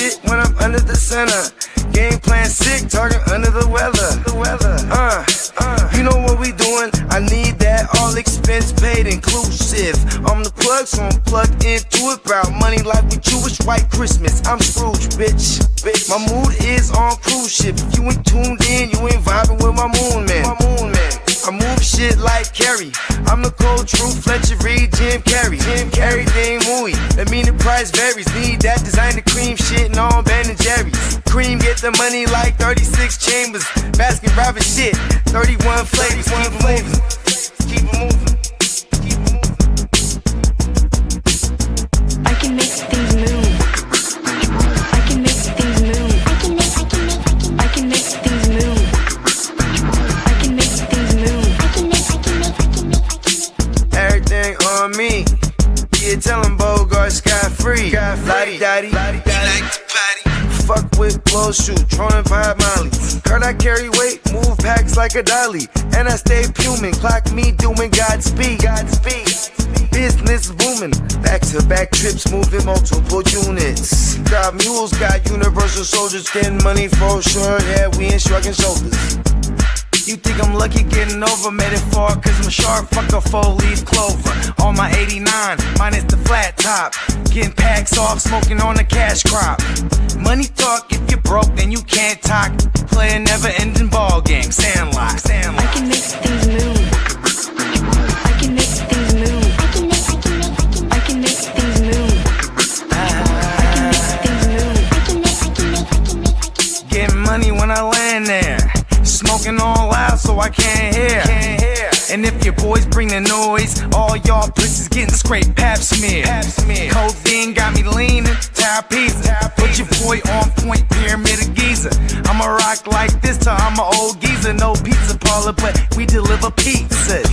shit when I'm under the center. Game plan sick, target under the weather. You know what we doing? I need that all expense paid inclusive. I'm the plug, so I'm plugged into it. About money like we Jewish white Christmas. I'm Scrooge, bitch. My mood is on cruise ship. If you ain't tuned in, you ain't vibing with my moon man. I move shit like Kerry. I'm the cold truth, Fletcher Reed, Jim Carrey. Everything mooey, that mean the price varies. Need that designer cream shit and all Ben and Jerry's. Cream get the money like 36 chambers. Baskin Robbins shit, 31 flavors. Keep it moving. Keep it moving. Keep it moving. I can make things move. I can make things move. I can make things move. I can make things move. Everything on me. Yeah, tell him Bogart scot-free. Lottie Dottie, he like to potty. Fuck with blow shoot, Tronin vibe Molly. Card I carry weight, move packs like a dolly. And I stay fuming, clock me doing Godspeed. Business booming, back-to-back trips moving multiple units. Got mules, got universal soldiers, getting money for sure. Yeah, we ain't shrugging shoulders. You think I'm lucky getting over, made it far, cause I'm sharp, fuck a 4-leaf clover. On my 89, minus the flat top. Getting packs off, smoking on the cash crop. Money talk, if you're broke, then you can't talk. Play a never-ending ball game, Sandlot. I can make things move. I can make things move. I can make things move. I can make things move. Getting money when I land there. Smoking all loud so I can't hear. And if your boys bring the noise, all y'all bitches getting scraped pap smear. Codeine got me leaning, trapeze. Put your boy on point, pyramid of Giza. I'ma rock like this till I'm an old geezer. No pizza parlor, but we deliver pizzas.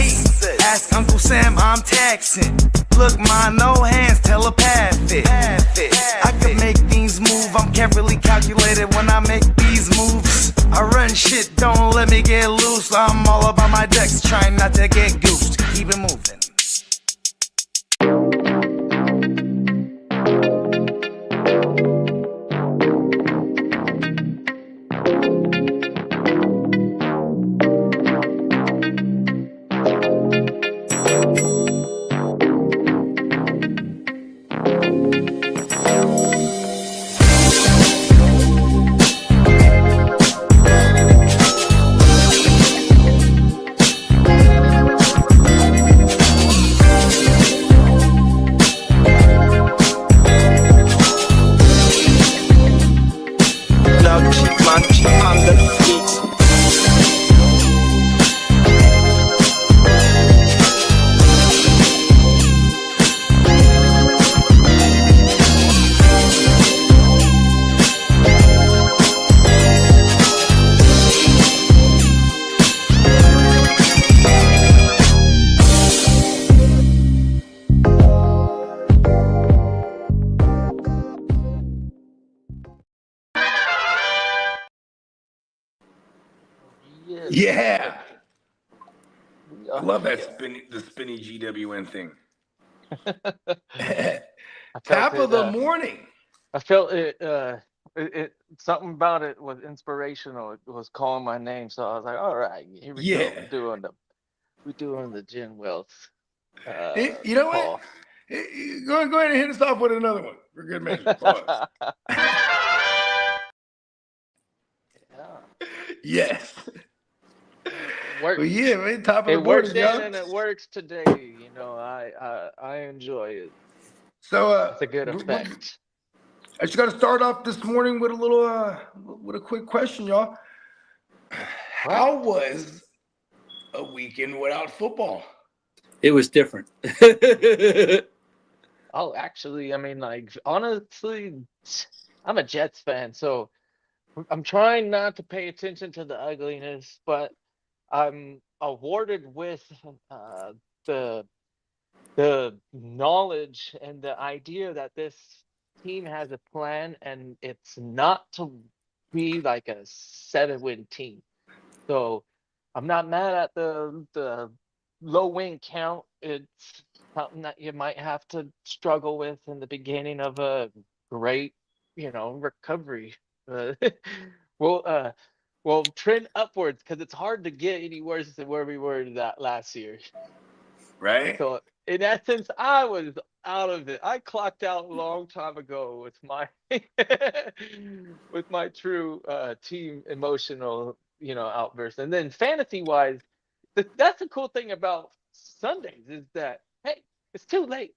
Ask Uncle Sam, I'm taxing. Look, ma, no hands, telepathic. I can make things move, I'm carefully calculated when I make these moves. I run shit, don't let me get loose. I'm all about my decks, trying not to get goosed. Keep it moving. Yeah. I love that spinny GWN thing. Top of the morning. I felt it something about it was inspirational. It was calling my name, so I was like, all right, here we go. We're doing the Gin Wealth. You know what? Go ahead and hit us off with another one for good measure. Yes. Well, yeah, man, top of the board. It works in and it works today. You know, I enjoy it. So it's a good effect. I just got to start off this morning with a little with a quick question, y'all. How was a weekend without football? It was different. Oh, actually, I mean, like, honestly, I'm a Jets fan, so I'm trying not to pay attention to the ugliness, but I'm awarded with the knowledge and the idea that this team has a plan, and it's not to be like a 7-win team. So I'm not mad at the low win count. It's something that you might have to struggle with in the beginning of a great recovery uh, will will trend upwards because it's hard to get any worse than where we were that last year. Right? So in essence, I was out of it. I clocked out a long time ago with my with my true team emotional, outburst. And then fantasy wise, that's the cool thing about Sundays is that hey, it's too late.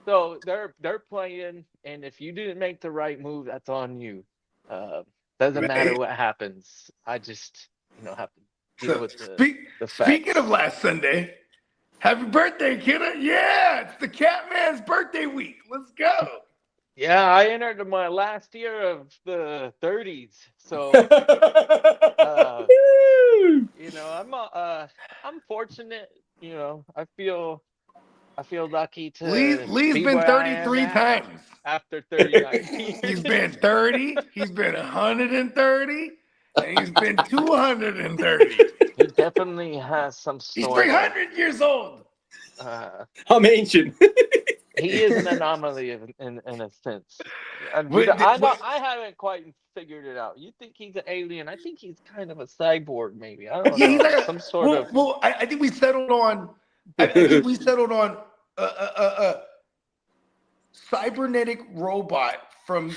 So they're playing, and if you didn't make the right move, that's on you. Uh, doesn't matter Right? what happens. I just have to deal So with the speaking of facts. last Sunday, happy birthday, kiddo. Yeah, it's the Catman's birthday week. Let's go. Yeah, I entered my last year of the 30s, so uh, I'm fortunate. I feel lucky to Lee's be been where I am 33 at times. after 39 He's years. been 30, he's been 130, and he's been 230. He definitely has some He's sort of 300 years old. uh I'm ancient. he is an anomaly in a sense. I haven't quite figured it out. You think he's an alien? I think he's kind of a cyborg, maybe. I don't Yeah, he's know. like Some sort of I think we settled on. I think we settled on a cybernetic robot from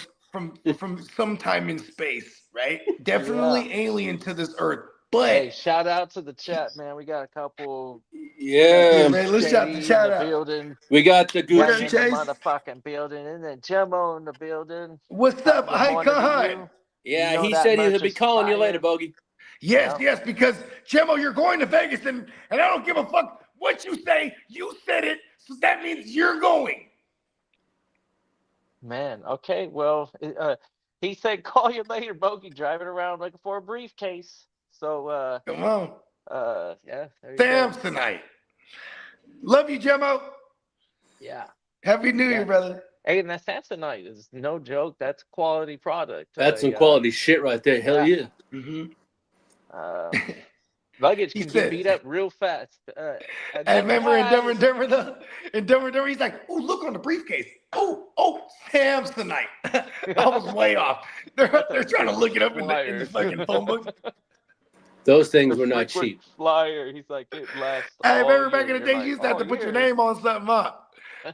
sometime in space, right? Definitely yeah. alien to this Earth, Hey, but shout out to the chat, man. We got a couple. yeah, Yeah. man, let's shout the JD in chat the out. building. We got the What Young up, Gucci. in the Chase? motherfucking building, and then Jumbo in the building. What's Top up? of the Hi, morning to Khan. you. Yeah, You know he that said he'll merch be is calling you later, fire. Bogey. Yes, Yep. yes, because Jemo, you're going to Vegas, and I don't give a fuck what you say. You said it, so that means you're going. Man, okay. Well, he said call you later, Bogey, driving around looking for a briefcase. So, Come on, yeah, there you go. Sam's tonight. Love you, Jemo. Yeah, Happy New Year, yeah. brother. Hey, and that Samsonite is no joke. That's quality product. That's some quality shit right there. Hell Yeah. yeah. Um, luggage He can get said, beat up real fast. I That's remember why in Denver, though. In Denver, he's like, "Oh, look on the briefcase. Oh, Sam's tonight." I was way off. They're trying to look it up in the fucking phone book. Those things The were not frequent cheap. flyer. He's like, it lasts I all remember back in year. the You're day, like, you used to have all to put your year. name on something up.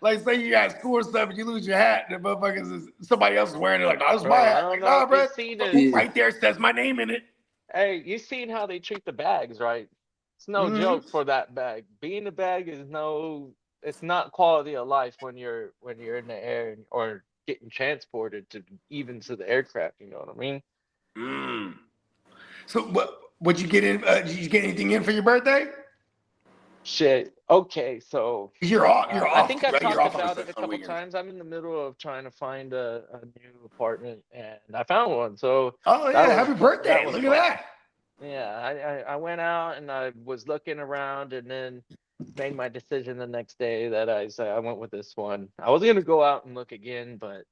Like, say you got school or stuff, and you lose your hat, and the motherfuckers somebody else is wearing it. Like, oh, it's Bro, my I hat. don't Like, know nah, if bro, you've seen it. Yeah. right there says my name in it. Hey, you seen how they treat the bags, right? It's no joke for that bag. Being a bag is it's not quality of life when you're in the air or getting transported to even to the aircraft. You know what I mean? Mm. So, what'd you get in? Did you get anything in for your birthday? Shit. Okay, so You're off. You're I off, think I've right? You're talked off on about it a the couple weekends. times. I'm in the middle of trying to find a new apartment, and I found one. So Oh that yeah, was happy birthday! that was Look fun. at that. Yeah, I went out and I was looking around, and then made my decision the next day that I said I went with this one. I was gonna go out and look again, but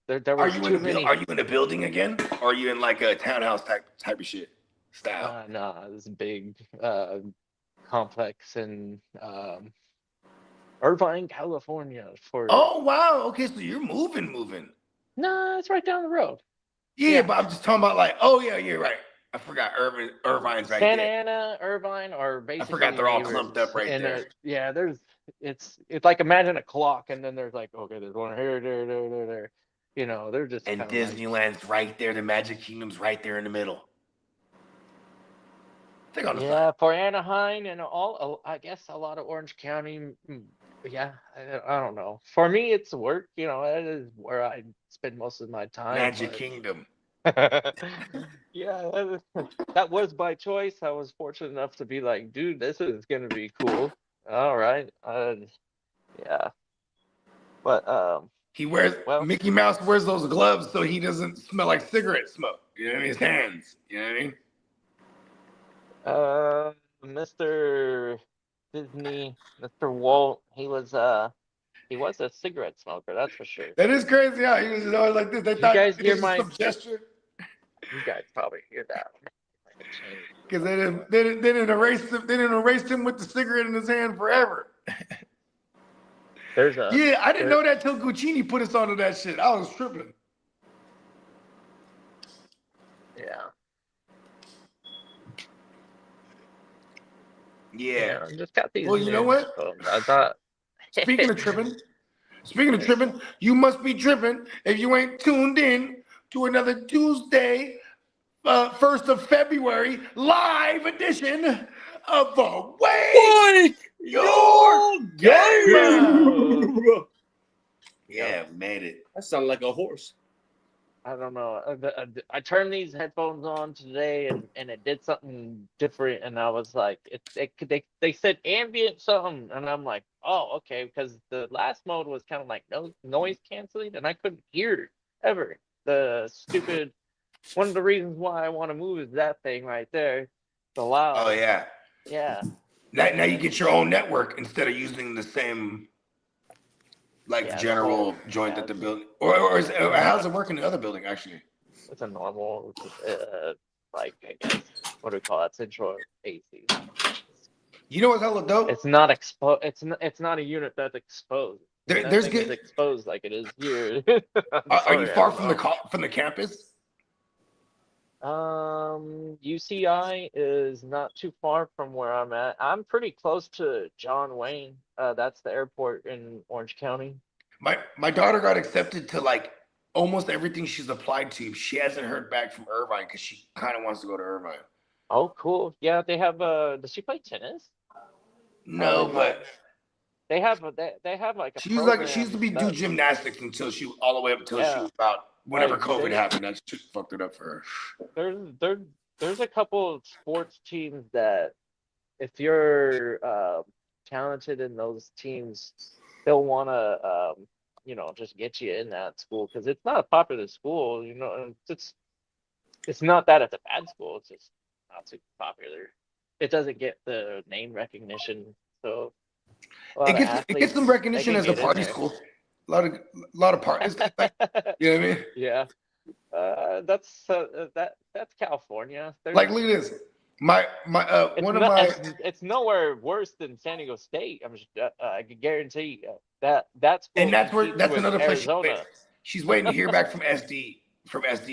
there Are was you in too the many. Are you in the building again? Or are you in like a townhouse type of shit style? Nah, this big complex in Irvine, California. Oh wow. Okay, so you're moving. Nah, it's right down the road. Yeah, Yeah. but I'm just talking about like, oh yeah, you're right. I forgot Irvine's right Santa there. Ana, Irvine are I basically forgot they're all neighbors. clumped up right And there. yeah, it's like imagine a clock, and then there's like, okay, there's one here, there. They're just And kind of like, Disneyland's right there. The Magic Kingdom's right there in the middle. Think on the yeah, for Anaheim and I guess a lot of Orange County. Yeah, I don't know. For me, it's work. That is where I spend most of my time. Magic Kingdom. Yeah, that was by choice. I was fortunate enough to be like, dude, this is gonna be cool. All right. Yeah. But He wears well, Mickey Mouse wears those gloves so he doesn't smell like cigarette smoke. You know what I mean? His hands. You know what I mean? Mr. Disney, Mr. Walt, he was a cigarette smoker, that's for sure. That is crazy. Yeah, he was just always like this. They You thought guys it hear was just my? some gesture You guys probably hear that. because they didn't erase him. They didn't erase him with the cigarette in his hand forever. There's a Yeah, I didn't there, know that till Guccini put us onto that shit. I was tripping. yeah. Yeah. I just got these Well, you know new what? headphones. I thought Speaking of tripping, you must be tripping if you ain't tuned in to another Tuesday, 1st of February, live edition of the Wake Your Gamer. Yeah, made it. That sounded like a horse. I don't know. I turned these headphones on today, and it did something different, and I was like, they said ambient something, and I'm like, oh, okay, because the last mode was kind of like no noise canceling, and I couldn't hear it ever. The stupid one of the reasons why I want to move is that thing right there. It's loud. Oh, yeah. Yeah. Now you get your own network instead of using the same general joint that the building, or how's it work in the other building actually? It's a normal, I guess, what do we call it? Central AC. You know what's hella dope? It's not exposed. It's not a unit that's exposed. There's Nothing is exposed like it is here. Are you far from the campus? UCI is not too far from where I'm at. I'm pretty close to John Wayne. That's the airport in Orange County. My daughter got accepted to like almost everything she's applied to. She hasn't heard back from Irvine because she kind of wants to go to Irvine. Oh, cool. Yeah, they have. Does she play tennis? No, but they have like a. She used to do gymnastics until she all the way up until she was about whenever COVID happened. That shit fucked it up for her. There's a couple of sports teams that if you're talented in those teams, they'll want to just get you in that school because it's not a popular school. It's not that it's a bad school. It's just not super popular. It doesn't get the name recognition. So it gets some recognition as a party school. A lot of parties. You know what I mean? Yeah. That's California. Look at this. It's nowhere worse than San Diego State. I can guarantee you that that's another place Arizona. She's waiting to hear back from SD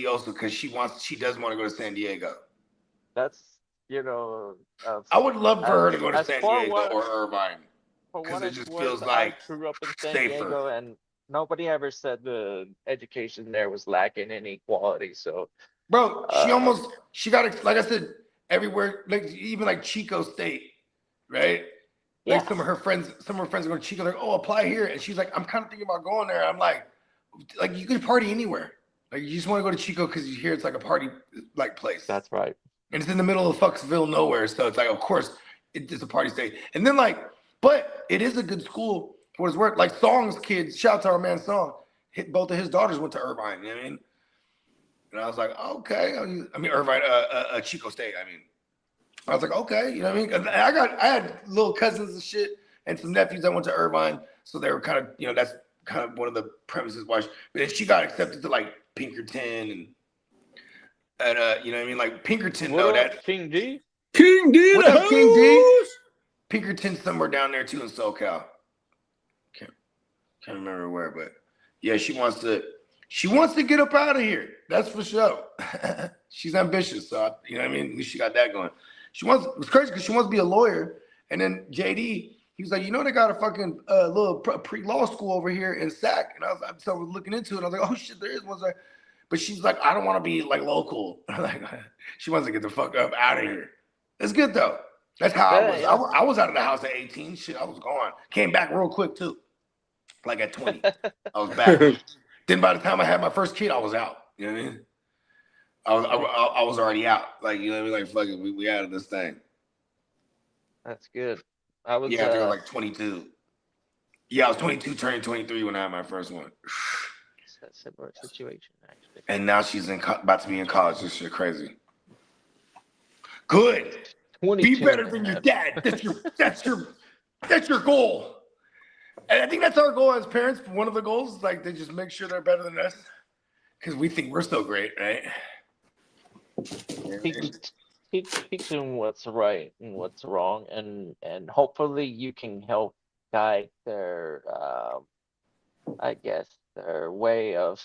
also because she does want to go to San Diego. That's I would love for her to go to San Diego or Irvine because it just feels like I grew up in San safer. Diego and nobody ever said the education there was lacking any quality. So, bro, she got like I said everywhere, like even like Chico State, right? Like some of her friends go to Chico, like, oh, apply here, and she's like, I'm kind of thinking about going there. I'm like you can party anywhere. Like you just want to go to Chico because you hear it's like a party like place. That's right. And it's in the middle of Fucksville nowhere, so it's like, of course, it's a party state. And then but it is a good school for his work. Like Song's kids, shout out to our man Song, both of his daughters went to Irvine. You know what I mean? And I was like, okay. I mean Irvine, Chico State. I mean, I was like, okay. You know what I mean? I had little cousins and shit, and some nephews that went to Irvine, so they were kind of, that's kind of one of the premises why. But she got accepted to like Pinkerton and you know what I mean? Like Pinkerton, What know up, that. King D? King D. What up, King D? Pinkerton somewhere down there too in SoCal. Can't remember where, but yeah, she wants to get up out of here. That's for sure. She's ambitious, so you know what I mean? At least she got that going. It's crazy because she wants to be a lawyer. And then JD, he was like, they got a fucking little pre-law school over here in Sac. And I was looking into it. I was like, oh shit, there is one. But she's like, I don't want to be like local. Like, she wants to get the fuck up out of here. It's good though. That's how I was. Yeah. I was out of the house at 18. Shit, I was gone. Came back real quick too. Like at 20, I was back. Then by the time I had my first kid, I was out. You know what I mean? I was already out. Like, you know what I mean? Like, fuck it, we out of this thing. That's good. I was. Yeah, I think I was like 22. Yeah, I was 22, turning 23 when I had my first one. It's a similar situation, actually. And now she's about to be in college. This shit crazy. Good. Be better than your dad. That's your goal. And I think that's our goal as parents. One of the goals is like they just make sure they're better than us because we think we're so great, right? Teach them what's right and what's wrong, and hopefully you can help guide their, I guess, their way of,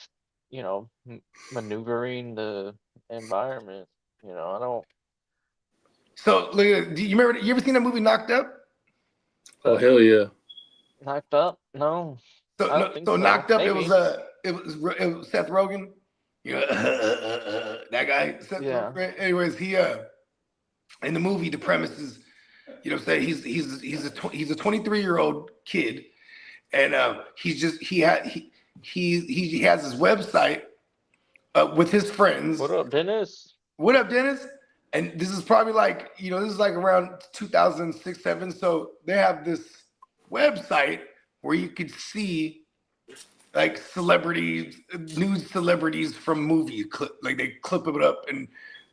maneuvering the environment. I don't. So look, do you remember? You ever seen that movie Knocked Up? Oh hell yeah. Knocked up? No, So I don't no, think so so. Knocked Up. Maybe. It was Seth Rogen. That guy. Seth Yeah. Rogen. Anyways, he in the movie the premise is, what I'm saying, he's a 23-year-old kid, and he has his website with his friends. What up, Dennis? What up, Dennis? And this is probably like, this is like around 2006, 7. So they have this website where you could see like celebrities, news celebrities from movies. Like they clip it up, and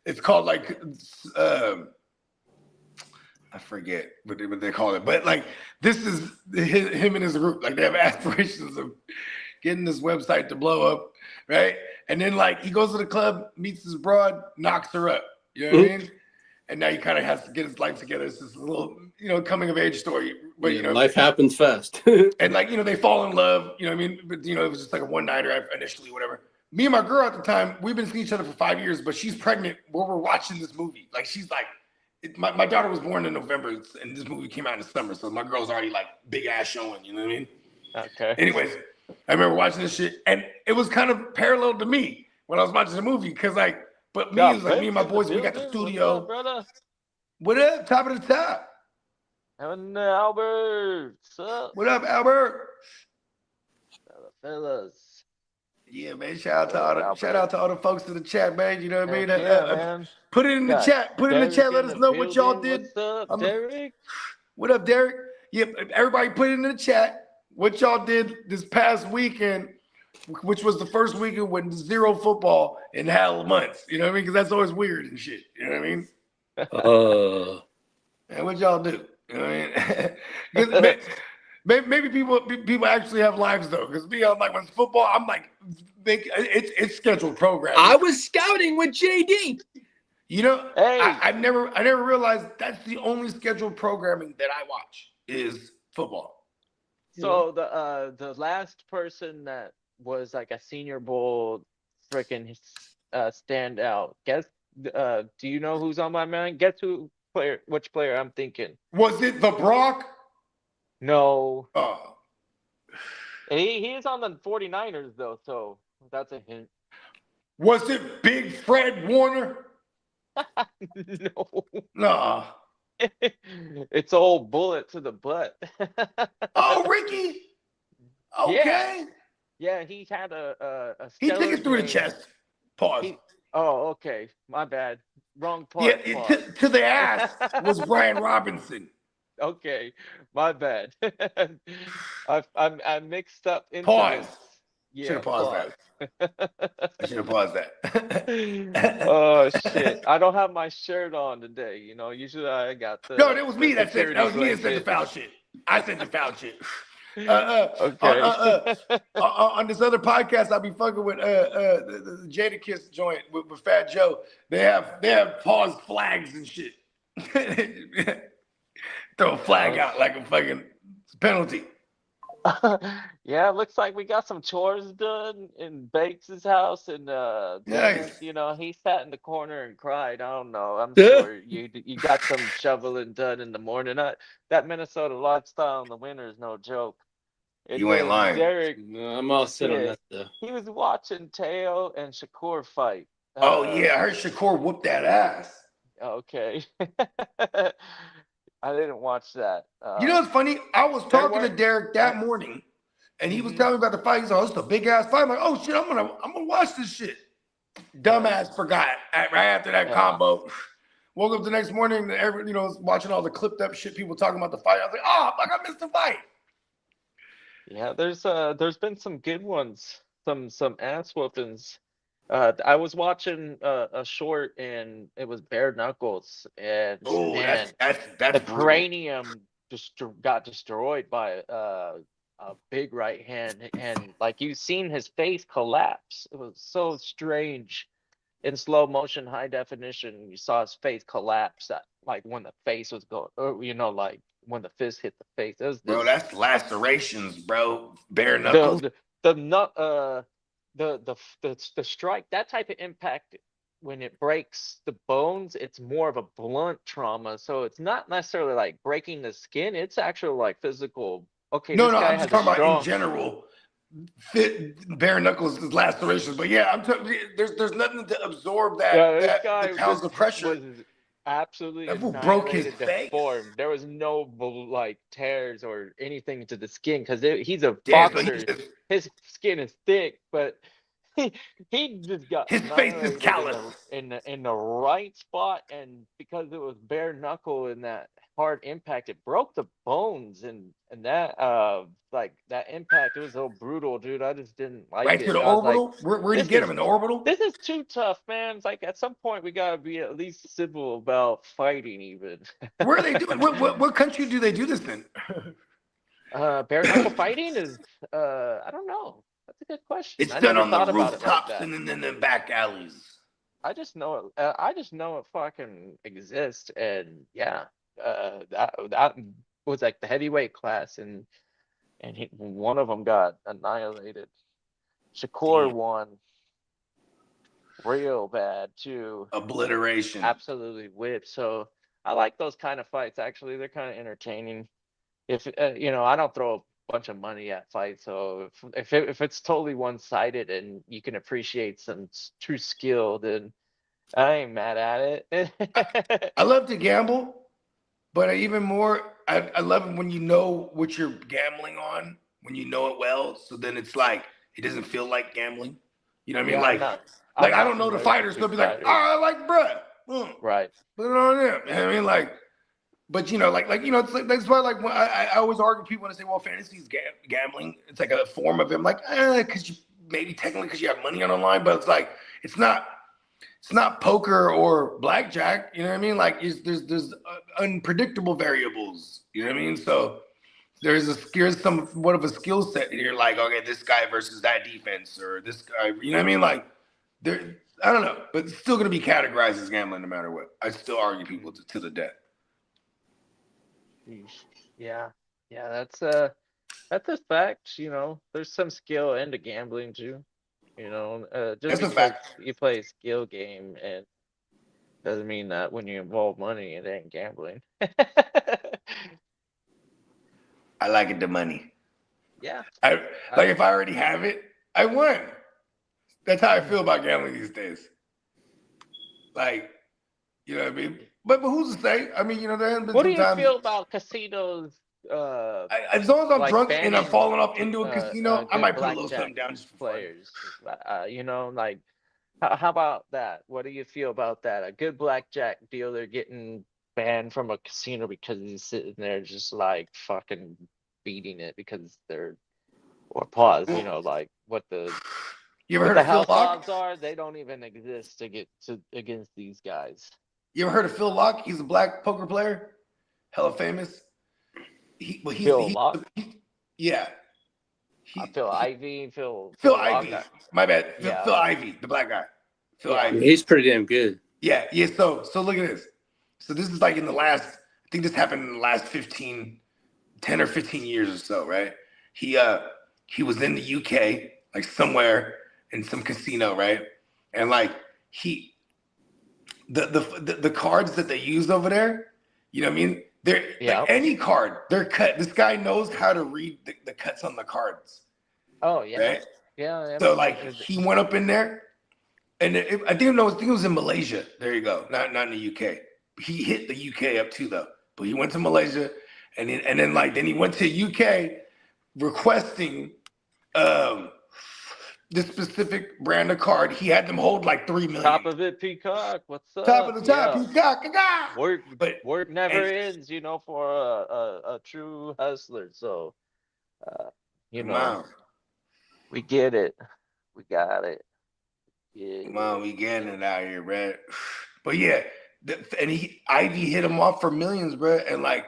it's called like, I forget what they call it, but like this is him and his group. Like they have aspirations of getting this website to blow up, right? And then like he goes to the club, meets his broad, knocks her up. You know what I mean? And now he kind of has to get his life together. It's this little, coming of age story. But life happens fast. and like, they fall in love, you know what I mean? But it was just like a one-nighter initially, whatever. Me and my girl at the time, we've been seeing each other for 5 years, but she's pregnant while we're watching this movie. Like she's like, my daughter was born in November, and this movie came out in the summer, so my girl's already like big ass showing, you know what I mean? Okay. Anyways, I remember watching this shit, and it was kind of parallel to me when I was watching the movie, because like, but me, it was like me and my boys, we got the studio. What's up, brother? What up? Top of the top. And Albert. What's up? What up, Albert? Fellas. Yeah, man. Shout out to all the folks in the chat, man. You know what I mean? Man. Put it in the chat. Put it in the chat. Let us know what y'all did. What's up, Derek? What up, Derek? Yep. Everybody put it in the chat. What y'all did this past weekend, which was the first weekend with zero football in hell months. You know what I mean? Because that's always weird and shit. You know what I mean? And what y'all do? You know what I mean? maybe people actually have lives though. Because me, I'm like, when it's football, I'm like, it's scheduled programming. I was scouting with JD. Hey. I never realized that's the only scheduled programming that I watch is football. So the last person that was like a Senior Bowl freaking standout. Guess, do you know who's on my mind? Guess which player I'm thinking. Was it the Brock? No. Oh. He is on the 49ers though, so that's a hint. Was it Big Fred Warner? No. Nah. It's old bullet to the butt. Oh, Ricky. Okay. Yeah, he had a He took it through game. the chest. Pause. Okay. My bad. Wrong part. Yeah, to the ass was Brian Robinson. Okay, my bad. I mixed up incidents. Pause. Yeah, should have paused that. I should have paused that. Oh shit! I don't have my shirt on today. Usually I got the. No, that was me. That's it. security That was me that said the blanket. foul shit. I said the foul shit. Okay. On this other podcast, I'll be fucking with the Jadakiss joint with Fat Joe. They have pause flags and shit. Throw a flag out like a fucking penalty. Yeah, it looks like we got some chores done in Bakes' house, and Nice. he sat in the corner and cried. I don't know. I'm sure you got some shoveling done in the morning. That Minnesota lifestyle in the winter is no joke. You ain't lying. Derek, No, I'm all set on that though. he was watching Teo and Shakur fight. Oh yeah, I heard Shakur whoop that ass. Okay. I didn't watch that. You know what's funny? I was talking to Derek that morning, and he was telling me about the fight. He's like, "Oh, it's a big ass fight." I'm like, "Oh shit, I'm gonna watch this shit." Dumbass forgot right after that combo. Woke up the next morning, and watching all the clipped up shit people talking about the fight. I was like, "Oh, fuck, I missed the fight." Yeah, there's been some good ones, some ass whoopings. I was watching a short, and it was bare knuckles, and man, that's the brutal. cranium just got destroyed by a big right hand, and like you've seen his face collapse. It was so strange in slow motion, high definition. You saw his face collapse. like when the face was going, or like when the fist hit the face. It was Bro, just that's lacerations, bro. Bare the knuckles. the nut the strike, that type of impact, when it breaks the bones, it's more of a blunt trauma. So it's not necessarily like breaking the skin. It's actually like physical. Okay, No, this no, guy I'm just has a talking about in strong. general. Fit bare knuckles is lacerations, but yeah, I'm talking. There's nothing to absorb Yeah, this that the guy pounds of pressure. was absolutely That fool broke his annihilated, face. deformed. There was no like tears or anything to the skin because he's a Yeah, so he boxer. just His skin is thick, but he, he just got his face is annihilated callous. in the right spot, and because it was bare knuckle and that hard impact, it broke the bones, and that like that impact, it was so brutal, dude. I just didn't like Right to it. the I was like, orbital. Where'd he this get him is in the orbital? this is too tough, man. It's like at some point we gotta be at least civil about fighting, even. Where are they doing? What country do they do this in? Bare knuckle fighting is I don't know. That's a good question. It's I done never on the thought about it like rooftops that. and in the back alleys. I just know it. I just know it fucking exists, and yeah, that was like the heavyweight class, and one of them got annihilated. Shakur Damn. won real bad too. Obliteration. Absolutely whipped. So I like those kind of fights. Actually, they're kind of entertaining. If I don't throw a bunch of money at fights, so if it's totally one-sided and you can appreciate some true skill, then I ain't mad at it. I love to gamble, but even more, I love it when you know what you're gambling on, when you know it well. So then it's like it doesn't feel like gambling. You know what I mean? Yeah, I'm I not don't know the familiar with fighters. big They'll be like, fighters. oh, I like bruh. Right. Put it on them. You know what I mean? But it's like that's why when I always argue with people when I say, well, fantasy is gambling. It's like a form of it. I'm like, because you maybe technically because you have money on the line, but it's like it's not poker or blackjack. You know what I mean? Like there's unpredictable variables. You know what I mean? So there's somewhat of a skill set here. Like, okay, this guy versus that defense, or this guy. You know what I mean? Like there. I don't know, but it's still going to be categorized as gambling no matter what. I still argue people to the death. Yeah. Yeah, that's a fact. There's some skill into gambling too. Just That's a because fact. you play a skill game, and doesn't mean that when you involve money, it ain't gambling. I like it, the money. Yeah. If I already have it, I won. That's how I feel about gambling these days. Like, you know what I mean? But who's to say? I mean, there hasn't been What do some you times. feel about casinos? As long as I'm Like drunk and I'm banning, falling off into a casino, I good might put a little blackjack something down just for fun. players. Like how about that? What do you feel about that? A good blackjack dealer getting banned from a casino because he's sitting there just like fucking beating it because they're or pause. Like what the You ever what heard the of Phil house Locke? odds are? They don't even exist to get to against these guys. You ever heard of Phil Locke? He's a black poker player, hella famous. Phil Locke? Yeah. Phil Ivey, Phil Ivey. Locke. My bad. Yeah. Phil Ivey, the black guy. Phil Yeah. Ivey. He's pretty damn good. Yeah. So look at this. So this is like in the last, I think this happened in the last 10 or 15 years or so, right? He was in the UK, like somewhere in some casino, right? And like the cards that they use over there, you know what I mean? They're like any card, they're cut. This guy knows how to read the cuts on the cards. Oh yeah. Right? Yeah. So like he went up in there, and I think it was in Malaysia. There you go. Not in the UK. He hit the UK up too though. But he went to Malaysia, and then he went to UK requesting this specific brand of card. He had them hold like 3 million. Top of it, Peacock. What's up? Top of the top, Yeah. Peacock. Work never ends, for a true hustler. So, Wow. we get it. We got it. Yeah. Come on, we getting it out here, bro. But yeah, Ivy hit him off for millions, bro, and like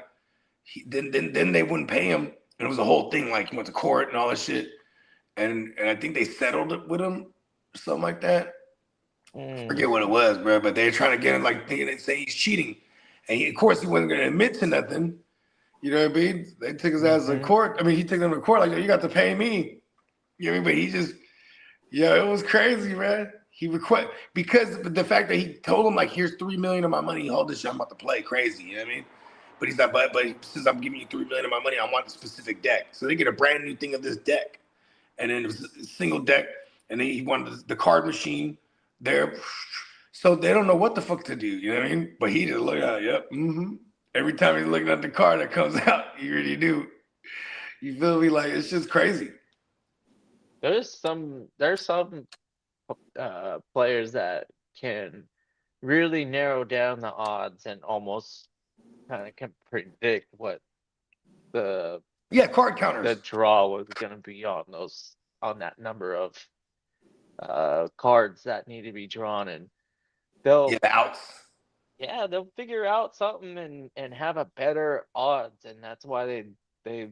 then they wouldn't pay him. And it was a whole thing. Like he went to court and all that shit. And I think they settled it with him, or something like that. I forget what it was, bro. But they're trying to get him, like, they say he's cheating. And of course, he wasn't going to admit to nothing. You know what I mean? They took his ass to court. I mean, he took them to court like, you got to pay me. You know what I mean? But he just, it was crazy, man. He request because the fact that he told him like, here's $3 million of my money, hold this shit, I'm about to play crazy. You know what I mean? But he's like, but since I'm giving you $3 million of my money, I want a specific deck. So they get a brand new thing of this deck, and then it was a single deck, and then he wanted the card machine there. So they don't know what the fuck to do. You know what I mean? But he just look at, yep, Every time he's looking at the card that comes out, you really do. You feel me? Like, it's just crazy. There's some players that can really narrow down the odds and almost kind of can predict what the card counters. The draw was going to be on that number of cards that need to be drawn, and they'll outs. Yeah, they'll figure out something and have a better odds, and that's why they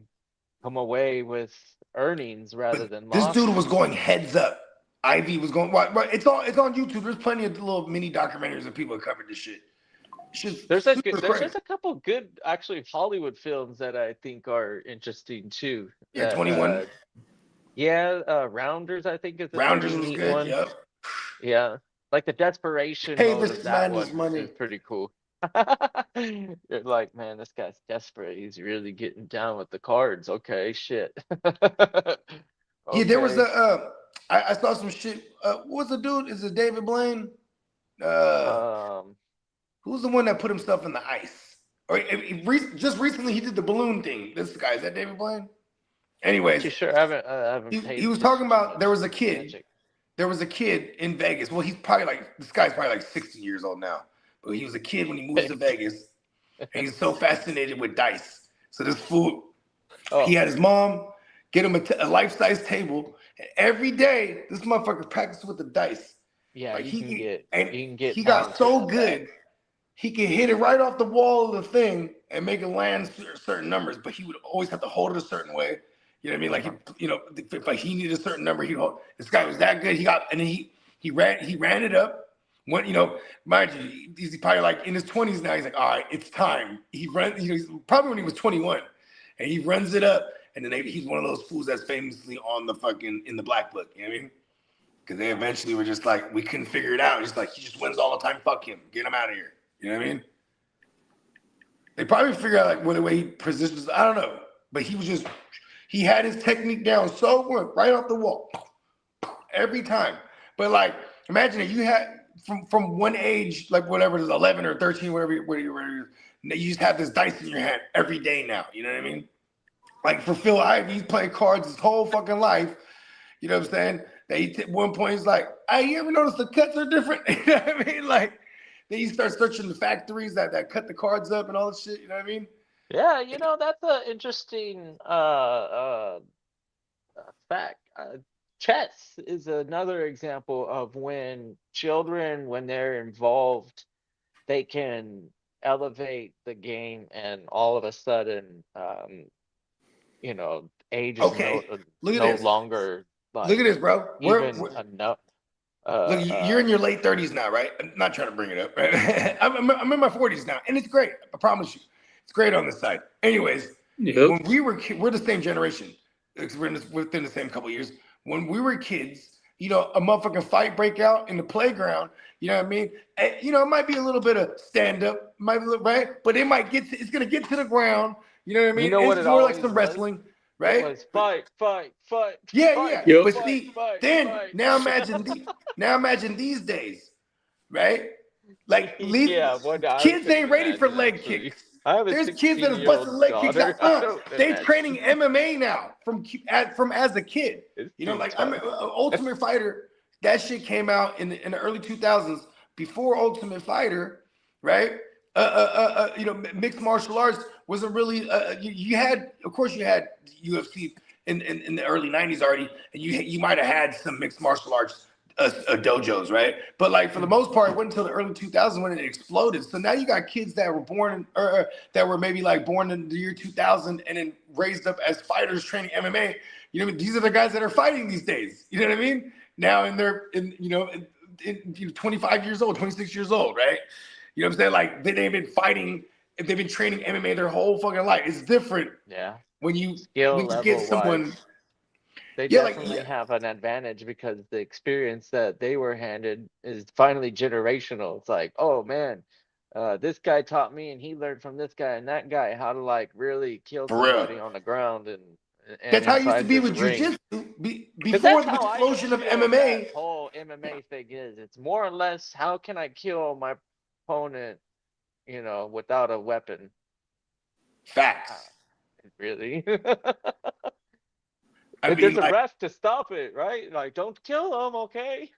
come away with earnings rather than losses. This dude was going heads up. Ivy was going right. It's on YouTube. There's plenty of little mini documentaries of people that covered this shit. There's a couple good actually Hollywood films that I think are interesting too. Yeah, 21. Rounders I think is a Rounders was neat good. one. Yep. Yeah. Like the desperation Hey, mode this of that man is one money. is pretty cool. You're like, man, this guy's desperate. He's really getting down with the cards. Okay, shit. Yeah, there was I saw some shit. What's the dude? Is it David Blaine? Who's the one that put himself in the ice? Or just recently he did the balloon thing. This guy, is that David Blaine? Anyways, sure. I haven't he was talking about there was a kid. Magic. There was a kid in Vegas. Well, this guy's probably like 60 years old now. But he was a kid when he moved to Vegas. And he's so fascinated with dice. So this fool, he had his mom get him a life-size table. And every day, this motherfucker practiced with the dice. Yeah, like he got so good, he could hit it right off the wall of the thing and make it land certain numbers. But he would always have to hold it a certain way. You know what I mean? Like if he needed a certain number, he'd hold. This guy was that good. He ran it up. When mind you, he's probably like in his 20s now. He's like, all right, it's time. He runs. Probably when he was 21, and he runs it up. And then he's one of those fools that's famously on the fucking in the black book. You know what I mean? Because they eventually were just like, we couldn't figure it out. Just like he just wins all the time. Fuck him. Get him out of here. You know what I mean? They probably figure out like what the way he positions. I don't know, but he had his technique down so good, right off the wall, every time. But like, imagine if you had from one age, like whatever it is, 11 or 13, whatever you just have this dice in your hand every day now. You know what I mean? Like for Phil Ivey, he's played cards his whole fucking life. You know what I'm saying? That at one point he's like, hey, you ever notice the cuts are different? You know what I mean? Like, then you start searching the factories that cut the cards up and all this shit. You know what I mean? Yeah, that's an interesting fact. Chess is another example of when children, when they're involved, they can elevate the game, and all of a sudden, age is no longer. Like, look at this, bro. We're enough. Look, you're in your late 30s now, right? I'm not trying to bring it up, right? I'm in my 40s now, and it's great. I promise you. It's great on this side. Anyways, when we're the same generation. We're within the same couple of years. When we were kids, a motherfucking fight break out in the playground. You know what I mean? It might be a little bit of stand up, right? But it's gonna get to the ground. You know what I mean? It's more like some wrestling, right? It was fight. Yeah. Yep. But see, now imagine these days, right? Like kids ain't ready for leg kicks. There's kids that are busting leg kicks out. They're training MMA now from as a kid. I'm Ultimate Fighter. That shit came out in the early 2000s before Ultimate Fighter, right? Mixed martial arts wasn't really. You had UFC in the early 90s already, and you might have had some mixed martial arts dojos, right? But like for the most part, it wasn't until the early 2000s when it exploded. So now you got kids that were born that were maybe like born in the year 2000 and then raised up as fighters training MMA. These are the guys that are fighting these days. You know what I mean? Now they're 25 years old, 26 years old, right? You know what I'm saying? Like they've been fighting, if they've been training MMA their whole fucking life. It's different Yeah. when you Skill get someone. level-wise, they Yeah, like definitely have an advantage because the experience that they were handed is finally generational. It's like, oh man, this guy taught me, and he learned from this guy and that guy how to like really kill for real. somebody on the ground and That's how it used to inside be this with ring. jujitsu. Because Before that's the how I explosion of feel that MMA. whole MMA thing is. It's more or less how can I kill my opponent, without a weapon. Facts. Really? I mean, There's a like, ref to stop it, right? Like, don't kill him, okay?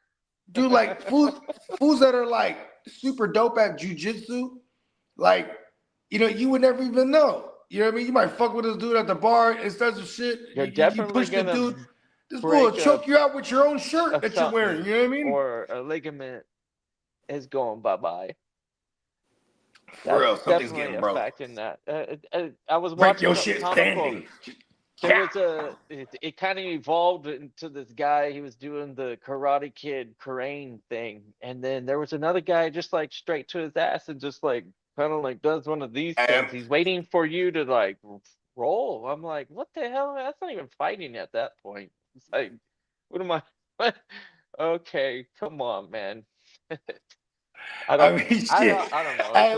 dude, like fools that are like super dope at jujitsu, like, you would never even know. You know what I mean? You might fuck with this dude at the bar and start some shit. You're You definitely push the gonna dude. This fool will break choke you out with your own shirt that you're wearing. something, You know what I mean? or a ligament is going bye-bye. For real, That's something's definitely getting a broke. fact in that. I was Break watching your some shit comic book. standing. There was it kind of evolved into this guy. He was doing the Karate Kid Karain thing, and then there was another guy just like straight to his ass and just like kind of like does one of these things. He's waiting for you to like roll. I'm like, what the hell? That's not even fighting at that point. It's like, what am I? Okay, come on, man. I don't know. Hey, It's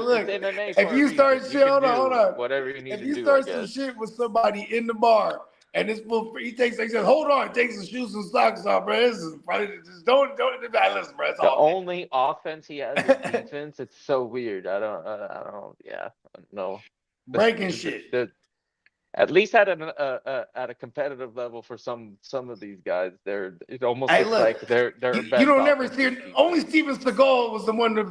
look, MMA if for a you start reason. You shit, can hold do on. whatever you need If to you do, I start some guess. shit with somebody in the bar, and this fool, he says, hold on, takes his shoes and socks off, bro. This is probably just don't. Listen, bro. It's The all only offense he has is defense. It's so weird. Yeah, I don't know. breaking shit. At least at a competitive level for some of these guys, it almost Hey, looks look, like their you best don't never offense see is it. defense. Only Steven Seagal was the one that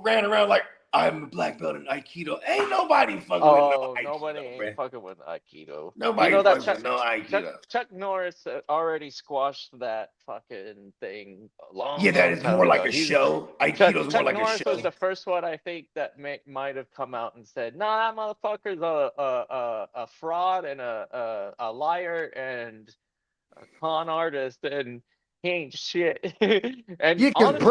ran around like, I'm a black belt in Aikido. Ain't nobody fucking with no Oh, nobody Aikido, ain't bro. fucking with Aikido. Nobody That fucks with no Chuck, Aikido. Chuck Norris already squashed that fucking thing a Yeah, that long is time more like ago. a show. Aikido's more Chuck like a Norris was show. the first one I think that might have come out and said, "Nah, that motherfucker's a fraud and a liar and a con artist and he ain't shit." And Yeah, because honestly,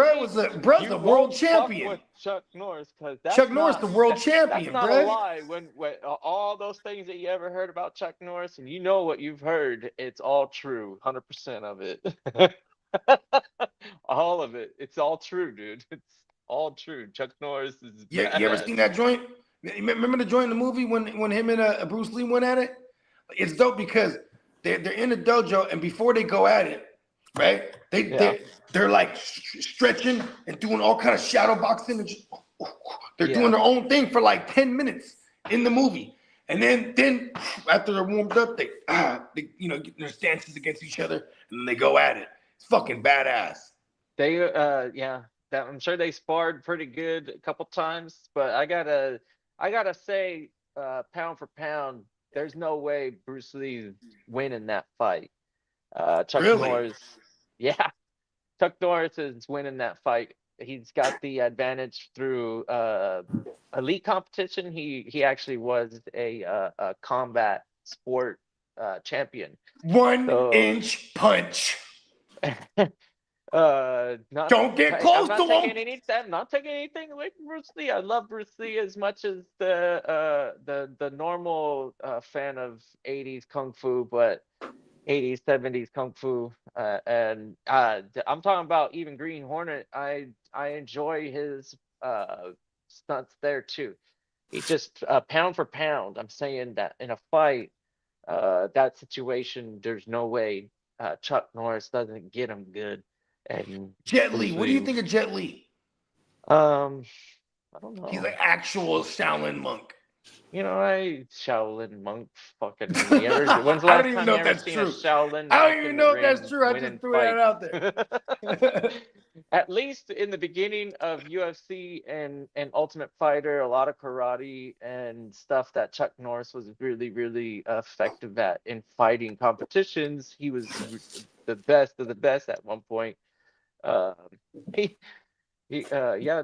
Bruh's you a world won't fuck champion. with Chuck Norris because Chuck Norris, the world that's champion, not a bruh. lie. When all those things that you ever heard about Chuck Norris, and you know what you've heard, it's all true, 100% of it. All of it. It's all true, dude. It's all true. Chuck Norris is You ever badass. seen that joint? Remember the joint in the movie when him and Bruce Lee went at it? It's dope because they're in the dojo, and before they go at it, right? They're like stretching and doing all kind of shadow boxing. And they're doing their own thing for like 10 minutes in the movie. And then after they're warmed up, they get their stances against each other, and then they go at it. It's fucking badass. I'm sure they sparred pretty good a couple times, but I gotta say, pound for pound, there's no way Bruce Lee's winning that fight. Chuck Really? Norris, yeah, Chuck Norris is winning that fight. He's got the advantage through elite competition. He actually was a combat sport champion. 1 inch punch. Not Don't get close to him. I'm not taking anything away from Bruce Lee. I love Bruce Lee as much as the normal fan of 80s kung fu, but 80s 70s kung fu, and I'm talking about even Green Hornet. I enjoy his stunts there too. He just pound for pound, I'm saying that in a fight, that situation, there's no way Chuck Norris doesn't get him good. And Jet Bruce Li, what do you Lee, think of Jet Li? I don't know. He's an actual Shaolin monk. Shaolin monk fucking. When's the I last don't even time know you if ever that's seen true. a Shaolin I monk don't even in know the if that's ring true. I winning just threw that out there. At least in the beginning of UFC and Ultimate Fighter, a lot of karate and stuff that Chuck Norris was really, really effective at in fighting competitions. He was the best of the best at one point. Uh, yeah.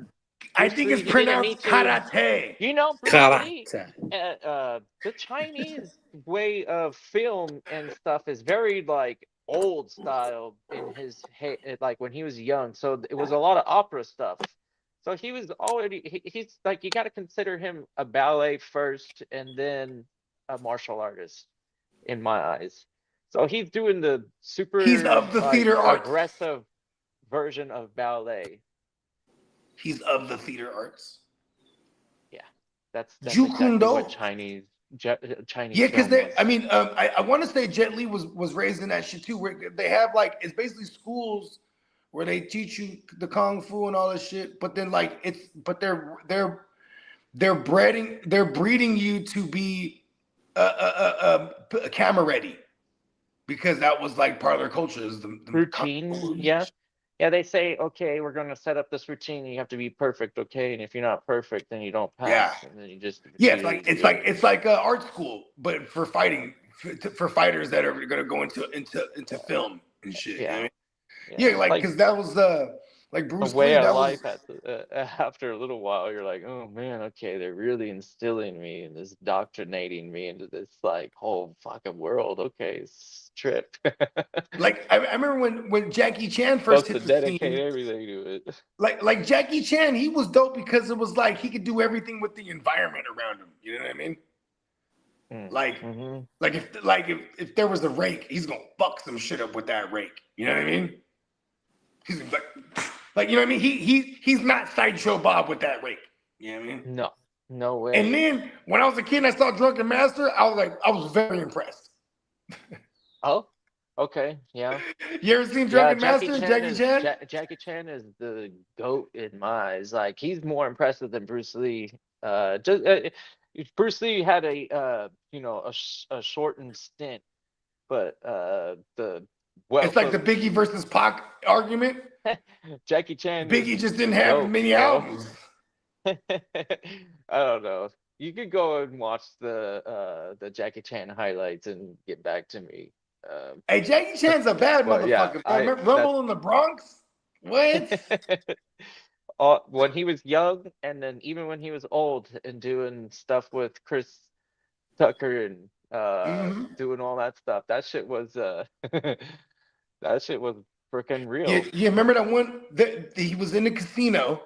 I Bruce think Lee, it's he didn't need pronounced to. karate. Bruce Lee, Karate. the Chinese way of film and stuff is very like old style in his like when he was young. So it was a lot of opera stuff. So he was already he's like, you got to consider him a ballet first and then a martial artist in my eyes. So he's doing the He's super of the like theater arts. aggressive version of ballet. He's of the theater arts. Yeah, that's Jeet Kune exactly Do. what Chinese Yeah, because film was. I want to say Jet Li was raised in that shit too, where they have like, it's basically schools where they teach you the kung fu and all this shit, but then like they're breeding you to be a camera ready, because that was like part of their culture, is the Routine, yeah. Yeah, they say, okay, we're going to set up this routine. You have to be perfect, okay? And if you're not perfect, then you don't Yeah. pass, and then you just Yeah, repeat it's like art school, but for fighting, for fighters that are gonna go into film and shit. You know what I mean? Yeah, like because that was like a Bruce way Lee. of That life was after a little while. You're like, oh man, okay, they're really instilling me and this indoctrinating me into this like whole fucking world. Okay, it's trip. like I remember when Jackie Chan first Supposed hit to the dedicate scene. everything to it. Like Jackie Chan, he was dope because it was like he could do everything with the environment around him. You know what I mean? Like if there was a rake, he's gonna fuck some shit up with that rake. You know what I mean? He's like you know what I mean? He's not Sideshow Bob with that rake. You know what I mean? No way. And then when I was a kid and I saw Drunken Master, I was very impressed. Oh, okay, yeah. You ever seen Drunken Master? Jackie Chan? Jackie Chan is the GOAT in my eyes. Like, he's more impressive than Bruce Lee. Bruce Lee had a shortened stint, but It's like the Biggie versus Pac argument. Jackie Chan. Biggie just didn't have many albums. I don't know. You could go and watch the Jackie Chan highlights and get back to me. Hey, Jackie Chan's a bad motherfucker. Yeah, remember Rumble in the Bronx? What? When he was young, and then even when he was old and doing stuff with Chris Tucker and doing all that stuff, that shit was freaking real. You remember that one that he was in the casino?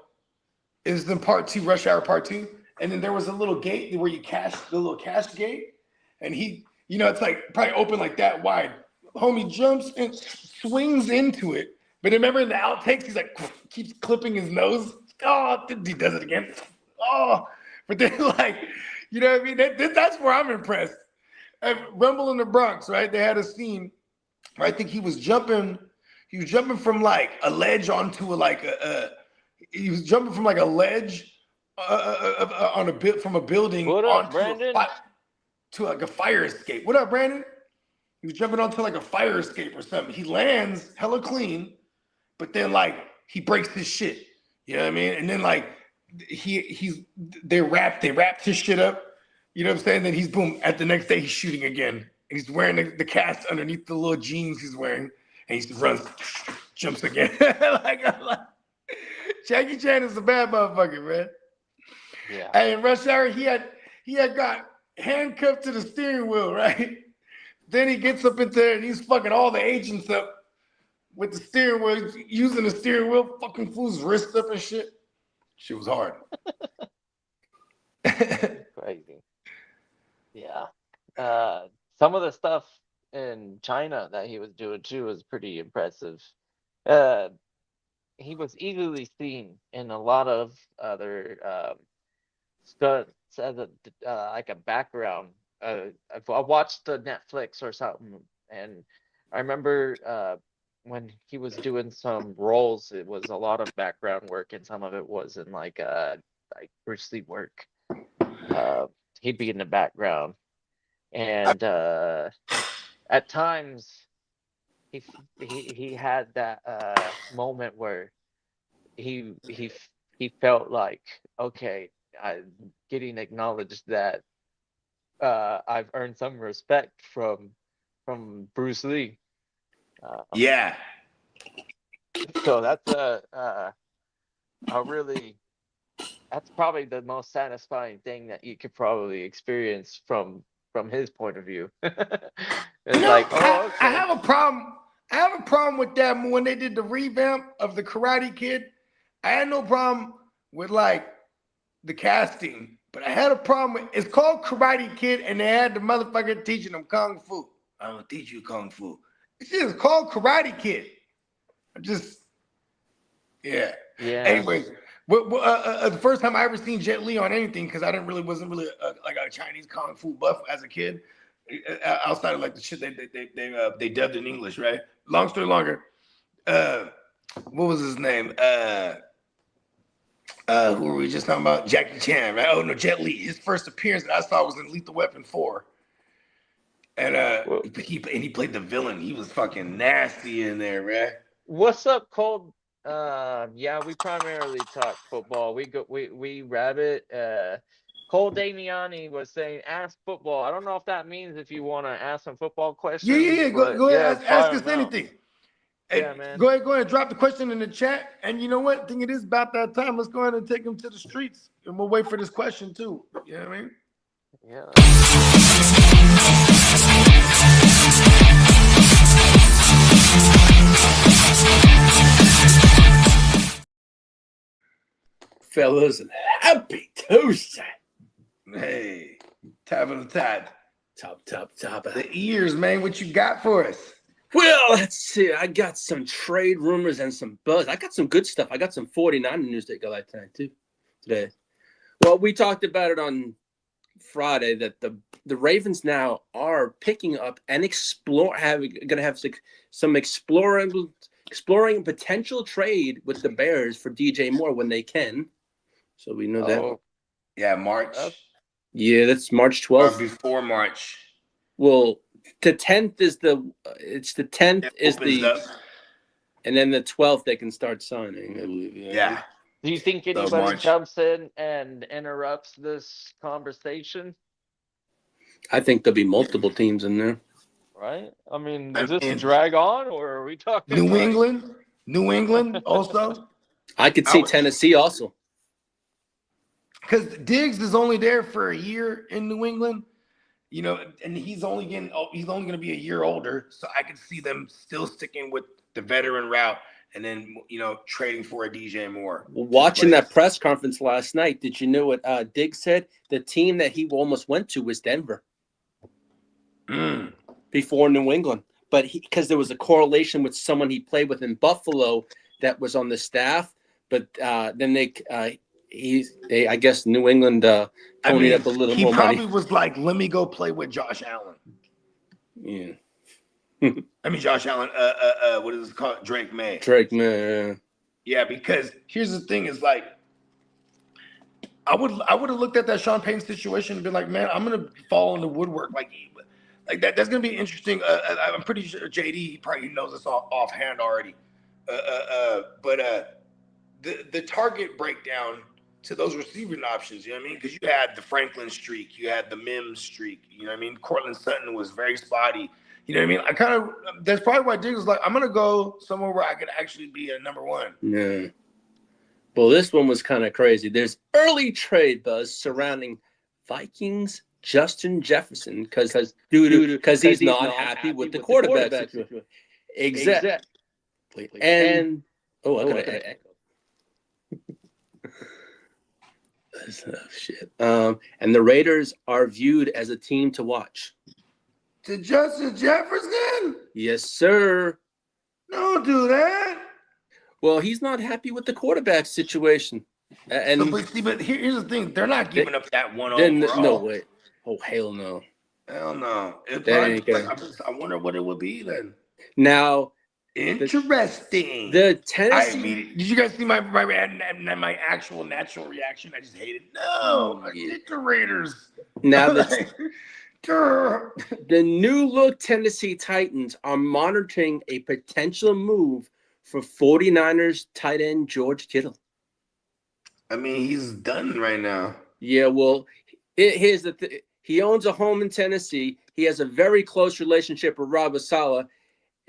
It was in part 2, Rush Hour Part 2, and then there was a little gate where you cash, the little cash gate, and he, it's like probably open like that wide. Homie jumps and swings into it. But remember in the outtakes, he's like, keeps clipping his nose. Oh, he does it again. Oh, but then like, you know what I mean? That's where I'm impressed. At Rumble in the Bronx, right? They had a scene where I think he was jumping from like a ledge onto he was jumping from like a ledge on a bit from a building to like a fire escape. What up, Brandon? He was jumping onto like a fire escape or something. He lands hella clean, but then like he breaks his shit. You know what I mean? And then like they wrapped his shit up. You know what I'm saying? Then he's boom. At the next day, he's shooting again. He's wearing the cast underneath the little jeans he's wearing, and he runs, jumps again. like Jackie Chan is a bad motherfucker, man. Yeah. And in Rush Hour, he had got handcuffed to the steering wheel, right? Then he gets up into there and he's fucking all the agents up with the steering wheel. He's using the steering wheel, fucking fool's wrist up and shit. Shit was hard. Crazy. Yeah. Some of the stuff in China that he was doing too was pretty impressive. He was easily seen in a lot of other stunts as like a background. I watched the Netflix or something, and I remember when he was doing some roles, it was a lot of background work, and some of it was in like Bruce Lee work. He'd be in the background, and at times he had that moment where he felt like, okay, I'm getting acknowledged that I've earned some respect from Bruce Lee. Yeah. So that's that's probably the most satisfying thing that you could probably experience from his point of view. It's like, oh, okay. I have a problem. I have a problem with that when they did the revamp of the Karate Kid. I had no problem with like the casting, but I had a problem with it's called Karate Kid, and they had the motherfucker teaching them kung fu. I'm gonna teach you kung fu. This shit is called Karate Kid. Yeah. Anyways, the first time I ever seen Jet Li on anything, because I wasn't really like a Chinese kung fu buff as a kid, outside of like the shit they dubbed in English, right? Long story longer. What was his name? Who were we just talking about? Jackie Chan, right? Oh no, Jet Li. His first appearance that I saw was in Lethal Weapon 4. And he played the villain. He was fucking nasty in there, man. What's up, Cole? Yeah, we primarily talk football. We rabbit. Cole Damiani was saying, "Ask football." I don't know if that means if you want to ask some football questions. Yeah. Go ahead. Ask us anything. Yeah, man. Go ahead and drop the question in the chat. And you know what? I think it is about that time. Let's go ahead and take him to the streets. And we'll wait for this question too. You know what I mean? Yeah. Fellas, and happy Tuesday. Hey, top of the top. Top. The ears, man. What you got for us? Well, let's see. I got some trade rumors and some buzz. I got some good stuff. I got some 49 news that got like tonight too. Today. Well, we talked about it on Friday that the Ravens now are picking up and gonna have some exploring potential trade with the Bears for DJ Moore when they can. So we know that. Yeah, March. Yeah, that's March 12th. Or before March. Well, the 10th is and then the 12th they can start signing, I believe. Yeah. Do you think anybody jumps in and interrupts this conversation? I think there'll be multiple teams in there. Right? I mean, does this drag on, or are we talking New England also? I could see Tennessee also. Because Diggs is only there for a year in New England, you know, and he's only going to be a year older. So I could see them still sticking with the veteran route and then, you know, trading for a DJ Moore. Watching that press conference last night, did you know what Diggs said? The team that he almost went to was Denver before New England. But because there was a correlation with someone he played with in Buffalo that was on the staff. But then I guess New England ponied up a little more money. He probably was like, let me go play with Josh Allen. Yeah. I mean, Josh Allen, what is it called? Drake May. Yeah. Yeah, because here's the thing is like, I would have looked at that Sean Payton situation and been like, man, I'm going to fall in the woodwork. Like that. That's going to be interesting. I'm pretty sure JD, he probably knows this offhand already. But the target breakdown to those receiving options, you know what I mean? Because you had the Franklin streak, you had the Mims streak, you know what I mean? Cortland Sutton was very spotty, you know what I mean? That's probably why Diggs was like, I'm gonna go somewhere where I could actually be a number one. Yeah. Well, this one was kind of crazy. There's early trade buzz surrounding Vikings Justin Jefferson because he's not happy with the quarterback situation. Exactly. And I got to echo. Shit. And the Raiders are viewed as a team to watch. To Justin Jefferson? Yes, sir. Don't do that. Well, he's not happy with the quarterback situation. And but here's the thing: they're not giving up that one overall. No way. Oh, hell no. Hell no. I wonder what it would be then. Now. Interesting. The Tennessee. Did you guys see my actual natural reaction? I just hate it. No, I hate the Raiders. Now the new look Tennessee Titans are monitoring a potential move for 49ers tight end George Kittle. I mean, he's done right now. Yeah, well, here's the thing. He owns a home in Tennessee. He has a very close relationship with Robert Saleh.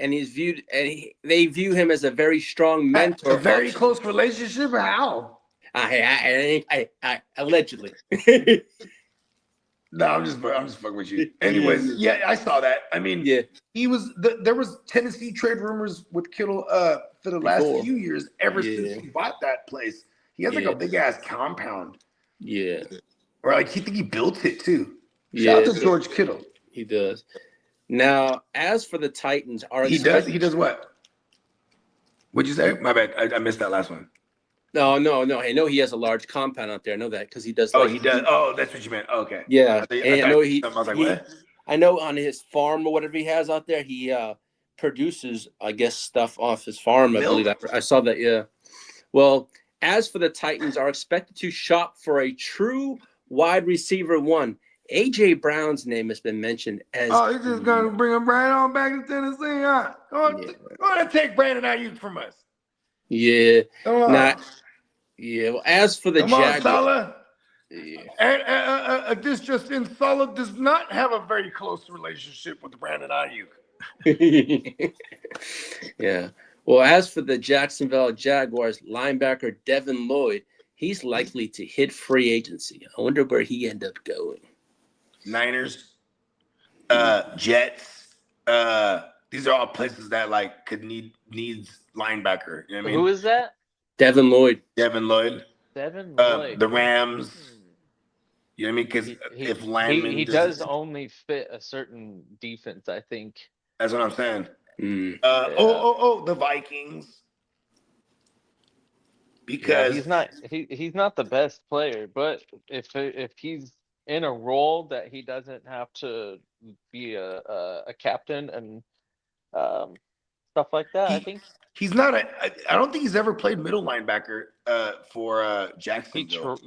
And they view him as a very strong mentor. A very close relationship? How? I allegedly. No, I'm just fucking with you. Anyways, yeah, I saw that. I mean, yeah, there was Tennessee trade rumors with Kittle for the last few years. Ever since he bought that place, He has like Yeah. a big ass compound, Yeah. or like he think he built it too. Yeah. Shout out to George Kittle. He does. Now, as for the Titans, He does what? What'd you say? My bad. I missed that last one. No. I know he has a large compound out there. I know that because he does. Oh, Like, he does. Oh, that's what you meant. Okay. Yeah, I and I know I was like, what? I know on his farm or whatever he has out there, he produces, I guess, stuff off his farm. I Milk? believe I saw that. Yeah. Well, as for the Titans, are expected to shop for a true wide receiver one. AJ Brown's name has been mentioned as. Oh, he's just gonna bring him right on back to Tennessee, huh? Go to take Brandon Ayuk from us. Yeah. Come on. Not. Yeah. Well, as for the Come on, Jaguars. Salah. Yeah. And this just in, Salah does not have a very close relationship with Brandon Ayuk. Yeah. Well, as for the Jacksonville Jaguars linebacker Devin Lloyd, he's likely to hit free agency. I wonder where he end up going. Niners, Jets. These are all places that like could needs linebacker. You know what I mean? Who is that? Devin Lloyd. Devin Lloyd. The Rams. You know what I mean? Because if Landman he does only fit a certain defense, I think. That's what I'm saying. Mm. The Vikings. Because he's not the best player, but if he's in a role that he doesn't have to be a captain and stuff like that, I think he's not I don't think he's ever played middle linebacker for Jacksonville.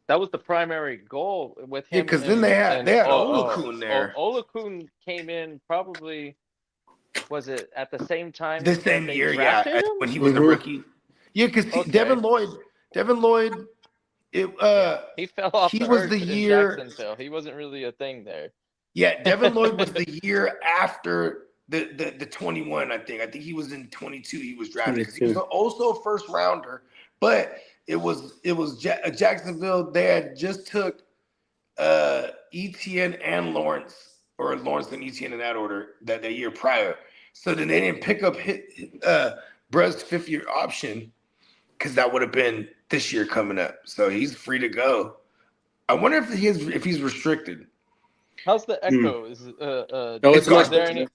That was the primary goal with him. Yeah, because then they had Olakun there. Olakun came in probably, was it at the same time? The same year, when he was a rookie. Yeah, because Devin Lloyd, he fell off. He the was earth the in year. Jacksonville. He wasn't really a thing there. Yeah, Devin Lloyd was the year after the 21. I think he was in 22. He was drafted because he was also a first rounder, but. It was Jacksonville. They had just took Etienne and Lawrence, or Lawrence and Etienne in that order, that year prior. So then they didn't pick up Bruh's 5th-year option because that would have been this year coming up. So he's free to go. I wonder if he's restricted. How's the echo? It's is there any?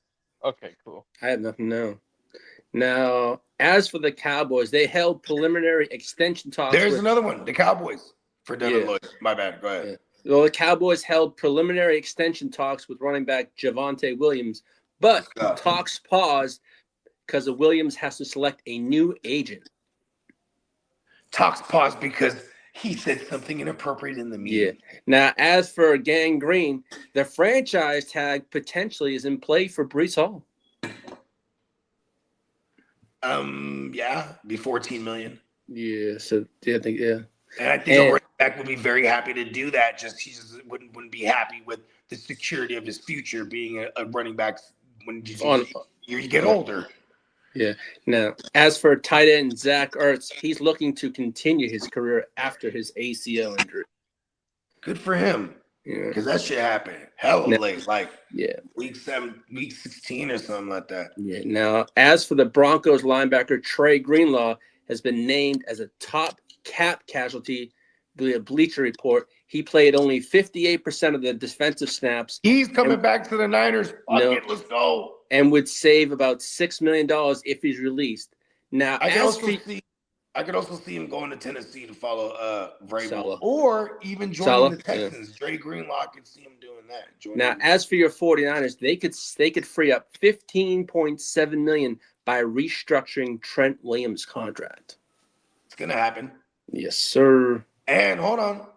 Okay, cool. I have nothing now. Now, as for the Cowboys, they held preliminary extension talks. There's another one, the Cowboys, for Devin Lloyd. My bad. Go ahead. Yeah. Well, the Cowboys held preliminary extension talks with running back Javonte Williams, but talks paused because the Williams has to select a new agent. Talks paused because he said something inappropriate in the meeting. Yeah. Now, as for Gang Green, the franchise tag potentially is in play for Breece Hall. Be 14 million. Yeah, so I think And I think a running back would be very happy to do that. He just wouldn't be happy with the security of his future being a running back when you get older. Yeah. Now, as for tight end Zach Ertz, he's looking to continue his career after his ACL injury. Good for him. Yeah, because that shit happened hella late, like week 16 or something like that. Yeah. Now, as for the Broncos linebacker Trey Greenlaw has been named as a top cap casualty via Bleacher Report. He played only 58% of the defensive snaps. He's coming back to the Niners. Let's go. And would save about $6 million if he's released. Now, I could also see him going to Tennessee to follow Vrabel, or even joining the Texans. Yeah. Dre Greenlaw, I could see him doing that. As for your 49ers, they could free up $15.7 million by restructuring Trent Williams' contract. It's gonna happen. Yes, sir. And hold on,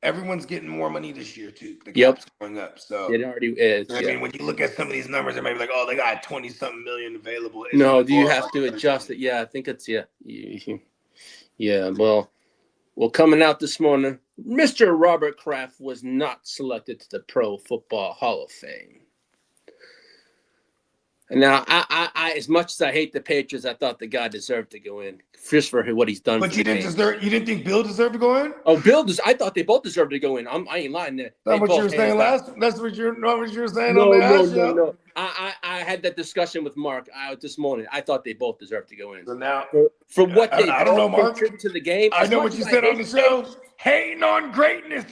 everyone's getting more money this year too. The cap's going up, so it already is. I mean, when you look at some of these numbers, they might be like, "Oh, they got 20-something million available." No, do you have to adjust it? Yeah, I think it's Yeah, well, coming out this morning, Mr. Robert Kraft was not selected to the Pro Football Hall of Fame. And now, I as much as I hate the Patriots, I thought the guy deserved to go in just for what he's done. But you didn't think Bill deserved to go in? Oh, I thought they both deserved to go in. I ain't lying there. That's what you were saying last. That's what you were saying. No. I had that discussion with Mark this morning. I thought they both deserved to go in. So now, For what they I don't know, Mark. contribute to the game. I know what you said on the show. Hating on greatness.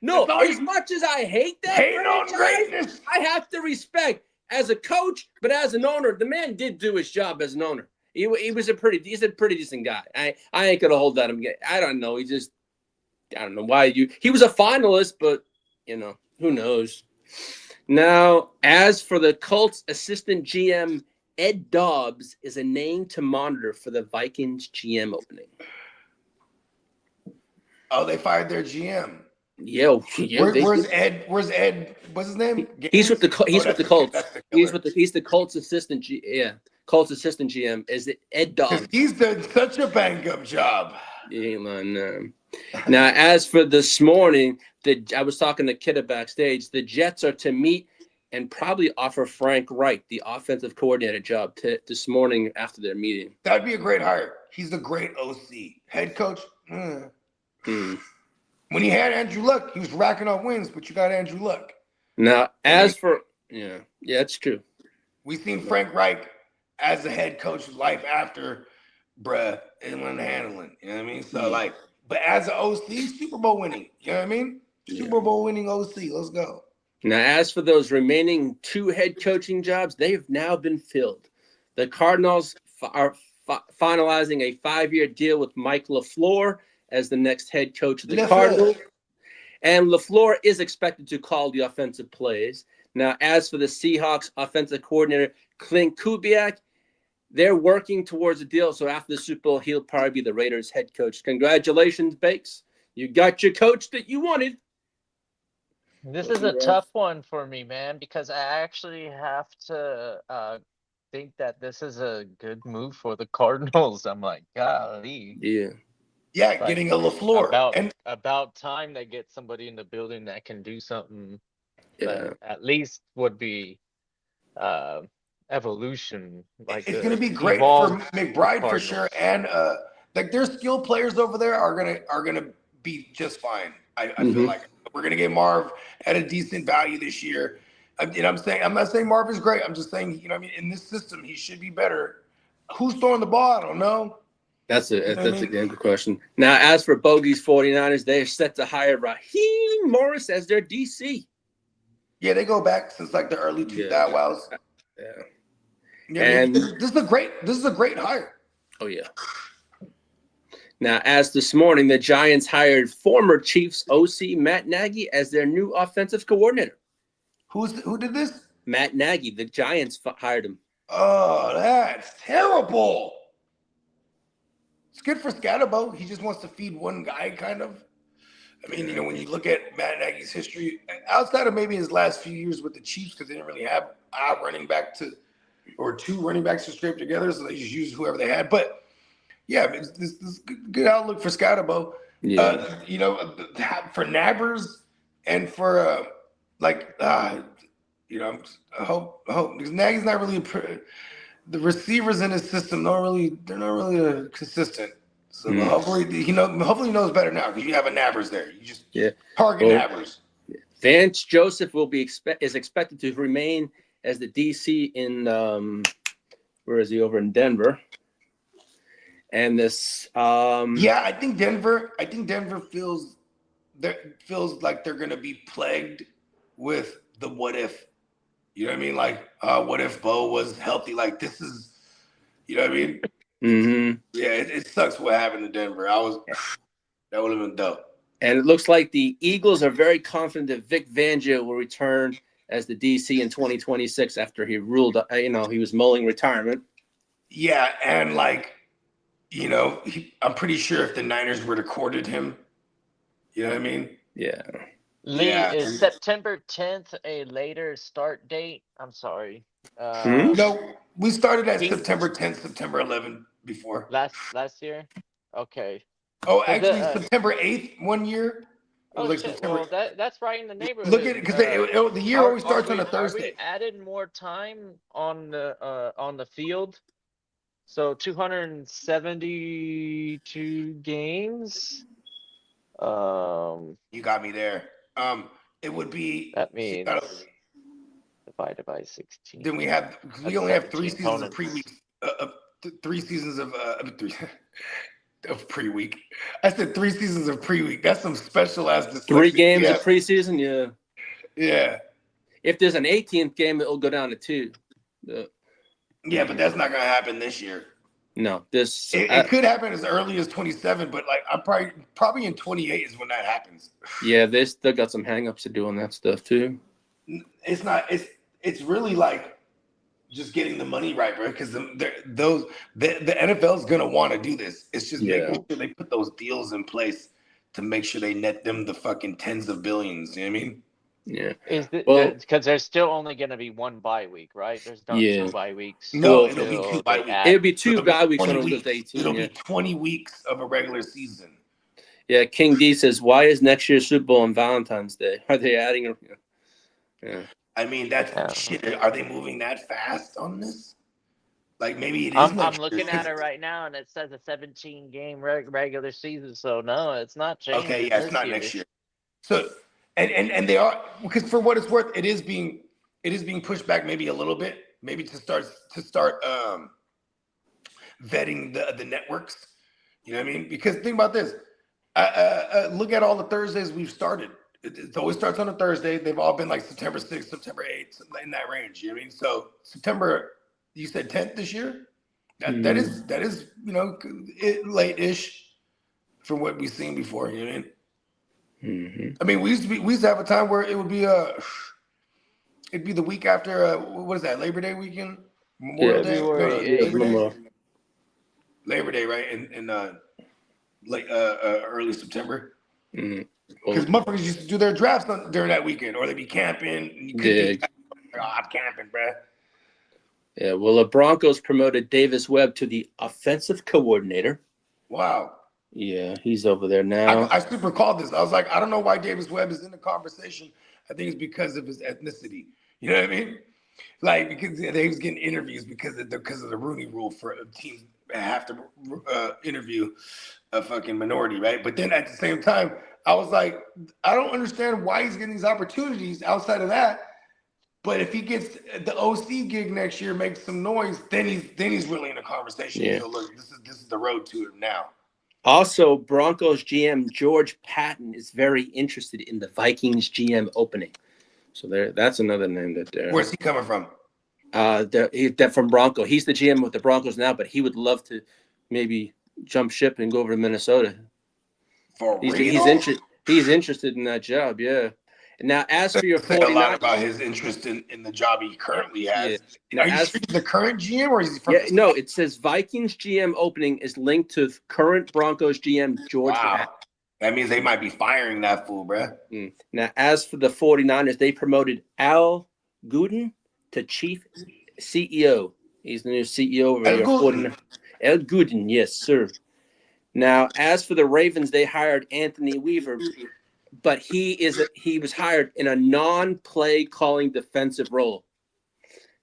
No, That's all as much as I hate that hating on franchise, greatness. I have to respect as a coach, but as an owner, the man did do his job as an owner. He's a pretty decent guy. I ain't gonna hold that. I don't know. I don't know why he was a finalist, but who knows. Now, as for the Colts assistant GM, Ed Dobbs is a name to monitor for the Vikings GM opening. Oh, they fired their GM. Where's Ed? Where's Ed? What's his name? He's with the Colts. He's the Colts assistant. Colts assistant GM is Ed Dobbs. He's done such a bang up job. Yeah, man. Now, as for this morning, I was talking to Kidda backstage. The Jets are to meet and probably offer Frank Reich the offensive coordinator job this morning after their meeting. That'd be a great hire. He's a great OC. Head coach. When he had Andrew Luck, he was racking up wins, but you got Andrew Luck. Now, as for that's true. We seen Frank Reich as a head coach life after, and when handling. You know what I mean? So but as an OC, Super Bowl winning. You know what I mean? Super Bowl winning OC. Let's go. Now, as for those remaining 2 head coaching jobs, they have now been filled. The Cardinals are finalizing a 5-year deal with Mike LaFleur as the next head coach of the Cardinals. And LaFleur is expected to call the offensive plays. Now, as for the Seahawks offensive coordinator, Clint Kubiak, they're working towards a deal. So after the Super Bowl, he'll probably be the Raiders head coach. Congratulations, Bakes. You got your coach that you wanted. This is a tough one for me, man, because I actually have to think that this is a good move for the Cardinals. I'm like, golly. Yeah, getting a LaFleur. About time they get somebody in the building that can do something that at least would be evolution. Like it's gonna be great for McBride for sure, and their skill players over there are gonna be just fine. I feel like we're gonna get Marv at a decent value this year. I'm not saying Marv is great. I'm just saying, in this system he should be better. Who's throwing the ball? I don't know. That's a good question. Now, as for Bogey's 49ers, they are set to hire Raheem Morris as their DC. Yeah, they go back since the early 2000s. Yeah. And this is a great hire. Oh yeah. Now, as this morning, the Giants hired former Chiefs OC Matt Nagy as their new offensive coordinator. Who did this? Matt Nagy. The Giants hired him. Oh, that's terrible. It's good for Scatterbo. He just wants to feed one guy, kind of. I mean, when you look at Matt Nagy's history, outside of maybe his last few years with the Chiefs, because they didn't really have two running backs to scrape together, so they just used whoever they had. But yeah, this good outlook for Scatterbo. Yeah. For Nabbers and for I hope because Nagy's not really the receivers in his system they're not really consistent. So hopefully he knows better now because you have a Nabbers there. You just target Nabbers. Vance Joseph is expected to remain as the DC in where is he, over in Denver? And this I think Denver feels like they're gonna be plagued with the what if. You know what I mean? What if Bo was healthy? This is, you know what I mean? Mm-hmm. Yeah, it sucks what happened to Denver. That would have been dope. And it looks like the Eagles are very confident that Vic Fangio will return as the DC in 2026 after he ruled, he was mulling retirement. Yeah, and I'm pretty sure if the Niners were to courted him, you know what I mean? Yeah. Lee, is September 10th a later start date? I'm sorry. No, we started at September 10th, September 11th before. Last year? Okay. Oh, actually, September 8th, 1 year. Well, that's right in the neighborhood. Look at it, because the year always starts on a Thursday. We added more time on the field, so 272 games. You got me there. It would be. That means divided by 16. Then we That's only have 3 17 seasons of opponents. pre-week, 3 seasons of three of pre-week. I said 3 seasons of pre-week. That's some special ass dyslexia. 3 games of preseason, yeah. Yeah. If there's an 18th game, it'll go down to 2. Yeah, but that's not gonna happen this year. No, It could happen as early as 27, but like I'm probably in 28 is when that happens. Yeah, they still got some hangups to do on that stuff too. It's not. It's really like just getting the money right, bro. Because the NFL is gonna want to do this. It's just making sure they put those deals in place to make sure they net them the fucking tens of billions. You know what I mean? Yeah. Is it because there's still only going to be 1 bye week, right? There's not 2 bye weeks. No, it'll be 2 bye weeks. It'll be 2 bye weeks when it goes to 18. It'll be 20 weeks of a regular season. Yeah, King D says, "Why is next year's Super Bowl on Valentine's Day? Are they adding?" Yeah. I mean, that's shit. Are they moving that fast on this? Like maybe it is. I'm looking at it right now, and it says a 17-game regular season. So no, it's not changing. Okay, yeah, it's not next year. So and they are, because for what it's worth, it is being pushed back maybe a little bit, maybe to start vetting the networks. You know what I mean? Because think about this. Look at all the Thursdays we've started. It always starts on a Thursday. They've all been like September 6th, September 8th, in that range. You know what I mean? So September, you said 10th this year? That is late-ish from what we've seen before. You know what I mean? Mm-hmm. I mean, we used to have a time where it would be it'd be the week after what is that, Labor Day weekend, Memorial Day, Labor Day, right? In like early September, because motherfuckers used to do their drafts during that weekend, or they'd be camping. And you could I'm camping, bruh. Yeah, well, the Broncos promoted Davis Webb to the offensive coordinator. Wow. Yeah, he's over there now. I super called this. I was like, I don't know why Davis Webb is in the conversation. I think it's because of his ethnicity. You know what I mean? Like, because he was getting interviews because of the Rooney Rule for teams have to interview a fucking minority, right? But then at the same time, I was like, I don't understand why he's getting these opportunities outside of that. But if he gets the OC gig next year, makes some noise, then he's really in a conversation. Yeah. So look, this is the road to it now. Also, Broncos GM George Patton is very interested in the Vikings GM opening. So that's another name that. Where's he coming from? They're from Bronco. He's the GM with the Broncos now, but he would love to maybe jump ship and go over to Minnesota. For real? He's interested in that job, yeah. And now, as for your 49ers, a lot about his interest in the job he currently has. Yeah. Are you speaking the current GM, or is he from? Yeah, no, it says Vikings GM opening is linked to current Broncos GM George Patton. That means they might be firing that fool, bruh. Now, as for the 49ers, they promoted Al Gooden to chief CEO. He's the new CEO of the 49ers. Al Gooden, yes, sir. Now, as for the Ravens, they hired Anthony Weaver, but he was hired in a non-play calling defensive role.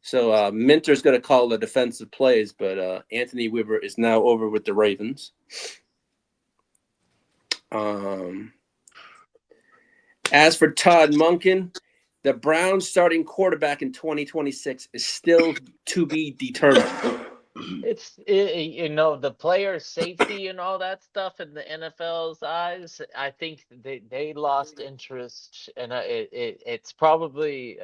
So Minter's going to call the defensive plays, but Anthony Weaver is now over with the Ravens. As for Todd Monken, the Browns starting quarterback in 2026 is still to be determined. The player safety and all that stuff in the NFL's eyes, I think they lost interest, and it's probably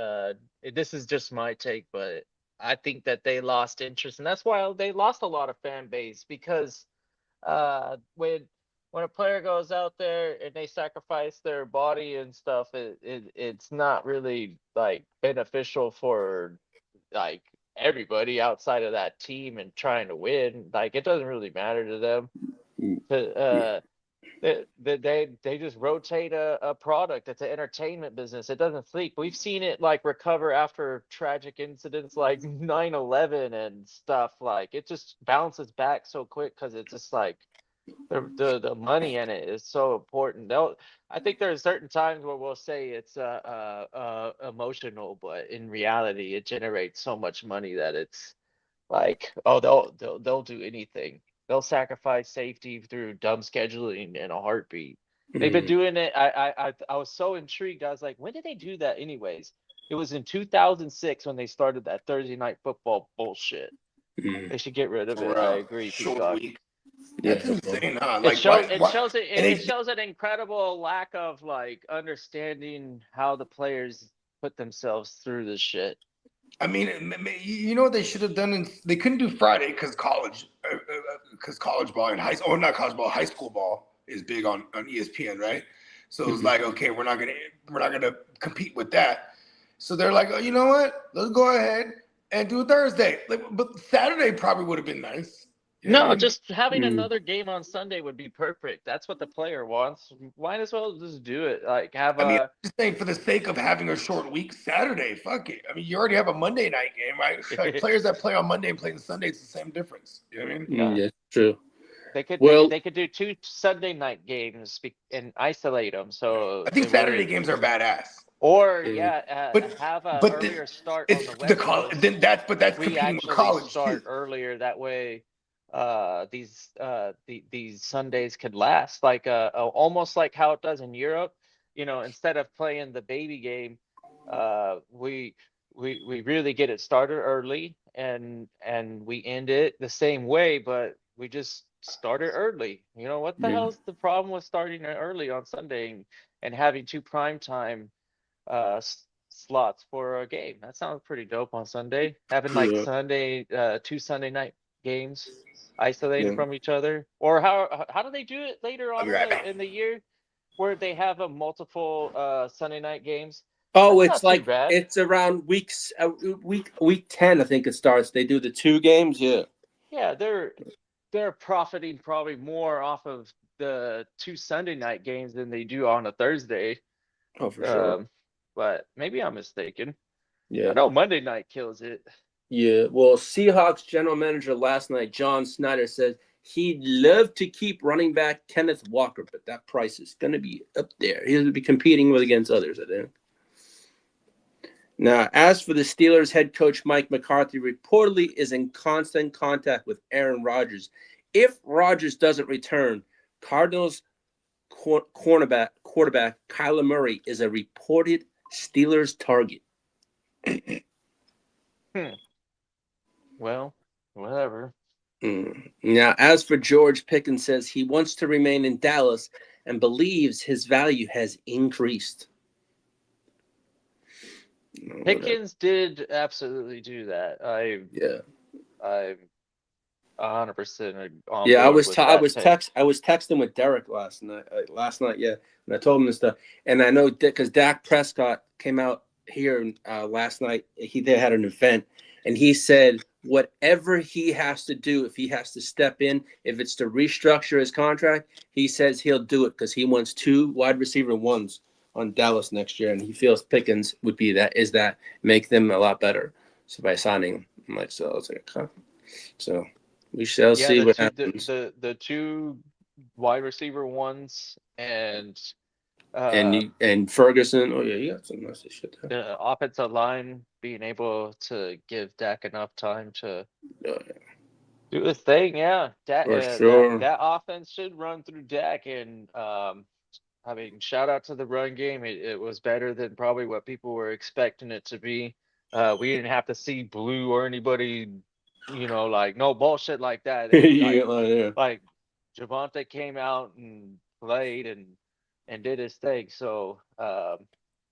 this is just my take, but I think that they lost interest, and that's why they lost a lot of fan base, because when a player goes out there and they sacrifice their body and stuff, it's not really like beneficial for like everybody outside of that team and trying to win. Like, it doesn't really matter to them. They just rotate a product. It's an entertainment business. It doesn't sleep. We've seen it like recover after tragic incidents like 9/11 and stuff. Like, it just bounces back so quick because it's just like the money in it is so important. I think there are certain times where we'll say it's emotional, but in reality, it generates so much money that it's like, oh, they'll do anything. They'll sacrifice safety through dumb scheduling in a heartbeat. They've been doing it. I was so intrigued. I was like, when did they do that anyways? It was in 2006 when they started that Thursday night football bullshit. Mm. They should get rid of For it. I a agree, short Peacock. week. Yeah. That's insane, huh? It Like, shows why? And it they, shows an incredible lack of like understanding how the players put themselves through this shit. I mean, you know what they should have done? They couldn't do Friday because college ball and not college ball, high school ball is big on ESPN, right? So it's like, okay, we're not gonna compete with that. So they're like, oh, you know what? Let's go ahead and do Thursday. Like, but Saturday probably would have been nice. You know what I No, mean? just having Mm. another game on Sunday would be perfect. That's what the player wants. Might as well just do it. Like have I mean, I'm a just saying for the sake of having a short week, Saturday, fuck it. I mean, you already have a Monday night game, right? Like players that play on Monday and play on Sunday, it's the same difference. You know what I mean? yeah. Yeah, true. They Well, could do 2 Sunday night games and isolate them so I think it Saturday wouldn't. games are badass. Or yeah, have a But earlier start on it's the the West college. Coast. Then that's We competing with actually college too. start earlier. That way, these Sundays could last like almost like how it does in Europe. You know, instead of playing the baby game, we really get it started early and we end it the same way, but we just started early. You know, what the yeah, hell's the problem with starting it early on Sunday and having 2 prime time slots for a game? That sounds pretty dope on Sunday. Having like yeah, Sunday, 2 Sunday night games yeah. isolated from each other. Or how do they do it later I'll on be right back. in the year where they have a multiple Sunday night games? Oh, That's it's not too like bad. it's around week 10, I think it starts. They do the 2 games. Yeah. Yeah, they're profiting probably more off of the 2 Sunday night games than they do on a Thursday. Oh, for sure. But maybe I'm mistaken. I Yeah. know Monday night kills it. Yeah. Well, Seahawks general manager last night, John Snyder, said he'd love to keep running back Kenneth Walker, but that price is going to be up there. He'll be competing against others, I think. Now, as for the Steelers, head coach Mike McCarthy reportedly is in constant contact with Aaron Rodgers. If Rodgers doesn't return, Cardinals quarterback Kyler Murray is a reported Steelers target. Well, whatever. Now, as for George Pickens, says he wants to remain in Dallas and believes his value has increased. Pickens did absolutely do that. I'm 100% on Yeah, board with that take. I was texting with Derek last night. Yeah, and I told him this stuff. And I know because Dak Prescott came out here last night. They had an event, and he said whatever he has to do, if he has to step in, if it's to restructure his contract, he says he'll do it because he wants 2 wide receiver ones on Dallas next year, and he feels Pickens would be that make them a lot better. So by signing him, I'm like, so it's like, okay. So we shall see what happens. The 2 wide receiver ones and And Ferguson, oh yeah, you got some nice shit there. the offensive line being able to give Dak enough time to do his thing. Yeah, Dak, For sure. that offense should run through Dak, and I mean, shout out to the run game. It was better than probably what people were expecting it to be. We didn't have to see Blue or anybody, like no bullshit like that. Like Javonte came out and played and did his thing. So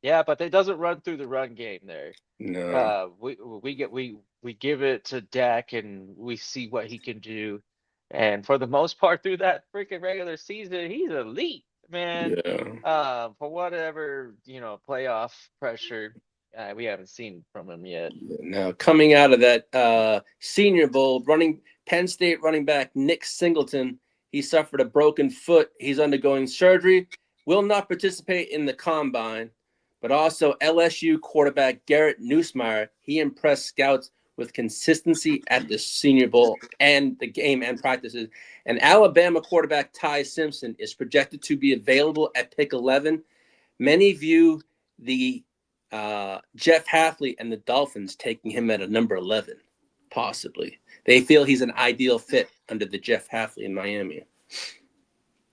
yeah, but it doesn't run through the run game there. No. We give it to Dak and we see what he can do. And for the most part, through that freaking regular season, he's elite, man. Yeah. For whatever playoff pressure, we haven't seen from him yet. Now coming out of that Senior Bowl, Penn State running back Nick Singleton, he suffered a broken foot. He's undergoing surgery. Will not participate in the combine. But also LSU quarterback Garrett Nussmeier, he impressed scouts with consistency at the Senior Bowl and the game and practices. And Alabama quarterback Ty Simpson is projected to be available at pick 11. Many view the Jeff Hafley and the Dolphins taking him at a number 11, possibly. They feel he's an ideal fit under the Jeff Hafley in Miami.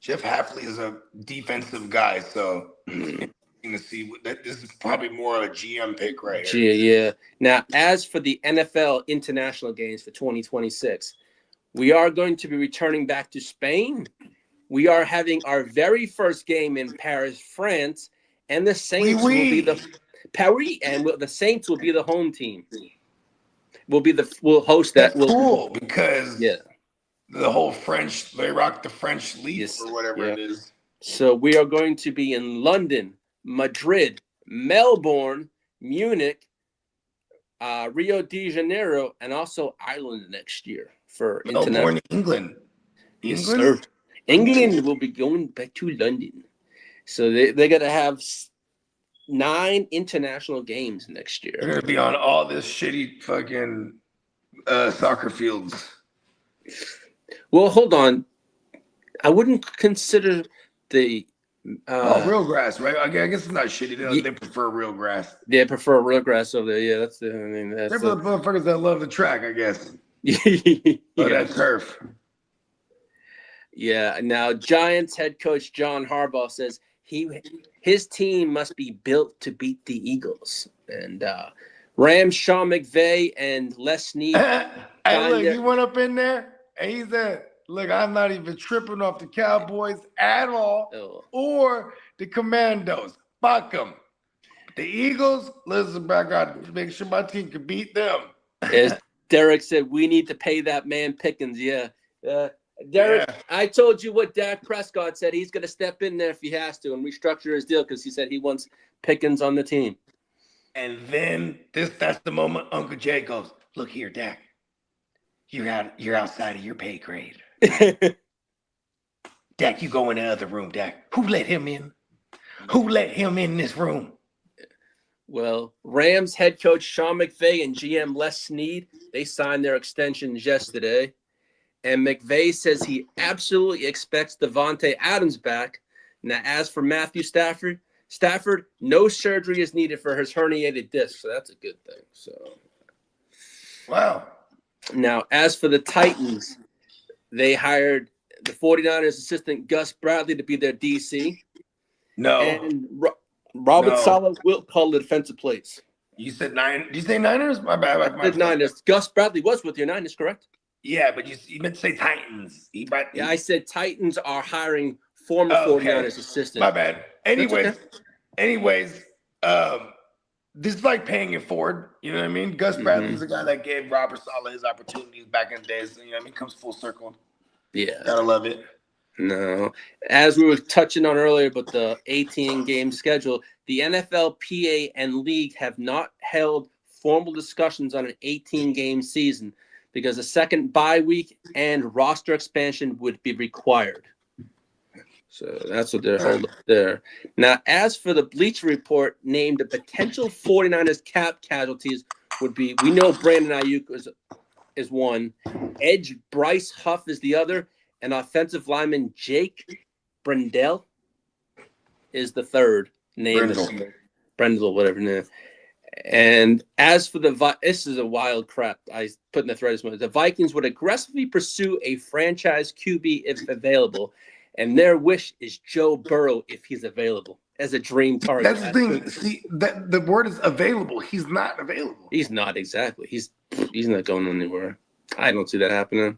Jeff Hafley is a defensive guy, so to see that this is probably more of a GM pick right here. Gee, yeah. Now, as for the NFL international games for 2026, we are going to be returning back to Spain. We are having our very first game in Paris, France, and the Saints will be the Paris, and the Saints will be the home team. We'll host that. That's cool because yeah, the whole French, they rock the French leaf Yes, or whatever yeah. it is. So we are going to be in London, Madrid, Melbourne, Munich, Rio de Janeiro, and also Ireland next year for Melbourne, international. England. Yes, sir. England will be going back to London. So they're going to have 9 international games next year. They're going to be on all this shitty fucking soccer fields. Well, hold on. I wouldn't consider the real grass, right? I guess it's not shitty. They prefer real grass. They prefer real grass over there. Yeah, that's the. I mean, that's they're for the motherfuckers that love the track, I guess. yeah. That turf. Yeah. Now, Giants head coach John Harbaugh says his team must be built to beat the Eagles, and Rams Sean McVay and Les Snead. Hey, look, he went up in there and he said, "Look, I'm not even tripping off the Cowboys at all, or the Commandos. Fuck them. The Eagles, listen, I got to make sure my team can beat them." As Derek said, we need to pay that man Pickens. Yeah. Derek, yeah. I told you what Dak Prescott said. He's going to step in there if he has to and restructure his deal because he said he wants Pickens on the team. And then that's the moment Uncle Jay goes, "Look here, Dak. You're outside of your pay grade. Dak, you go in the other room, Dak. Who let him in? Who let him in this room?" Well, Rams head coach Sean McVay and GM Les Snead, they signed their extensions yesterday. And McVay says he absolutely expects Devontae Adams back. Now, as for Matthew Stafford, no surgery is needed for his herniated disc, so that's a good thing. So, wow. Now, as for the Titans, they hired the 49ers assistant Gus Bradley to be their DC. No. And Robert Saleh will call the defensive plays. You said Did you say Niners? My bad. I said Niners. Gus Bradley was with your Niners, correct? Yeah, but you meant to say Titans. I said Titans are hiring former 49ers assistants. My bad. Anyways, this is like paying it forward. You know what I mean? Gus Bradley's the guy that gave Robert Saleh his opportunities back in the days. You know what I mean? Comes full circle. Yeah. Gotta love it. No. As we were touching on earlier, but the 18-game schedule, the NFLPA and league have not held formal discussions on an 18-game season because a second bye week and roster expansion would be required. So that's what they're holding up there. Now, as for the Bleacher Report, named the potential 49ers cap casualties would be, we know Brandon Ayuk is one, edge Bryce Huff is the other, and offensive lineman Jake Brendel is the third name. Brendel, whatever name. And as for this is a wild crap. I put in the thread this morning. The Vikings would aggressively pursue a franchise QB if available, and their wish is Joe Burrow if he's available as a dream target. That's the thing. See, the word is available. He's not available. He's not exactly. He's not going anywhere. I don't see that happening.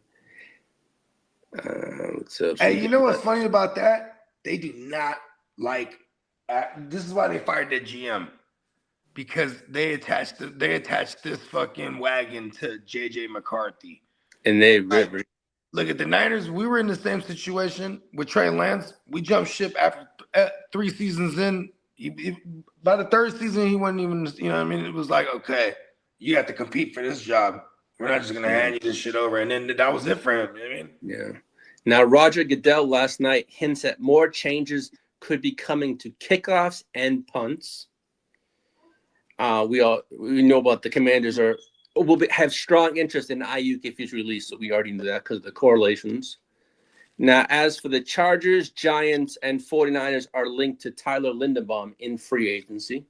Hey, you know what's funny about that? They do not like. This is why they fired their GM. Because they attached this fucking wagon to JJ McCarthy. And they look at the Niners. We were in the same situation with Trey Lance. We jumped ship after 3 seasons in. By the 3rd season, he wasn't even, you know what I mean? It was like, okay, you have to compete for this job. We're not just going to hand you this shit over. And then that was it for him. You know what I mean? Yeah. Now, Roger Goodell last night hints at more changes could be coming to kickoffs and punts. We know about the Commanders will have strong interest in Ayuk if he's released, so we already knew that because of the correlations. Now, as for the Chargers, Giants, and 49ers are linked to Tyler Linderbaum in free agency.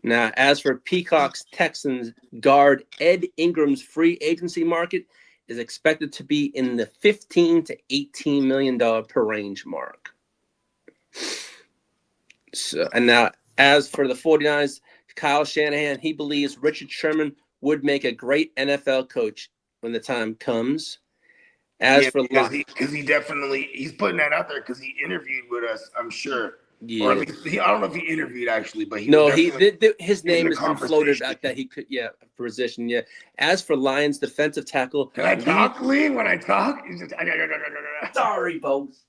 Now, as for Peacock's Texans, guard Ed Ingram's free agency market is expected to be in the $15 to $18 million per range mark. So, and now, as for the 49ers, Kyle Shanahan, he believes Richard Sherman would make a great NFL coach when the time comes. As Yeah, for because he definitely he's putting that out there because he interviewed with us, I'm sure. Or at yeah, least I don't know if he interviewed actually, but he was no, definitely his in name the has been floated conversation. back that he could, position, yeah. As for Lions defensive tackle, Can I Lee, talk, Lee? When I talk, he's just, sorry, folks,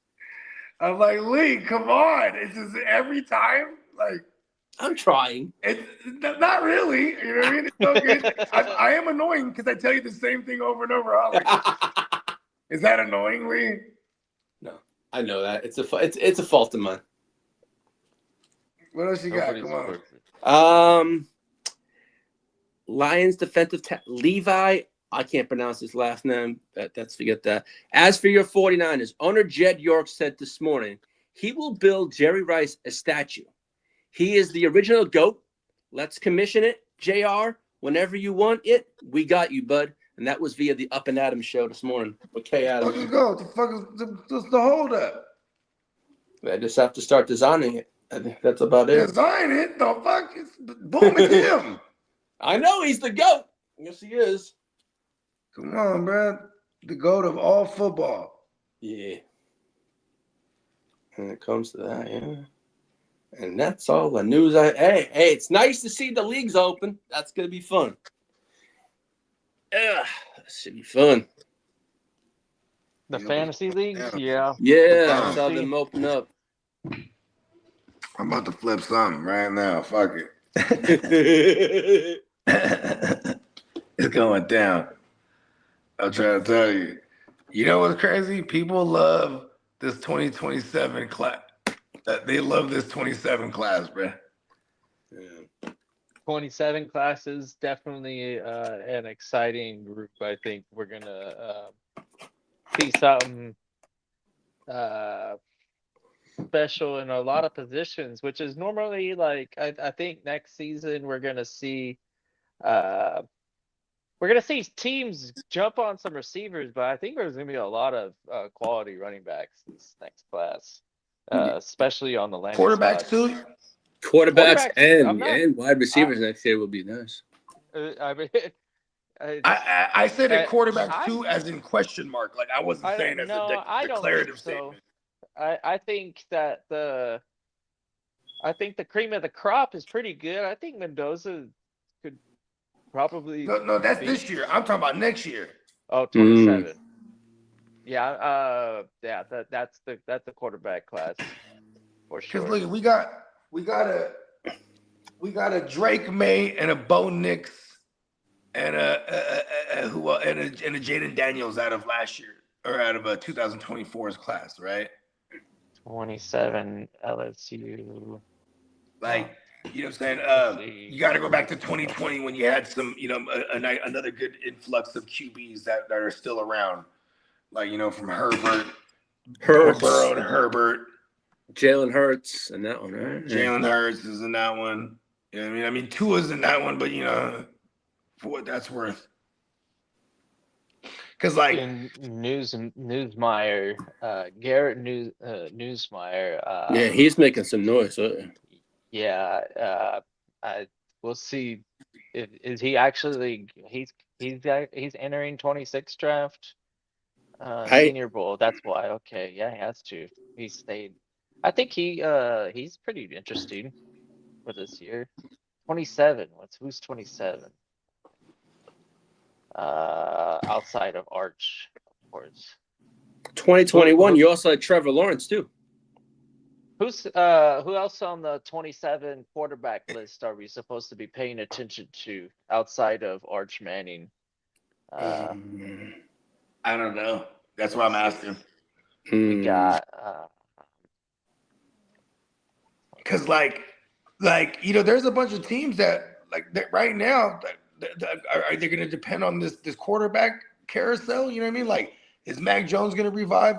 I'm like, Lee, come on. It's just every time, like, I'm trying. it's not really. You know what I mean? It's so good. I am annoying because I tell you the same thing over and over. Is that annoying, Lee? No, I know that it's a fault of mine. What else you got? Nobody's Come on. perfect. Lions defensive Levi, I can't pronounce his last name. That's forget that. As for your 49ers, owner Jed York said this morning he will build Jerry Rice a statue. He is the original GOAT. Let's commission it, JR. Whenever you want it, we got you, bud. And that was via the Up and Adams show this morning with Kay Adams. Let's go. What the fuck is the hold up? I just have to start designing it. I think that's about it. Design it? The fuck? Boom, it's him. I know he's the GOAT. Yes, he is. Come on, bro. The GOAT of all football. Yeah. When it comes to that, yeah. And that's all the news. Hey, it's nice to see the leagues open. That's gonna be fun. Yeah, that should be fun. The fantasy leagues, yeah. Yeah, I saw them open up. I'm about to flip something right now. Fuck it. It's going down. I'm trying to tell you. You know what's crazy? People love this 2027 class. They love this 27 class, bro. Yeah. 27 classes, definitely an exciting group. I think we're gonna see something special in a lot of positions, which is normally like I think next season we're gonna see teams jump on some receivers, but I think there's gonna be a lot of quality running backs this next class, especially on the landing Quarterbacks spots. too. Quarterbacks I'm not- and wide receivers next year will be nice. I mean, I said it quarterbacks I- too, as in question mark. Like I wasn't saying as no, a I don't declarative think so. statement. I think that the cream of the crop is pretty good. I think Mendoza could probably No, that's be- this year. I'm talking about next year. Oh, 27. Yeah, that's the quarterback class for sure. Because look, we got a Drake May and a Bo Nix and a Jaden Daniels out of last year or out of 2024's class, right? 27 LSU. Like, you know what I'm Let's saying? see. You got to go back to 2020 when you had some, another good influx of QBs that are still around. Like, from Herbert, Burrow and Herbert. Jalen Hurts and that one, right? Jalen Hurts is in that one. You know what I mean? I mean, Tua's in that one, but, for what that's worth. Because, like, In Newsmeyer, Garrett Newsmeyer. Yeah, he's making some noise. Yeah, we'll see. Is he actually he's entering 26 draft, Senior Bowl. That's why. Okay, yeah, he has to. He stayed. I think he's pretty interesting for this year. 27. Who's 27? Outside of Arch, of course. 2021. You also had Trevor Lawrence too. Who else on the 27 quarterback list are we supposed to be paying attention to outside of Arch Manning? I don't know. That's why I'm asking. We got because there's a bunch of teams that right now are they going to depend on this quarterback carousel? You know what I mean? Like, is Mac Jones going to revive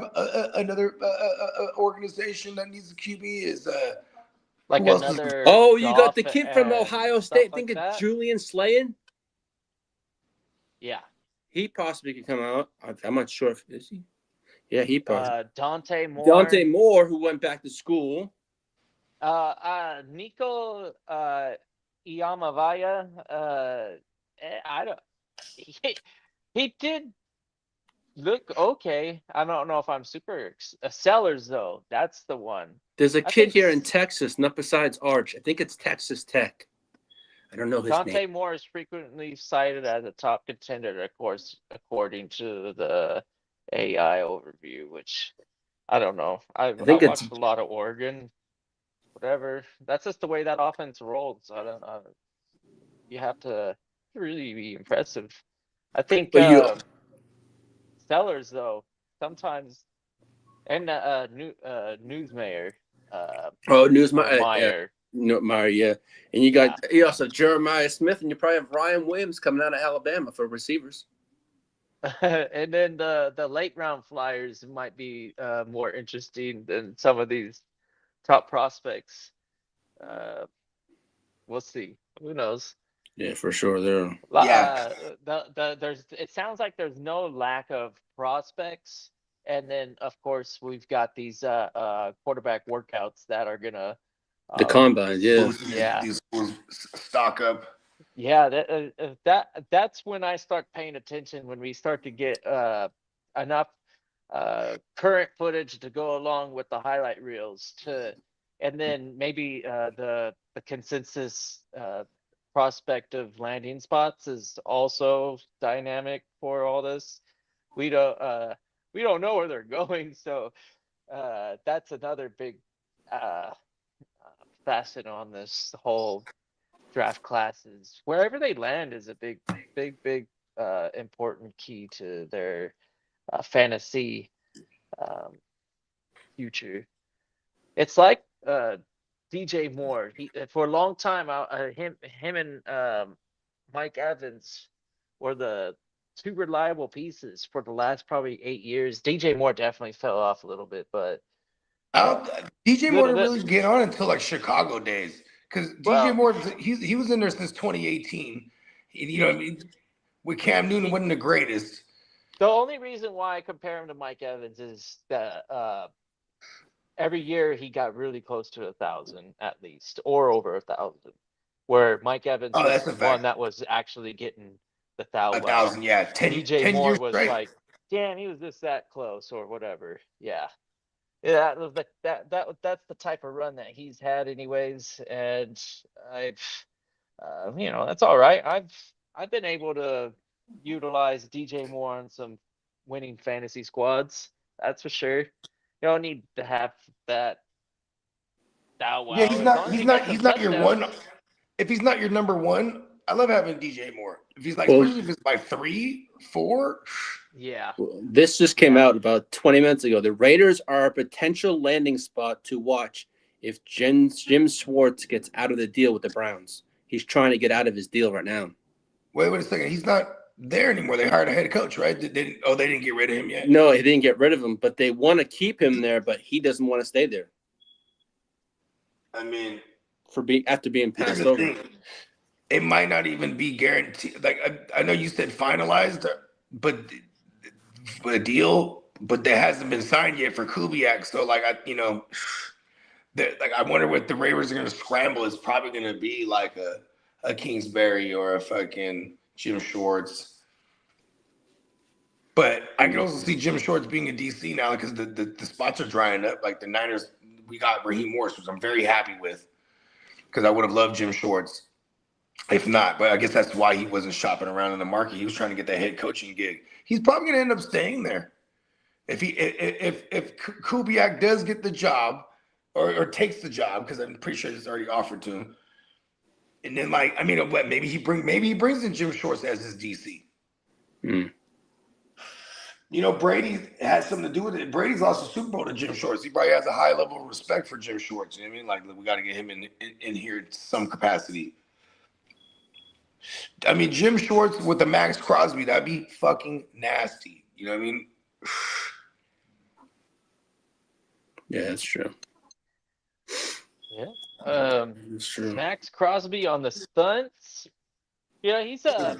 another organization that needs a QB? Is like who else another. You got the kid from Ohio State. Think of Julian Slayen. Yeah, he possibly could come out. I'm not sure if is he. Yeah, he possibly. Dante Moore. Dante Moore, who went back to school. Nico Iamavaya. I don't. He, he did look okay. I don't know if I'm super Sellers though. That's the one. There's a I kid think here in Texas, not besides Arch. I think it's Texas Tech. I don't know his name. Dante Moore is frequently cited as a top contender, of course, according to the AI overview, which I don't know. I I think it's watched a lot of Oregon, whatever. That's just the way that offense rolls. I don't know. You have to really be impressive. I think but you Sellers though sometimes and Newsmayer News or yeah, Meyer. no, Mari, yeah. And you got Yeah. you also Jeremiah Smith, and you probably have Ryan Williams coming out of Alabama for receivers. And then the late round flyers might be more interesting than some of these top prospects. Uh, we'll see. Who knows? Yeah, for sure. They're Yeah. There's it sounds like there's no lack of prospects, and then of course we've got these quarterback workouts that are gonna the um combine, yeah. Boost yeah. these schools stock up. Yeah, that's when I start paying attention when we start to get enough current footage to go along with the highlight reels to, and then maybe the consensus prospect of landing spots is also dynamic for all this. We don't uh we don't know where they're going, so that's another big uh facet on this whole draft classes. Wherever they land is a big important key to their fantasy um, future. It's like DJ Moore. He for a long time, him and Mike Evans were the two reliable pieces for the last probably 8 years. DJ Moore definitely fell off a little bit, but I uh, don't, DJ Moore good. didn't really get on until like Chicago days because DJ Well, Moore he was in there since 2018. You know what I mean? With Cam Newton he, wasn't the greatest. the only reason why I compare him to Mike Evans is that every year he got really close to 1,000 at least, or over 1,000. Where Mike Evans Oh, was that's a the one fact. that was actually getting the thou A well. thousand, yeah. 10, DJ 10 Moore years was straight. like, damn, he was just that close or whatever. Yeah. Yeah, that's the type of run that he's had anyways, and I've that's all right. I've been able to utilize DJ Moore on some winning fantasy squads. That's for sure. You don't need to have that thou Yeah, wow as long as he gets he's some not your one. touchdowns. If he's not your number one, I love having DJ Moore. If he's like, Well, especially if it's by 3, 4. Yeah, this just came yeah. out about 20 minutes ago. The Raiders are a potential landing spot to watch if Jim Schwartz gets out of the deal with the Browns. He's trying to get out of his deal right now. Wait a second. He's not there anymore. They hired a head coach, right? They didn't get rid of him yet. No, he didn't get rid of him, but they want to keep him there, but he doesn't want to stay there I mean, after being here's passed the over. thing. It might not even be guaranteed. Like I know you said finalized, but a deal, but that hasn't been signed yet for Kubiak. So like like I wonder what the Ravens are going to scramble. It's probably going to be like a Kingsbury or a fucking Jim Schwartz. But I can also see Jim Schwartz being a DC now because the spots are drying up. Like the Niners, we got Raheem Morris, which I'm very happy with because I would have loved Jim Schwartz. If not, but I guess that's why he wasn't shopping around in the market. He was trying to get that head coaching gig. He's probably going to end up staying there. If Kubiak does get the job or takes the job, because I'm pretty sure it's already offered to him, and then like I mean, what maybe he brings in Jim Schwartz as his DC. Hmm. You know, Brady has something to do with it. Brady's lost the Super Bowl to Jim Schwartz. He probably has a high level of respect for Jim Schwartz. You know what I mean? Like we got to get him in here to some capacity. I mean, Jim Schwartz with the Max Crosby, that'd be fucking nasty. You know what I mean? Yeah, that's true. Yeah. That's true. Max Crosby on the stunts. Yeah, he's a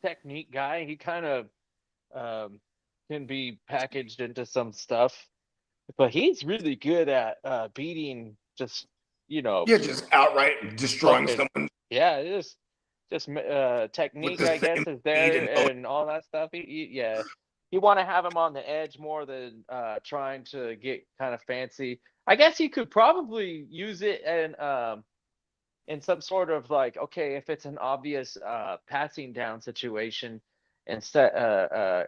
technique guy. He kind of can be packaged into some stuff, but he's really good at beating just you know, Yeah, just outright destroying fucking someone yeah, just with technique, the I guess, same is speed there and and all that stuff. Yeah, you want to have him on the edge more than trying to get kind of fancy. I guess you could probably use it in some sort of like, okay, if it's an obvious passing down situation and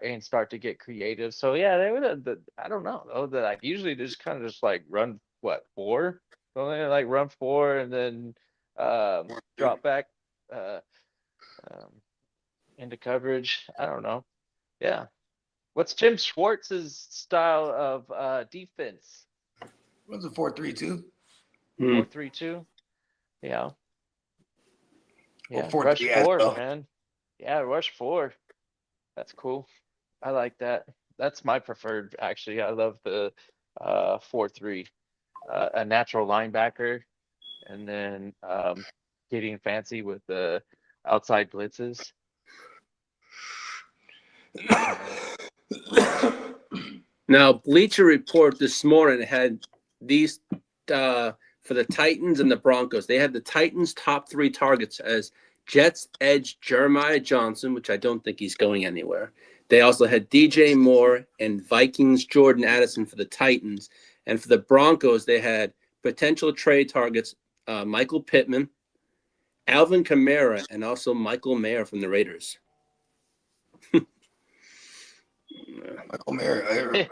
and start to get creative. So yeah, they would I don't know though, that like usually they just kind of just like run what, four? Don't they like run four and then drop back uh um into coverage? I don't know. Yeah. What's Jim Schwartz's style of defense? was a 4-3-2 Hmm. 4-3-2? Yeah. or Yeah. Rush 4-3 as four, well. man. Yeah, rush four. That's cool. I like that. That's my preferred, actually. I love the 4-3. A natural linebacker and then getting fancy with the outside blitzes. Now, Bleacher Report this morning had these for the Titans and the Broncos. They had the Titans' top 3 targets as Jets edge Jeremiah Johnson, which I don't think he's going anywhere. They also had DJ Moore and Vikings Jordan Addison for the Titans. And for the Broncos, they had potential trade targets Michael Pittman, Alvin Kamara, and also Michael Mayer from the Raiders. Michael Mayer.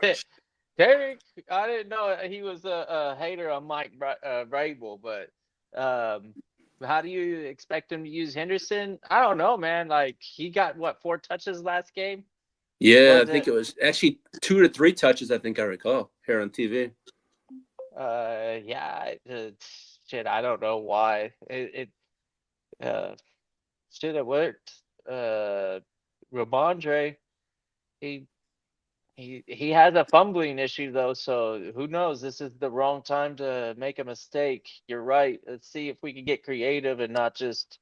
Derek, I didn't know he was a hater on Mike Vrabel, but how do you expect him to use Henderson? I don't know, man. Like he got what, 4 touches last game? Yeah, Was I think it? it was actually 2 to 3 touches, I think I recall, here on TV. Yeah. Shit, I don't know why it should have worked. Ramondre, he he has a fumbling issue though, so who knows? This is the wrong time to make a mistake. You're right. Let's see if we can get creative and not just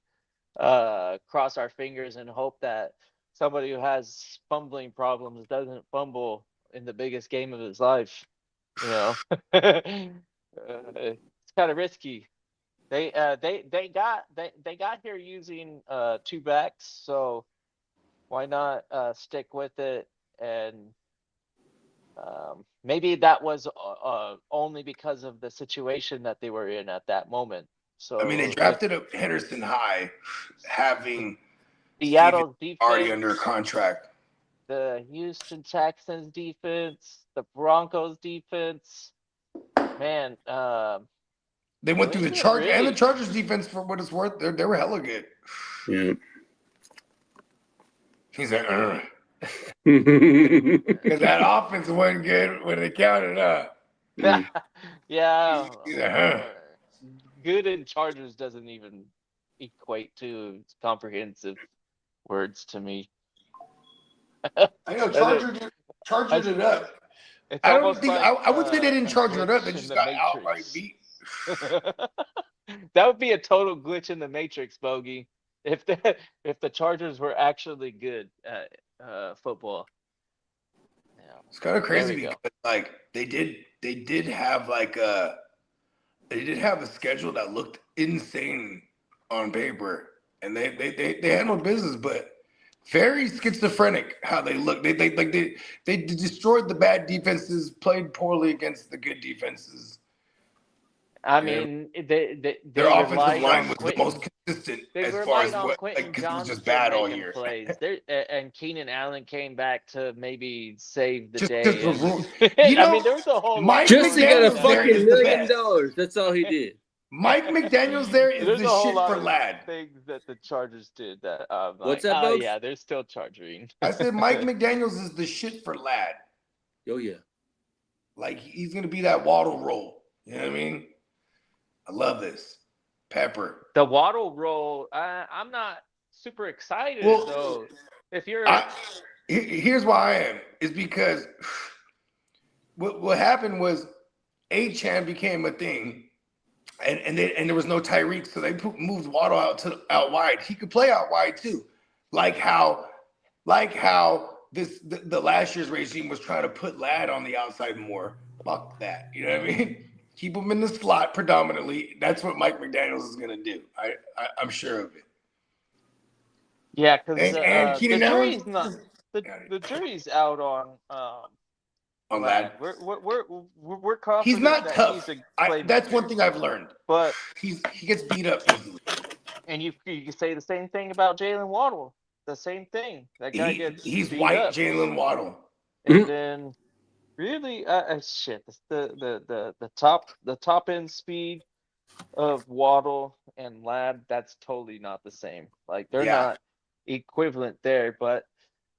cross our fingers and hope that somebody who has fumbling problems doesn't fumble in the biggest game of his life. You know, it's kind of risky. They got here using 2 backs, so why not stick with it? And maybe that was only because of the situation that they were in at that moment. I mean, they So with drafted up Henderson high, having Steven Seattle's already under defense, contract. the Houston Texans defense, the Broncos defense, man, They went through the New England Chargers and the really. Chargers defense for what it's worth. They were hella good. Yeah. He's like, because that offense wasn't good when they counted up. Yeah, He's like, good in Chargers doesn't even equate to comprehensive words to me. I know I- Chargered it up. It's I don't almost think like I would say they didn't a charge it up. They glitch in just the got outright Matrix. beat. That would be a total glitch in the Matrix, Bogey. If the Chargers were actually good at football. Yeah, It's kind of there crazy we go. because like they did have a schedule that looked insane on paper, and they handled business, but very schizophrenic how they look. They destroyed the bad defenses, played poorly against the good defenses. I Yeah. mean, they Their offensive relied line on was the Quentin. most consistent They as far as relied on what, Quentin like, because it was just Johnson bad all making year. plays. There and Keenan Allen came back to maybe save the Just day. for And, you know, I mean, there was a whole lot Mike Just to going get on a McDaniels that there fucking is game. the $1 million. best. That's all he did. Mike McDaniels there is There's the a whole shit lot for of lad. things that the Chargers did that I'm What's like, that, oh Bugs? yeah, they're still charging. I said Mike McDaniels is the shit for lad. Oh, yeah. Like he's gonna be that Waddle role. You know what I mean? I love this. Pepper. The Waddle roll, I'm not super excited Well, though. If you're Here's why I am. Is because what happened was A-Chan became a thing, and there was no Tyreek, so they moved Waddle out wide. He could play out wide too, like how the last year's regime was trying to put Lad on the outside more. Fuck that. You know what I mean? Keep him in the slot predominantly. That's what Mike McDaniels is going to do. I'm sure of it. Yeah, because And the Keenan Allen jury's not the jury's out on on Lad. that. We're He's confident not that tough. he's a That's playmaker, one thing I've learned. but He gets beat up easily. and you can say the same thing about Jalen Waddle. The same thing. That guy gets He's beat white up, Jalen Waddle. and then really, shit. The top end speed of Waddle and Lad. That's totally not the same. Like they're Yeah. not equivalent there, but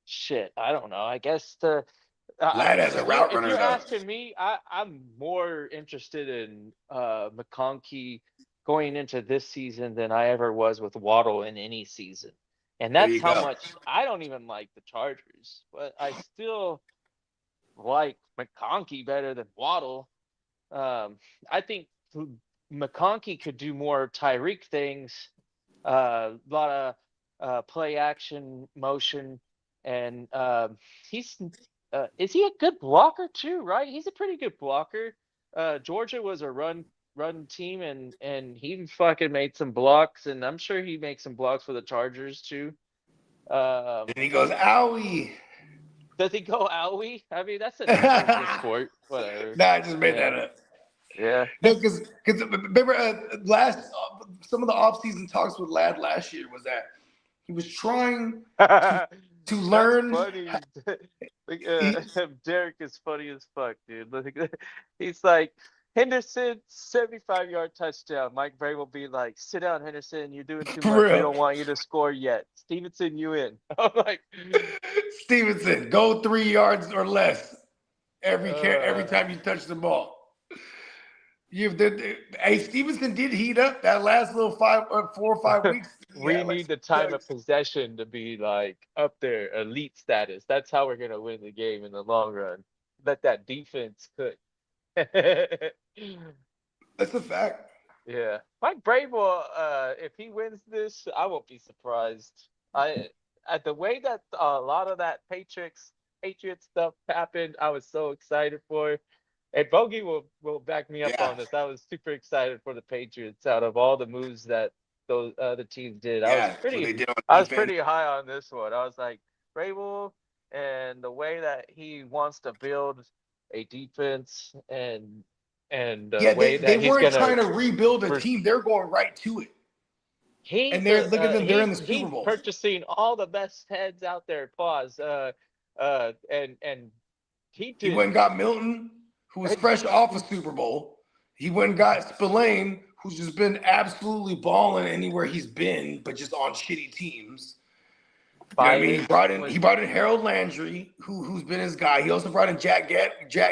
shit, I don't know. I guess Lad as a route if runner you're though. asking me, I'm more interested in McConkey going into this season than I ever was with Waddle in any season. And There that's you how go. much I don't even like the Chargers, but I still like McConkey better than Waddle. I think McConkey could do more Tyreek things, a lot of play action motion, and he's is he a good blocker too? Right, he's a pretty good blocker. Georgia was a run team, and he fucking made some blocks, and I'm sure he makes some blocks for the Chargers too. And he goes, owie. Does he go owie? I mean, that's a defensive sport. Whatever. Nah, I just made Yeah. that up. Yeah. No, because remember some of the offseason talks with Lad last year was that he was trying to learn. That's funny. Derek is funny as fuck, dude. He's like, Henderson, 75-yard touchdown. Mike Vrabel will be like, sit down, Henderson. You're doing too For much. We real. don't want you to score yet. Stevenson, you in. I'm like, Stevenson, go 3 yards or less every time you touch the ball. Hey, Stevenson did heat up that last little 4 or 5 weeks. we need the time of possession to be like up there, elite status. That's how we're gonna win the game in the long run. Let that defense cook. That's a fact. Yeah, Mike Vrabel, if he wins this, I won't be surprised. At the way that a lot of that Patriots stuff happened, I was so excited for. And Bogey will back me up on this. I was super excited for the Patriots out of all the moves that those other teams did. I was pretty high on this one. I was like, Vrabel and the way that he wants to build a defense and the way that they weren't trying to rebuild a team. They're going right to it. And they're looking at them. They're in the Super Bowl. He's purchasing all the best heads out there. Pause. And he went and got Milton, who was fresh off a Super Bowl. He went and got Spillane, who's just been absolutely balling anywhere he's been, but just on shitty teams. You know what I mean? He brought in Harold Landry, who's been his guy. He also brought in Jack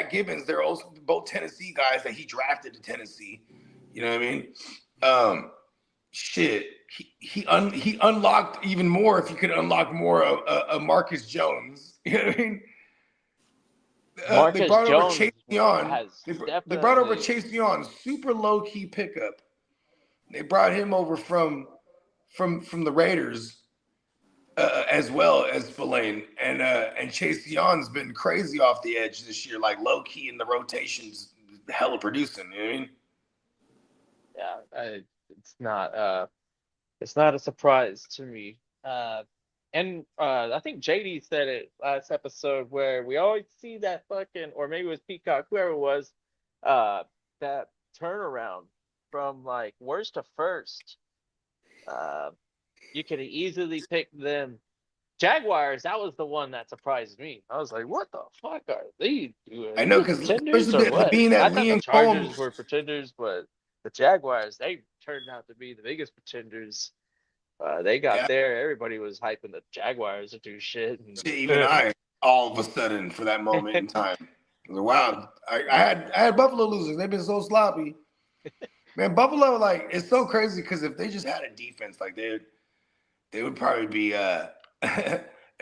Gibbons. They're also both Tennessee guys that he drafted to Tennessee. You know what I mean? He unlocked even more. If you could unlock more of Marcus Jones, you know what I mean? They brought over Chase Young. They brought over Chase Young, super low key pickup. They brought him over from the Raiders. As well as Spillane and Chase Young's been crazy off the edge this year, like low key in the rotations, hella producing. You know what I mean? Yeah, it's not a surprise to me. And I think JD said it last episode where we always see that fucking, or maybe it was Peacock, whoever it was, that turnaround from like worst to first. You could easily pick them. Jaguars, that was the one that surprised me. I was like, what the fuck are they doing? I know, because pretenders or what? I thought the Chargers were pretenders, but the Jaguars, they turned out to be the biggest pretenders. They got there. Everybody was hyping the Jaguars to do shit. And, even I, all of a sudden, for that moment in time, I was like, wow. I had Buffalo losing. They've been so sloppy. Man, Buffalo, like, it's so crazy because if they just had a defense, like, they would probably be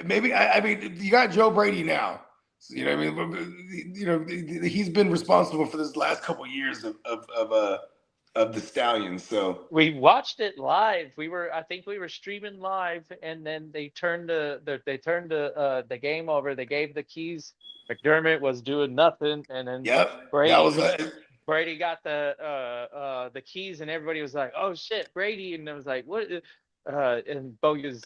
maybe. I mean, you got Joe Brady now, so, you know what I mean. You know, he's been responsible for this last couple of years of the Stallions. So we watched it live. I think we were streaming live, and then they turned the game over. They gave the keys. McDermott was doing nothing, and then Brady got the keys, and everybody was like, "Oh shit, Brady!" And I was like, "What?" And Bogus,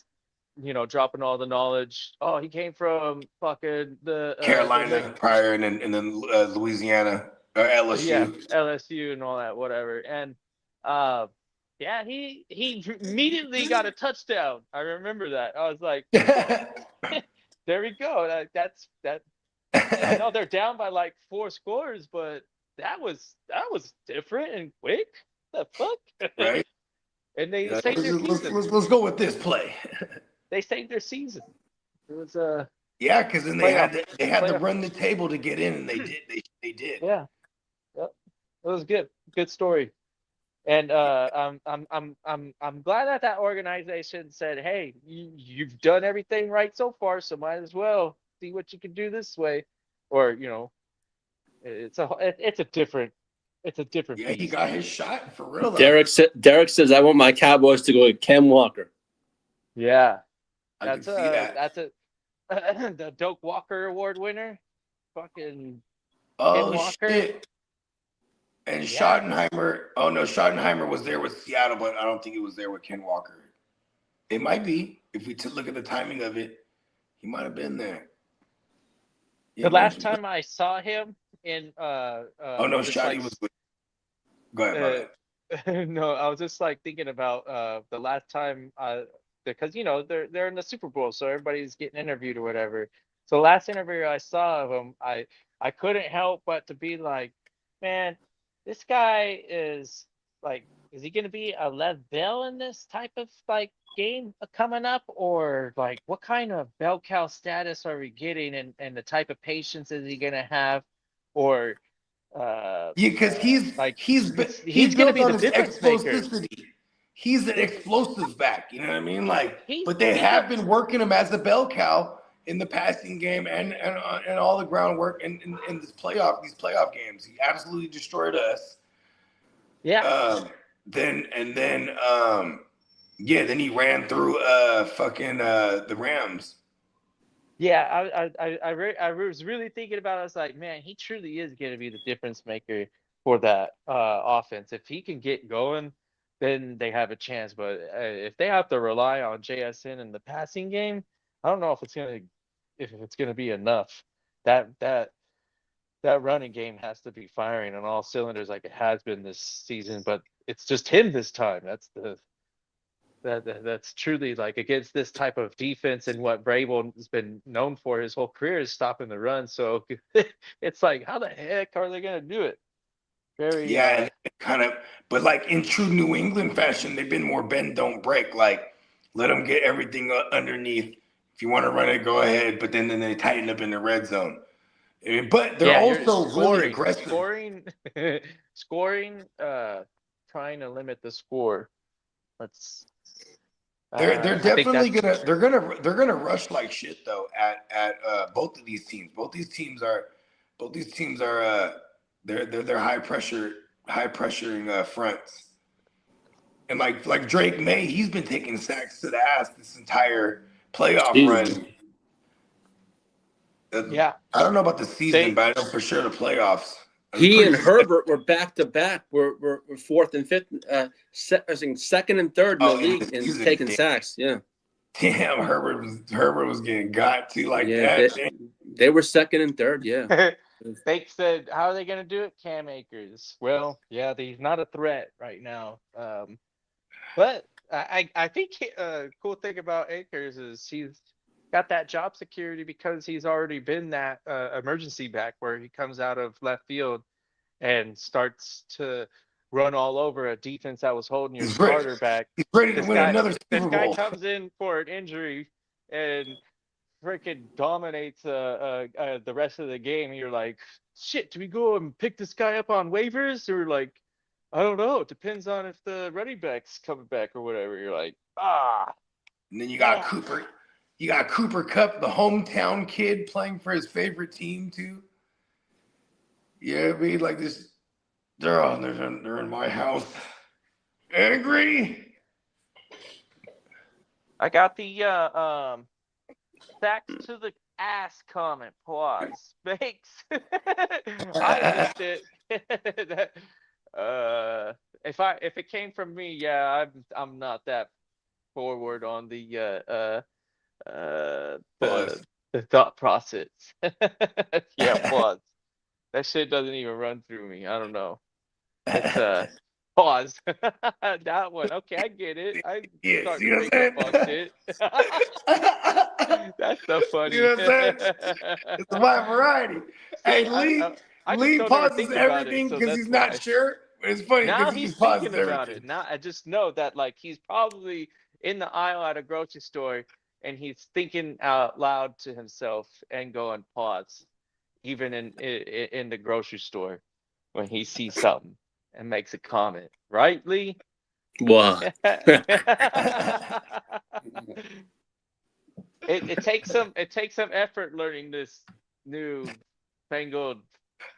dropping all the knowledge. Oh, he came from fucking Carolina prior, and then Louisiana or yeah, LSU. LSU and all that, whatever. And yeah, he immediately got a touchdown. I remember that. I was like, there we go. That. I know they're down by like 4 scores, but that was different and quick. The fuck? Right? And they Yeah, saved their season. let's go with this play. They saved their season. It was Yeah, because then they playoff. had to Playoff. run the table to get in, and they did. They did. Yeah. Yep. It was good. Good story. And I'm glad that organization said, "Hey, you've done everything right so far, so might as well see what you can do this way," or it's a different Yeah, he beast. got his shot for real. Though. Derek says, "I want my Cowboys to go with Ken Walker." Yeah, I can see that. that's a the Doak Walker Award winner, fucking Ken Oh Walker. shit! And Yeah. Schottenheimer. Oh no, Schottenheimer was there with Seattle, but I don't think he was there with Ken Walker. It might be if we look at the timing of it. He might have been there. Yeah, The last time I saw him in oh no, Shotty was with. Go ahead, no, I was just like thinking about the last time because they're in the Super Bowl, so everybody's getting interviewed or whatever. So the last interview I saw of him, I couldn't help but to be like, man, this guy is like, is he gonna be a Lev Bell in this type of like game coming up, or like what kind of bell cow status are we getting, and the type of patience is he gonna have, or yeah, because like he's gonna built be on the his difference maker. explosivity. He's an explosive back. You know what I mean? Like, but they He have gets been working him as a bell cow in the passing game and all the groundwork in these playoff games. He absolutely destroyed us. yeah. Then yeah, then he ran through fucking the Rams. Yeah, I was really thinking about it. I was like, man, he truly is going to be the difference maker for that offense. If he can get going, then they have a chance. But if they have to rely on JSN in the passing game, I don't know if it's gonna be enough. That running game has to be firing on all cylinders like it has been this season. But it's just him this time. That's truly like against this type of defense, and what Vrabel has been known for his whole career is stopping the run. So it's like, how the heck are they gonna do it? Very Yeah, and kind of, but like in true New England fashion, they've been more bend don't break. Like, let them get everything underneath. If you want to run it, go ahead. But then they tighten up in the red zone. But they're you're also really aggressive. scoring, trying to limit the score. Let's They're I think definitely gonna rush like shit though at both of these teams. Both these teams are they're high pressuring fronts. And like Drake May, he's been taking sacks to the ass this entire playoff run. yeah. I don't know about the season, but I know for sure the playoffs. He and Herbert were back to back. We're fourth and fifth, second and third in the league and taking sacks. Yeah. Damn, Herbert was getting got too like that. They were second and third. Yeah. They said, how are they going to do it? Cam Akers. Well, yeah, he's not a threat right now. But I think cool thing about Akers is he's got that job security because he's already been that emergency back where he comes out of left field and starts to run all over a defense that was holding your starter back. He's ready to win another Super Bowl. This guy comes in for an injury and freaking dominates the rest of the game. And you're like, shit, do we go and pick this guy up on waivers? Or like, I don't know. It depends on if the running back's coming back or whatever. You're like, And then you got Cooper. You got Cooper Kupp, the hometown kid, playing for his favorite team too. Yeah, I mean, like this. They're in my house. Angry. I got the sacks to the ass comment. Pause. Makes. I missed it. If it came from me, yeah, I'm not that forward on Pause. the thought process. Yeah, pause. That shit doesn't even run through me. I don't know. It's pause. That one. Okay, I get it. I Yeah, start see to what think of fuck I'm shit. saying? That's so You funny. know what I'm saying? It's a wide variety. Hey, See, I just Lee don't ever pauses think about it, everything so because that's he's not why. sure. But it's funny because Now he he's just pauses thinking about everything. it. Now I just know that like he's probably in the aisle at a grocery store and he's thinking out loud to himself and going pause, even in the grocery store when he sees something and makes a comment. Right, Lee? Wow. It takes some effort learning this new fangled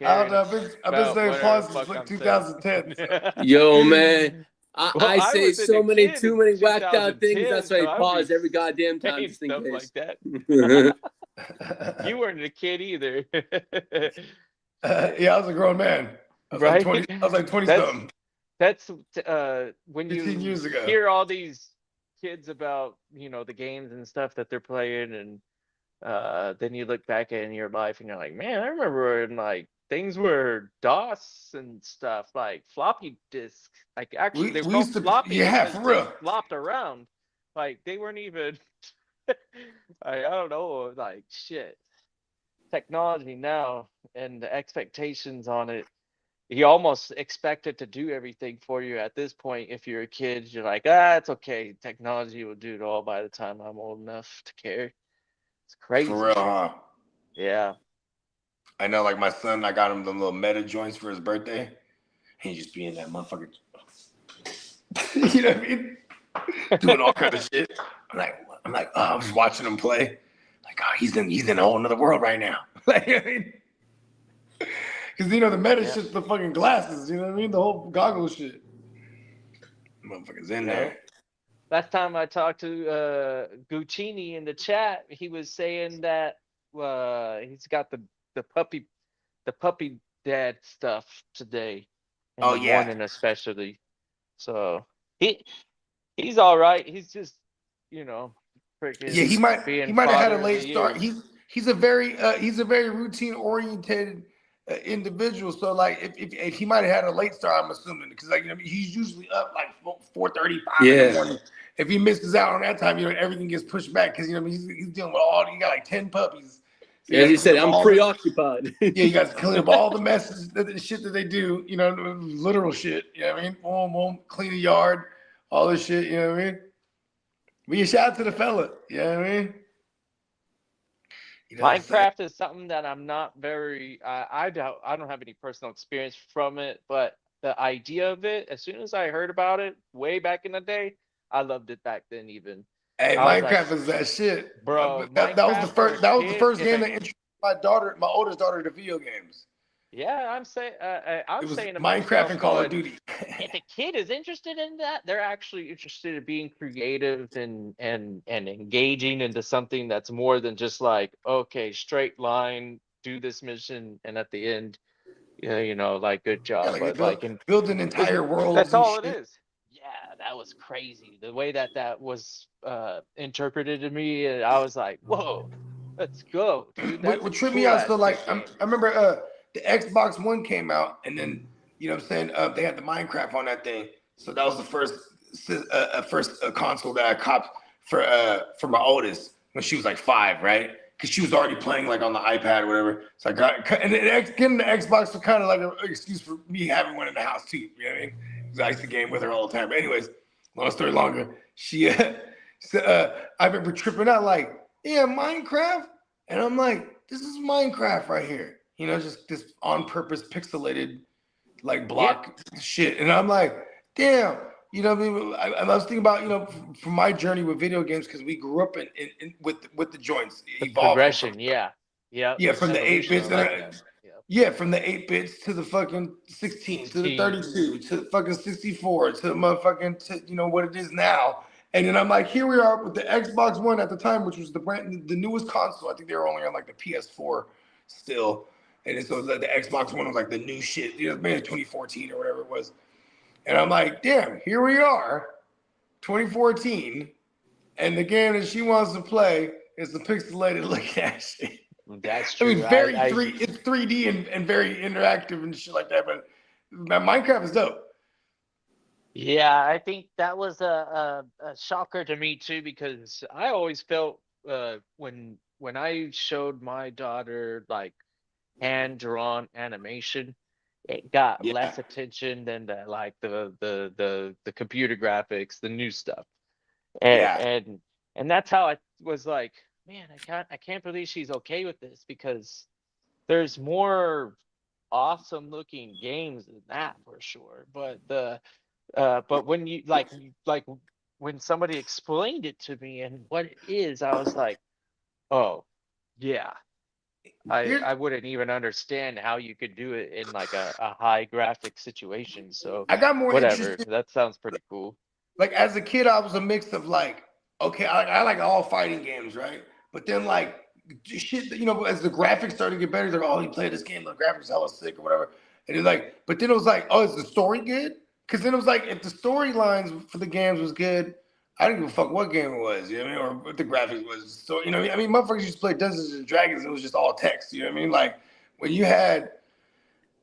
I don't caring know. I've been about saying whatever pause the since fuck like I'm saying. 2010. So. Yo, man. Well, I I say was in a so many, kid too in many whacked out things. 2010, That's why so I I'd be pause every goddamn time saying just in stuff case. like that. You weren't a kid either, Yeah, I was a grown man. I was like right? 20. I was like 20 That's something. that's when 15 you years ago. hear all these kids about the games and stuff that they're playing, and then you look back in your life and you're like, man, I remember when like things were DOS and stuff, like floppy disks. Like actually, they were We called used to, floppy yeah, because for they real. flopped around. Like they weren't even. I don't know, like shit. Technology now and the expectations on it. You almost expect it to do everything for you at this point. If you're a kid, you're like, it's okay. Technology will do it all by the time I'm old enough to care. It's For real, crazy. huh? Yeah. I know, like my son, I got him the little meta joints for his birthday. He just be in that motherfucker. You know what I mean? Doing all kind of shit. I'm just watching him play. Like, he's in a whole nother world right now. Like, I mean, because the meta Yeah. shit's the fucking glasses. You know what I mean? The whole goggle shit. Motherfuckers in Yeah. there. Last time I talked to Guccini in the chat, he was saying that he's got the puppy the puppy dad stuff today in Oh the yeah, morning especially. So he he's all right. He's just yeah. freaking He being might have had a father of late the start. year. He's a very routine oriented individual. So like, if he might have had a late start, I'm assuming because like he's usually up like 4:35 in the Yeah. morning. If he misses out on that time, everything gets pushed back because he's dealing with he got like 10 puppies. So you As got you to clean said, up I'm all preoccupied. yeah, you got to clean up all the messes, the shit that they do. Literal shit. You know what I mean? Boom, boom, clean the yard, all this shit. You know what I mean? But you shout out to the fella. You know what I mean? You know what I'm saying? Minecraft is something that I'm not very I don't have any personal experience from it, but the idea of it, as soon as I heard about it way back in the day, I loved it back then even. Hey, I was like, Minecraft is that shit. bro, That was the Minecraft for a first. That was the kid, first game that introduced my oldest daughter, to video games. yeah, It I'm was saying to Minecraft myself and Call of going, Duty. if a kid is interested in that, they're actually interested in being creative and engaging into something that's more than just like, okay, straight line, do this mission, and at the end, yeah, like good Yeah, job. like they But like build an is entire that's worlds and all it shit. is. Yeah, that was crazy. The way that was interpreted to me, and I was like, whoa, let's go, dude. That's a What tripped me cool out, ass so like kid I game. remember the Xbox One came out, and then what I'm saying, they had the Minecraft on that thing. So that was the first console that I copped for my oldest when she was like 5, right? Because she was already playing like on the iPad or whatever. So I and getting the Xbox was kind of like an excuse for me having one in the house too. You know what I mean? Because I used to game with her all the time. But anyways, long story longer, she I remember tripping out like, yeah, Minecraft. And I'm like, this is Minecraft right here. Just this on purpose pixelated like Yeah, block shit. And I'm like, damn. What I mean? I was thinking about, from my journey with video games, because we grew up with the joints the evolving from progression. Yeah, yeah, yeah, the from the 8 evolution. bits I like that. Yeah, yeah, from the 8 bits to the fucking 16 to the 16. 32 to the fucking 64 to the motherfucking what it is now. And then I'm like, here we are with the Xbox One at the time, which was the newest console. I think they were only on like the PS4 still. And then so the Xbox One was like the new shit. You know, maybe 2014 or whatever it was. And I'm like, damn, here we are, 2014, and the game that she wants to play is the pixelated look at shit. That's I true. mean, it's 3D and very interactive and shit like that. But Minecraft is dope. Yeah, I think that was a shocker to me too, because I always felt when I showed my daughter like hand drawn animation, it got Yeah, less attention than the computer graphics, the new stuff. And yeah. and and that's how I was like, man, I can't believe she's okay with this, because there's more awesome looking games than that for sure. But when like when somebody explained it to me and what it is, I was like, oh yeah. Here, I wouldn't even understand how you could do it in like a high graphic situation. So I got more whatever. interested. That sounds pretty cool. Like as a kid, I was a mix of like, okay, I like all fighting games, right? But then like shit, you know, as the graphics started to get better, they're like, oh, you play this game, the graphics hella sick or whatever. And it's like, but then it was like, oh, is the story good? Because then it was like, if the storylines for the games was good, I didn't give a fuck what game it was, you know what I mean, or what the graphics was. So you know, I mean, motherfuckers used to play Dungeons and Dragons, it was just all text, you know what I mean? Like when you had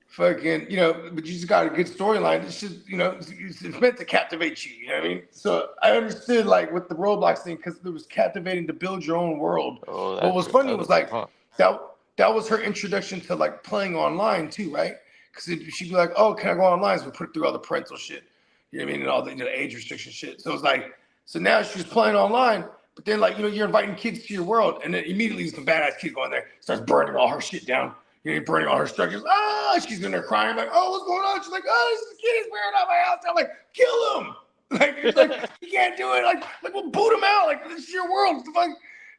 fucking, you know, but you just got a good storyline. It's just, you know, it's meant to captivate you. You know what I mean? So I understood like with the Roblox thing because it was captivating to build your own world. Oh, But what was funny was like huh. that was her introduction to like playing online too, right? Because she'd be like, "Oh, can I go online?" So we put it through all the parental shit. You know what I mean? And all the, you know, age restriction shit. So it's like, so now she's playing online. But then, like, you know, you're inviting kids to your world, and then immediately some badass kid going there, starts burning all her shit down. You know, burning all her structures. Ah, she's in there crying. I'm like, oh, what's going on? She's like, oh, this kid is wearing out my house. I'm like, kill him. Like, it's like, you can't do it. Like, we'll boot him out. Like, this is your world. What the fuck?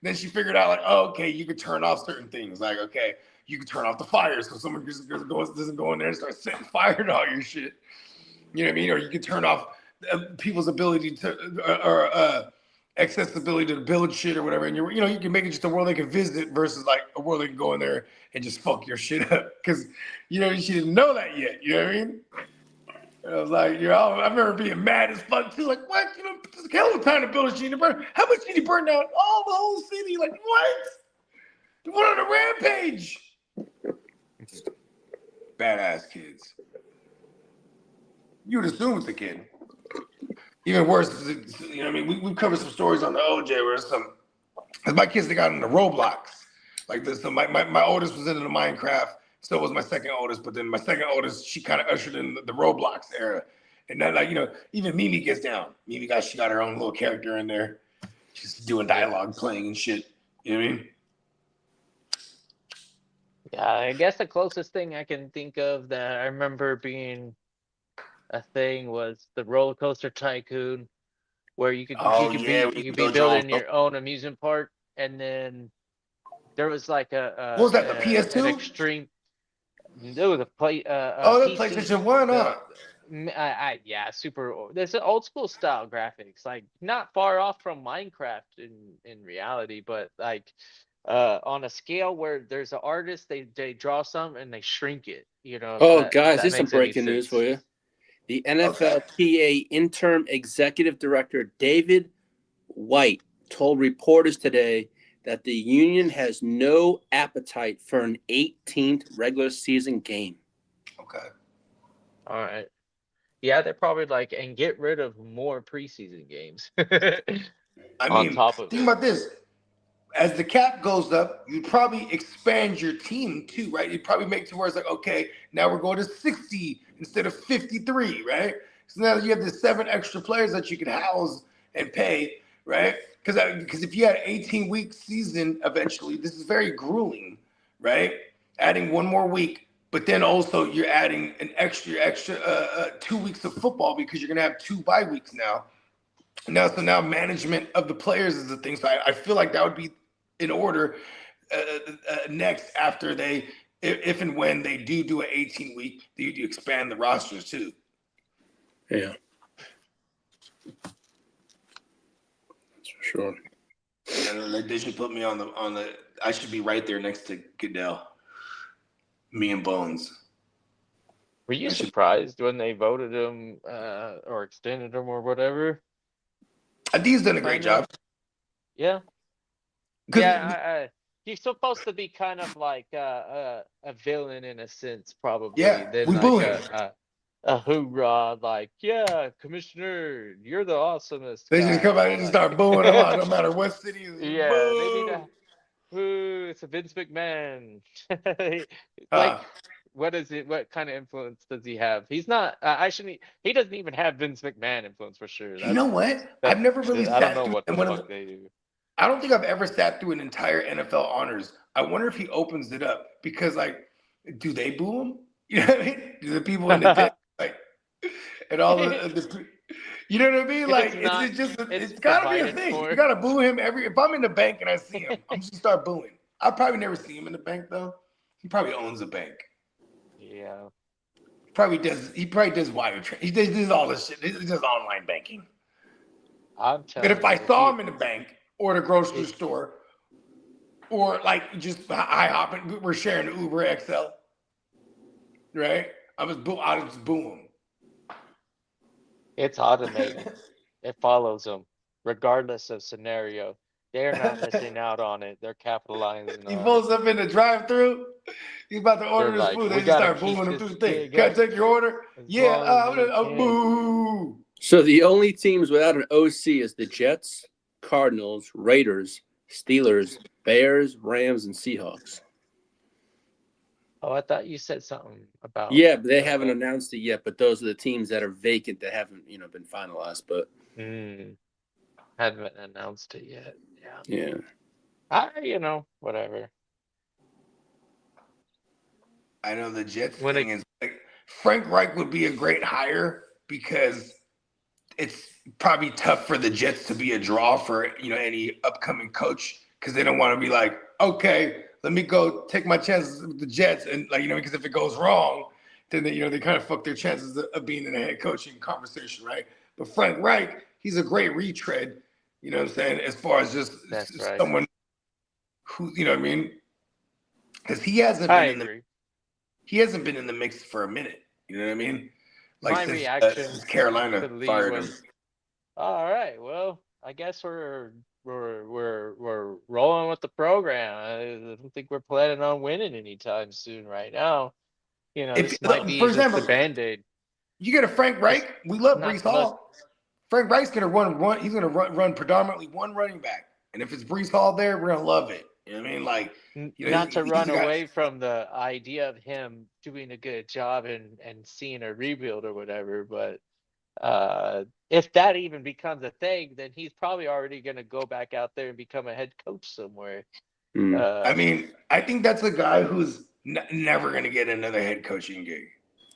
Then she figured out, like, oh, okay, you could turn off certain things. Like, okay, you can turn off the fire so someone just doesn't go in there and start setting fire to all your shit. You know what I mean? Or you can turn off people's ability to, accessibility to build shit or whatever, and you know, you can make it just a world they can visit versus like a world they can go in there and just fuck your shit up because you know she didn't know that yet. You know what I mean? And I was like, you know, I remember being mad as fuck too. Like, what? You know, it's a hell of a time to build a shit. How much did he burn down? Oh, the whole city. Like, what? He went on a rampage. Badass kids. You would assume it's a kid. Even worse, you know what I mean? We've covered some stories on the OJ where my kids, they got into Roblox. Like this, so my oldest was into the Minecraft, so was my second oldest, but then my second oldest, she kind of ushered in the Roblox era. And then, like, you know, even Mimi gets down. She got her own little character in there. She's doing dialogue, playing and shit. You know what I mean? Yeah, I guess the closest thing I can think of that I remember being a thing was the roller coaster tycoon, where you could Oh, you could yeah, be we you could be build your own. building your own amusement park, and then there was like What was that, the an PS2? extreme. There was a Oh, that PC. PlayStation 1, huh? Yeah, there's an old school style graphics, like not far off from Minecraft in reality, but like on a scale where there's an artist, they draw some and they shrink it, you know, Oh, if guys, that here's some makes any breaking news sense. for you. The Okay. NFLPA interim executive director, David White, told reporters today that the union has no appetite for an 18th regular season game. Okay. All right. Yeah, they're probably like, and get rid of more preseason games I on mean, top of think it. about this. As the cap goes up, you'd probably expand your team too, right? You'd probably make to where it's like, okay, now we're going to 60 instead of 53, right? So now you have the 7 extra players that you could house and pay, right? Because if you had an 18-week season eventually, this is very grueling, right? Adding one more week, but then also you're adding an extra 2 weeks of football because you're gonna have 2 bye weeks now. So now management of the players is the thing. So I feel like that would be in order next after if and when they do an 18-week, you expand the rosters too. Yeah. That's for sure. And they should put me on the. I should be right there next to Goodell. Me and Bones. Were you That should- surprised when they voted him or extended him or whatever? I think he's done a great Kinda. job. Yeah. 'Cause Yeah, he's supposed to be kind of like a villain in a sense, probably. Yeah, Then we like boo him. a hoorah, like, yeah, Commissioner, you're the awesomest They just guy. come out and just Like, start booing him out, no matter what city. Is yeah, they need boo. to. Ooh, it's a Vince McMahon. Like, Uh, what is it? What kind of influence does he have? He's not. I shouldn't. He doesn't even have Vince McMahon influence for sure. you know what? That. I've never really I don't sat know through what the one of fuck the, they do. I don't think I've ever sat through an entire NFL honors. I wonder if he opens it up because, like, do they boo him? You know what I mean? Do the people in the tent, like, and all the you know what I mean? If Like, it's not, it's it's gotta be a provided thing. for. You gotta boo him if I'm in the bank and I see him, I'm just gonna start booing. I'll probably never see him in the bank though. He probably owns a bank. Yeah. He probably does wire he does all this shit. He does online banking. I'm But telling if I you, saw him in the bank or the grocery it, store, or like just high hopping, we're sharing Uber XL, right? I just boo him. it's automated. It follows them, regardless of scenario. They're not missing out on it. They're capitalizing He on it. pulls up in the drive-through. He's about to They're order his like, food. They we just gotta start keep booing him this through the thing. gig Can I up take your order? as Yeah, long as we can. boo. So the only teams without an OC is the Jets, Cardinals, Raiders, Steelers, Bears, Rams, and Seahawks. Oh, I thought you said something about. Yeah, but they haven't announced it yet. But those are the teams that are vacant that haven't, been finalized. But Haven't announced it yet. Yeah. yeah, Whatever. I know the Jets When thing it, is like Frank Reich would be a great hire because it's probably tough for the Jets to be a draw for any upcoming coach because they don't want to be like, okay, let me go take my chances with the Jets and because if it goes wrong, then they kind of fuck their chances of being in a head coaching conversation, right? But Frank Reich, he's a great retread, you know what I'm saying, as far as just that's right. someone who you know what I mean, because he hasn't I been agree. in the mix for a minute, you know what I mean? Like My reaction since Carolina to Lee fired him. was, all right, well, I guess we're rolling with the program. I don't think we're planning on winning anytime soon right now. This might be For just example, the Band-Aid. you get a Frank Just Reich. We love not Brees the most. Hall. Frank Reich's gonna run. He's gonna run predominantly one running back, and if it's Brees Hall there, we're gonna love it. You know what I mean? Like, Not to he's run a guy. away from the idea of him doing a good job and seeing a rebuild or whatever, but if that even becomes a thing, then he's probably already going to go back out there and become a head coach somewhere. I mean, I think that's a guy who's never gonna get another head coaching gig.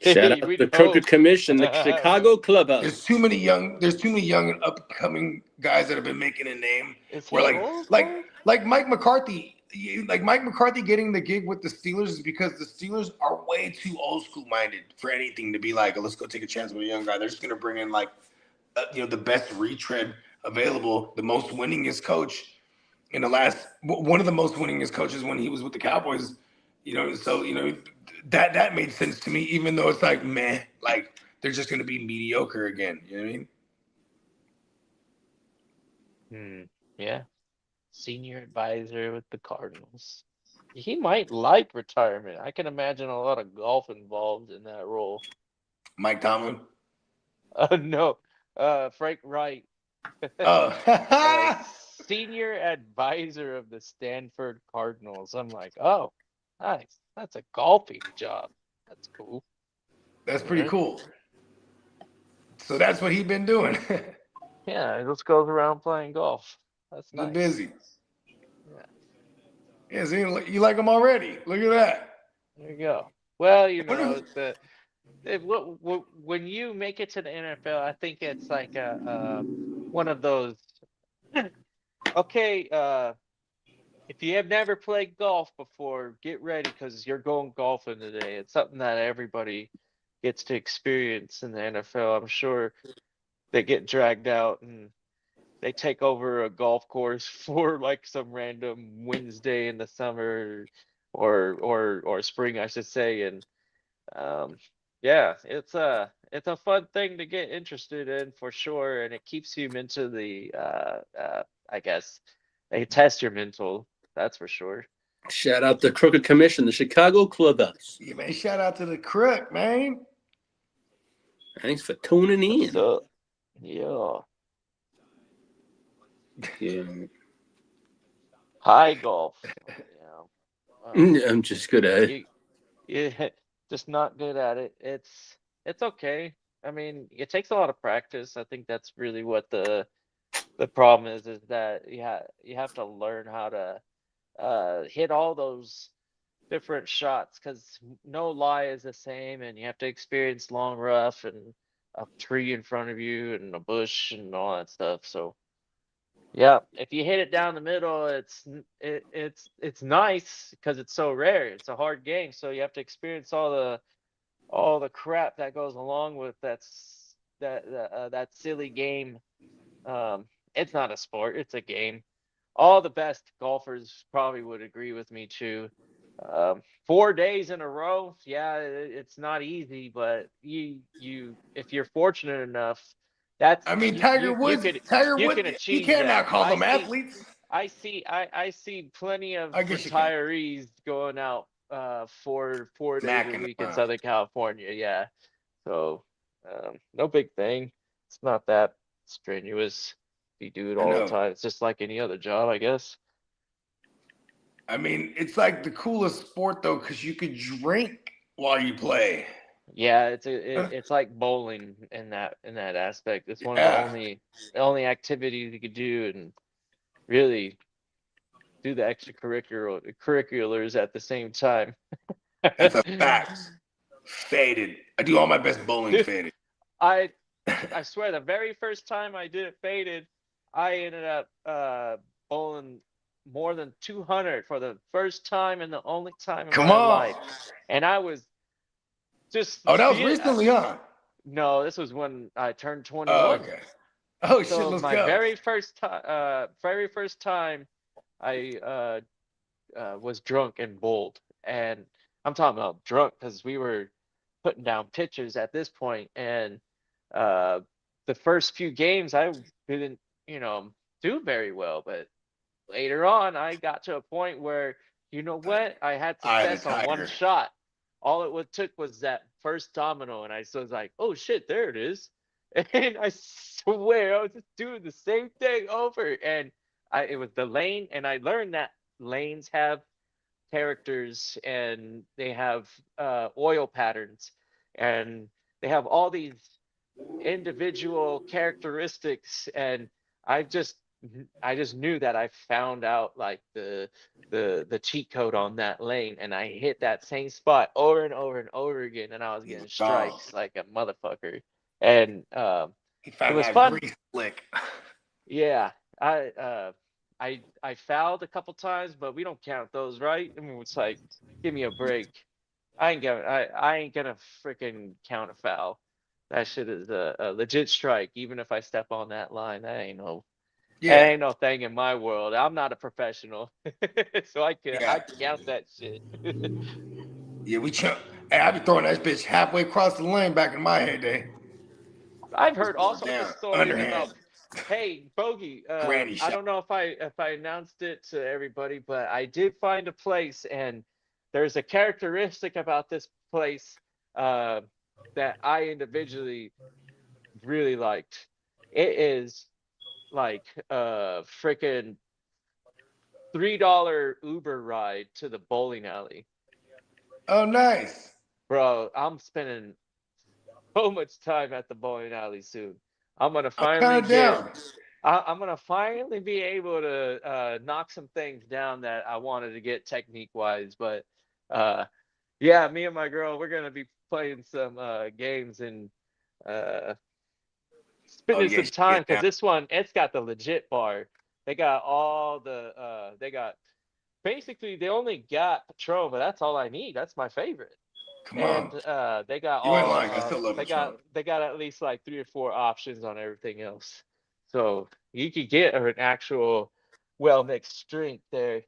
shout out to the Crooked Commission, the Chicago Clubhouse. There's too many young and upcoming guys that have been making a name. Is he Where old? like Mike McCarthy. Like Mike McCarthy getting the gig with the Steelers is because the Steelers are way too old school minded for anything to be like, let's go take a chance with a young guy. They're just gonna bring in the best retread available, the most winningest coach in the last, one of the most winningest coaches when he was with the Cowboys. So that made sense to me, even though it's like, meh, like they're just gonna be mediocre again. You know what I mean? Yeah. Senior advisor with the Cardinals. He might like retirement. I can imagine a lot of golf involved in that role. Mike Tomlin. No, Frank Wright. Oh. Senior advisor of the Stanford Cardinals. I'm like, oh, nice. That's a golfing job. That's cool. That's pretty cool. So that's what he's been doing. Yeah, he just goes around playing golf. That's nice. Busy. Yeah. Yeah, see, you like him already. Look at that. There you go. Well, when you make it to the NFL, I think it's like one of those. Okay, if you have never played golf before, get ready because you're going golfing today. It's something that everybody gets to experience in the NFL. I'm sure they get dragged out and they take over a golf course for like some random Wednesday in the summer or spring, I should say. And yeah, it's a fun thing to get interested in for sure, and it keeps you mentally I guess they test your mental, that's for sure. Shout out the Crooked Commission, the Chicago Clubhouse. Yeah, man. Shout out to the crook, man. Thanks for tuning in. So yeah, Yeah. high golf. Yeah. I'm just good at it. Yeah, just not good at it. It's okay. I mean, it takes a lot of practice. I think that's really what the problem is that you have to learn how to hit all those different shots, because no lie is the same, and you have to experience long rough and a tree in front of you and a bush and all that stuff. So yeah, if you hit it down the middle, it's nice because it's so rare. It's a hard game, so you have to experience all the crap that goes along with that silly game. It's not a sport, it's a game. All the best golfers probably would agree with me too. 4 days in a row, yeah, it's not easy, but you if you're fortunate enough, that's I mean, you you can he achieve can't now that. call them athletes. I see plenty of I guess you can. retirees going out 4 days a Macking week in around. Southern California. Yeah. So no big thing. It's not that strenuous. You do it I all the know. time. It's just like any other job, I guess. I mean, it's like the coolest sport though, because you could drink while you play. Yeah, it's like bowling in that aspect. It's one of the Yeah, only activities you could do and really do the curriculars at the same time. that's a fact. Faded. I do all my best bowling Dude, faded. I swear the very first time I did it faded, I ended up bowling more than 200 for the first time and the only time in Come my on. life. And I was just Oh, that was recently, huh? no, this was when I turned Oh, 21. okay. Oh shit, So let's my go. very first time I was drunk and bowled. And I'm talking about drunk because we were putting down pitches at this point, and uh the first few games I didn't, do very well, but later on I got to a point where, you know what, I had Eye of the success on one tiger. shot. All it took was that first domino, and I was like, oh shit, there it is. And I swear I was just doing the same thing over, and it was the lane, and I learned that lanes have characters and they have oil patterns, and they have all these individual characteristics, and I just I just knew that I found out like the cheat code on that lane, and I hit that same spot over and over and over again, and I was getting Gone. strikes like a motherfucker. And He it found was that fun. grease slick. Yeah, I fouled a couple times, but we don't count those, right? I mean, it's like, give me a break. I ain't gonna freaking count a foul. That shit is a legit strike, even if I step on that line. That ain't Yeah, no thing in my world. I'm not a professional, so I yeah, count that shit. yeah. We chump. Hey, I be throwing that bitch halfway across the lane back in my heyday. I've heard all sorts of Down, stories underhand, about. Hey, Bogey, granny I shot. don't know if I announced it to everybody, but I did find a place, and there's a characteristic about this place that I individually really liked. It is like a freaking $3 Uber ride to the bowling alley. Oh, nice. Bro, I'm spending so much time at the bowling alley soon. I'm gonna I'm finally kind of down. I'm gonna finally be able to knock some things down that I wanted to get technique wise. But yeah, me and my girl, we're gonna be playing some games and uh, Oh spending yeah, some she time, get because down. this one, it's got the legit bar. They got all they got basically, they only got Patron, but that's all I need. That's my favorite. Come And on, they got you ain't all lying. I still love Patron. they got at least like 3 or 4 options on everything else. So you could get an actual well mixed drink there.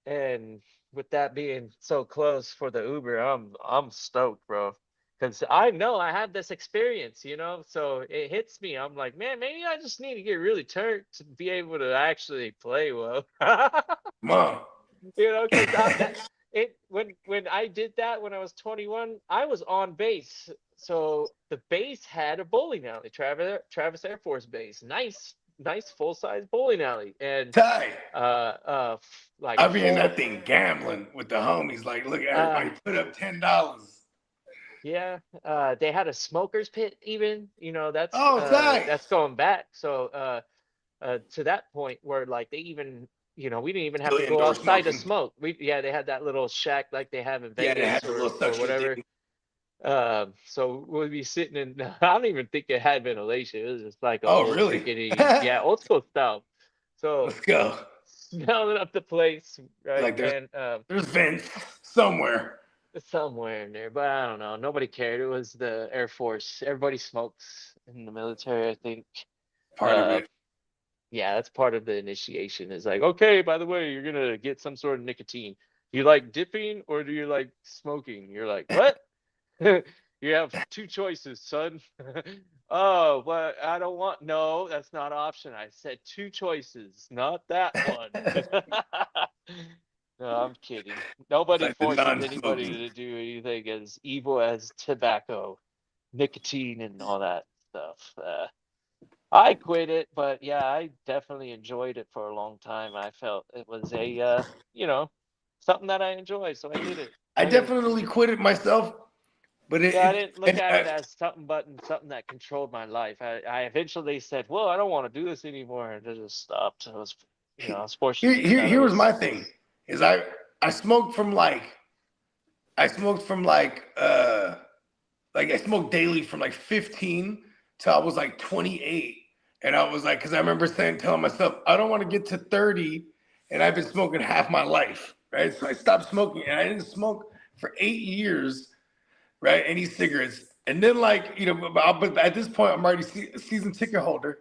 And with that being so close for the Uber, I'm stoked, bro. Because I know I have this experience, so it hits me. I'm like, man, maybe I just need to get really turned to be able to actually play well. Mom. Because when I did that when I was 21, I was on base. So the base had a bowling alley, Travis Air Force Base, nice full size bowling alley, and Ty. like I be in full that thing gambling with the homies. Like, look, uh everybody put up $10. yeah, they had a smoker's pit even, Oh, Ty. that's going back. So to that point where like they even we didn't even have Still to go indoor outside to smoking. smoke. They had that little shack like they have in Yeah, they had Vegas the little or suction whatever. thing. So we'd be sitting in I don't even think it had ventilation. It was just like a Oh, old really? rickety, yeah, old school style. So Let's go. smelling up the place, right? Like, And there's vents somewhere. somewhere in there, but I don't know. Nobody cared. It was the Air Force. Everybody smokes in the military, I think. Part of Uh, it. yeah, that's part of the initiation. Is like, okay, by the way, you're gonna get some sort of nicotine. Do you like dipping or do you like smoking? You're like, what? You have two choices, son. Oh, but I don't want. No, that's not an option. I said two choices, not that one. No, I'm kidding. It's Nobody like the forces anybody non-smoking. to do anything as evil as tobacco, nicotine, and all that stuff. I quit it, but yeah, I definitely enjoyed it for a long time. I felt it was a, something that I enjoy, so I did it. I definitely quit it myself, but Yeah, I didn't look at it it as something that controlled my life. I eventually said, well, I don't want to do this anymore, and I just stopped. I was here, fortunate here, that it here was my was, thing. Is I smoked from like I smoked daily from like 15 till I was like 28. And I was like, because I remember telling myself, I don't want to get to 30 and I've been smoking half my life, right? So I stopped smoking and I didn't smoke for 8 years, right? Any cigarettes. And then but at this point, I'm already a season ticket holder.